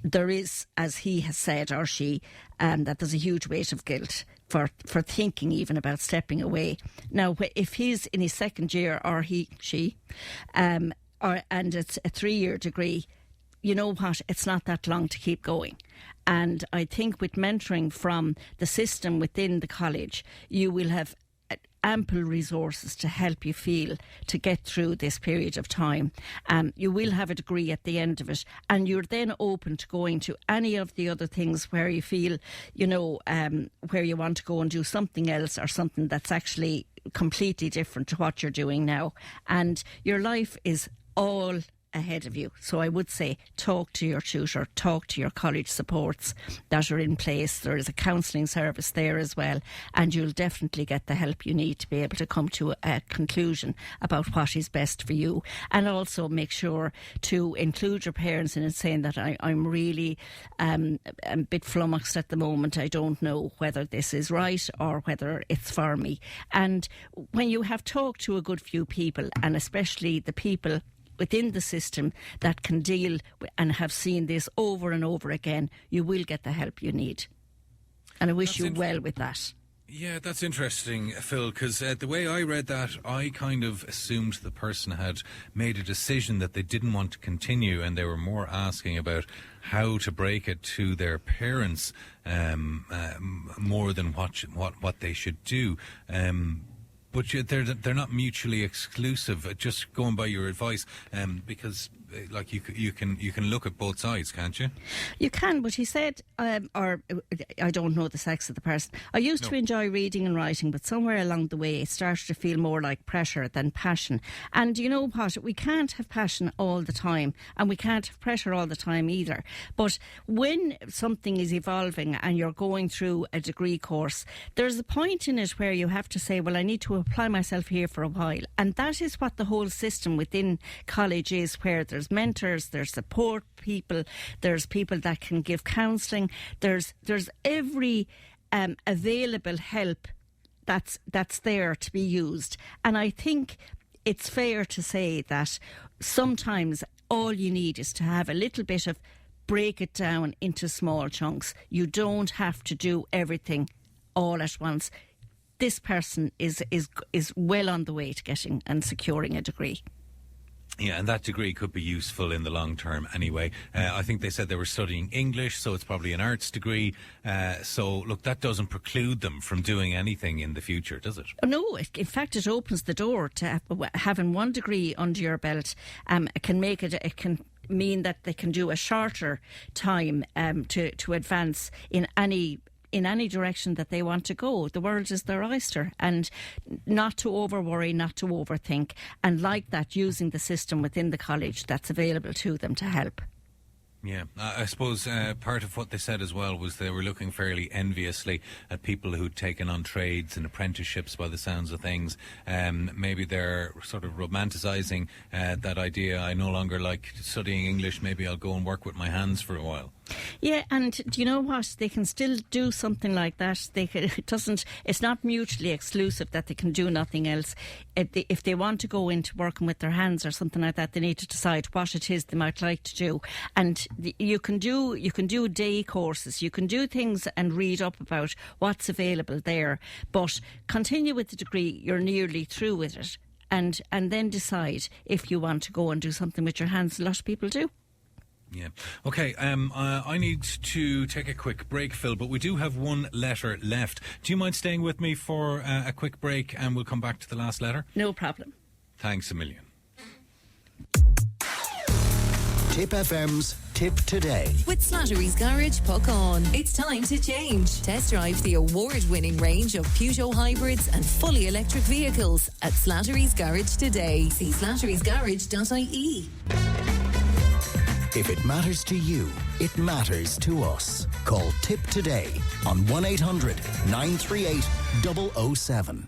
Speaker 12: there is, as he has said, or she, that there's a huge weight of guilt for thinking even about stepping away. Now, if he's in his second year, or she, and it's a 3-year degree, you know what, it's not that long to keep going. And I think with mentoring from the system within the college, you will have ample resources to help you feel to get through this period of time. You will have a degree at the end of it, and you're then open to going to any of the other things where you feel, where you want to go and do something else, or something that's actually completely different to what you're doing now. And your life is all ahead of you. So I would say talk to your tutor, talk to your college supports that are in place. There is a counselling service there as well, and you'll definitely get the help you need to be able to come to a conclusion about what is best for you. And also make sure to include your parents in it, saying that I'm really a bit flummoxed at the moment. I don't know whether this is right or whether it's for me. And when you have talked to a good few people, and especially the people within the system that can deal and have seen this over and over again, you will get the help you need. And I wish you well with that.
Speaker 2: Yeah, that's interesting, Phil, because the way I read that, I kind of assumed the person had made a decision that they didn't want to continue, and they were more asking about how to break it to their parents more than what they should do. But they're not mutually exclusive. Just going by your advice, because like you can look at both sides, can't you?
Speaker 12: You can, but he said, or I don't know the sex of the person. I used to enjoy reading and writing, but somewhere along the way it started to feel more like pressure than passion. And you know what? We can't have passion all the time, and we can't have pressure all the time either. But when something is evolving and you're going through a degree course, there's a point in it where you have to say, well, I need to apply myself here for a while. And that is what the whole system within college is, where there's mentors, there's support people, there's people that can give counselling, there's every available help that's there to be used. And I think it's fair to say that sometimes all you need is to have a little bit of break it down into small chunks. You don't have to do everything all at once. This person is well on the way to getting and securing a degree.
Speaker 2: Yeah, and that degree could be useful in the long term anyway. I think they said they were studying English, so it's probably an arts degree. So, look, that doesn't preclude them from doing anything in the future, does it?
Speaker 12: No, in fact, it opens the door to having one degree under your belt. It can mean that they can do a shorter time to advance in any direction that they want to go. The world is their oyster, and not to over worry, not to overthink, and like that, using the system within the college that's available to them to help.
Speaker 2: Yeah, I suppose part of what they said as well was they were looking fairly enviously at people who'd taken on trades and apprenticeships by the sounds of things. Maybe they're sort of romanticising that idea. I no longer like studying English, maybe I'll go and work with my hands for a while.
Speaker 12: Yeah, and do you know what? They can still do something like that. It's not mutually exclusive that they can do nothing else. If they want to go into working with their hands or something like that, they need to decide what it is they might like to do. And you can do day courses, you can do things and read up about what's available there. But continue with the degree, you're nearly through with it, and then decide if you want to go and do something with your hands. A lot of people do.
Speaker 2: Yeah. Okay, I need to take a quick break, Phil, but we do have one letter left. Do you mind staying with me for a quick break, and we'll come back to the last letter?
Speaker 12: No problem.
Speaker 2: Thanks a million.
Speaker 4: Tipp FM's Tipp Today.
Speaker 1: With Slattery's Garage, puck on. It's time to change. Test drive the award-winning range of Peugeot hybrids and fully electric vehicles at Slattery's Garage today. See slatterysgarage.ie.
Speaker 4: If it matters to you, it matters to us. Call Tipp today on 1-800-938-007.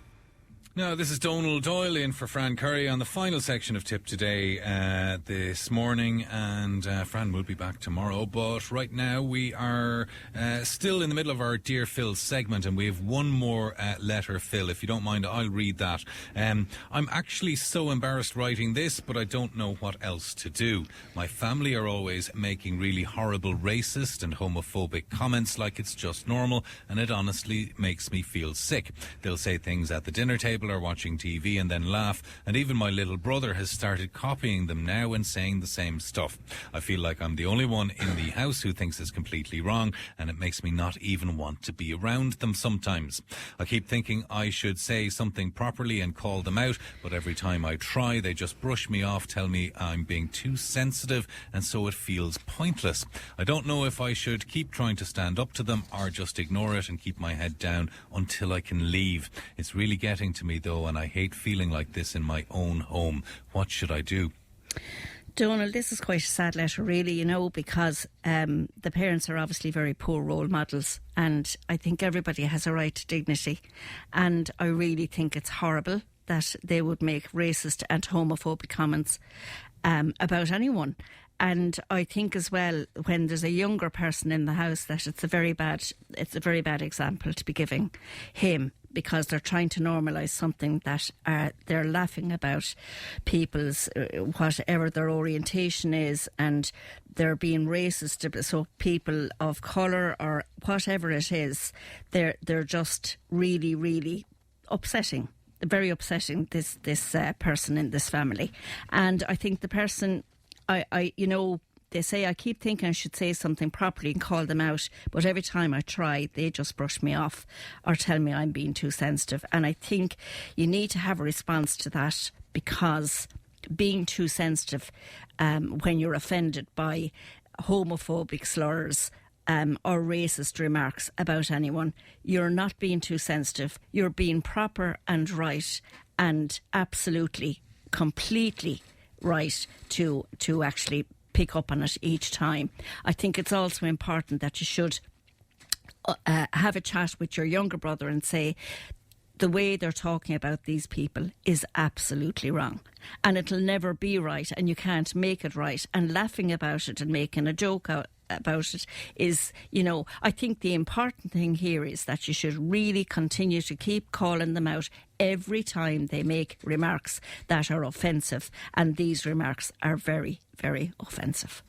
Speaker 2: Now, this is Donald Doyle in for Fran Curry on the final section of Tip today this morning, and Fran will be back tomorrow. But right now we are still in the middle of our Dear Phil segment, and we have one more letter, Phil. If you don't mind, I'll read that. I'm actually so embarrassed writing this, but I don't know what else to do. My family are always making really horrible racist and homophobic comments like it's just normal, and it honestly makes me feel sick. They'll say things at the dinner table or watching TV and then laugh, and even my little brother has started copying them now and saying the same stuff. I feel like I'm the only one in the house who thinks it's completely wrong, and it makes me not even want to be around them sometimes. I keep thinking I should say something properly and call them out, but every time I try, they just brush me off, tell me I'm being too sensitive, and so it feels pointless. I don't know if I should keep trying to stand up to them or just ignore it and keep my head down until I can leave. It's really getting to me though, and I hate feeling like this in my own home. What should I do?
Speaker 12: Donald, this is quite a sad letter, really, because the parents are obviously very poor role models, and I think everybody has a right to dignity, and I really think it's horrible that they would make racist and homophobic comments about anyone. And I think as well, when there's a younger person in the house, that it's a very bad example to be giving him, because they're trying to normalise something that they're laughing about people's, whatever their orientation is, and they're being racist. So people of colour or whatever it is, they're just really, really upsetting. Very upsetting, this person in this family. And I think the person, they say I keep thinking I should say something properly and call them out, but every time I try, they just brush me off or tell me I'm being too sensitive. And I think you need to have a response to that, because being too sensitive when you're offended by homophobic slurs or racist remarks about anyone, you're not being too sensitive. You're being proper and right, and absolutely, completely right to actually pick up on it each time. I think it's also important that you should have a chat with your younger brother and say, the way they're talking about these people is absolutely wrong, and it'll never be right, and you can't make it right. And laughing about it and making a joke about it is, I think the important thing here is that you should really continue to keep calling them out every time they make remarks that are offensive, and these remarks are very, very offensive.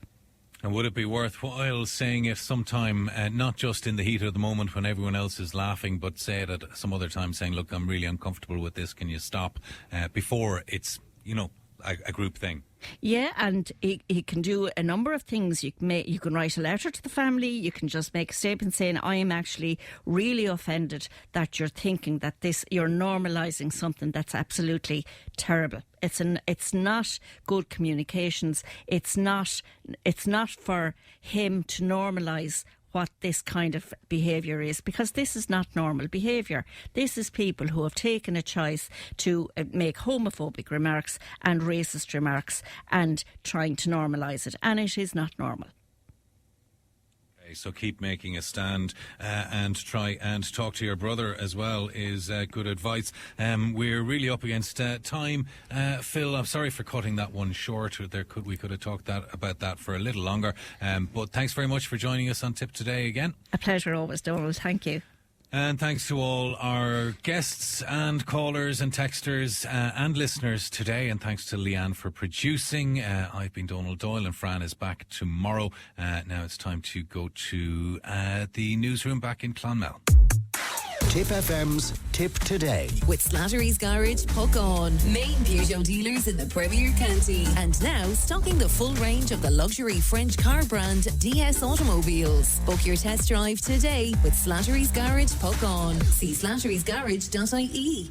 Speaker 2: And would it be worthwhile saying it sometime, not just in the heat of the moment when everyone else is laughing, but say it at some other time, saying, look, I'm really uncomfortable with this, can you stop, before it's, a group thing?
Speaker 12: Yeah, and he can do a number of things. You can write a letter to the family. You can just make a statement saying, I am actually really offended that you're thinking that you're normalising something that's absolutely terrible. It's not good communications. It's not for him to normalise what this kind of behaviour is, because this is not normal behaviour. This is people who have taken a choice to make homophobic remarks and racist remarks and trying to normalise it, and it is not normal.
Speaker 2: So keep making a stand and try and talk to your brother as well is good advice. We're really up against time. Phil, I'm sorry for cutting that one short. We could have talked about that for a little longer. But thanks very much for joining us on Tip today again.
Speaker 12: A pleasure always, Donald. Thank you.
Speaker 2: And thanks to all our guests and callers and texters and listeners today. And thanks to Leanne for producing. I've been Donald Doyle, and Fran is back tomorrow. Now it's time to go to the newsroom back in Clonmel.
Speaker 4: Tip FM's Tip Today.
Speaker 1: With Slattery's Garage, Puck On. Main Peugeot dealers in the Premier County. And now stocking the full range of the luxury French car brand DS Automobiles. Book your test drive today with Slattery's Garage, Puck On. See slatterysgarage.ie.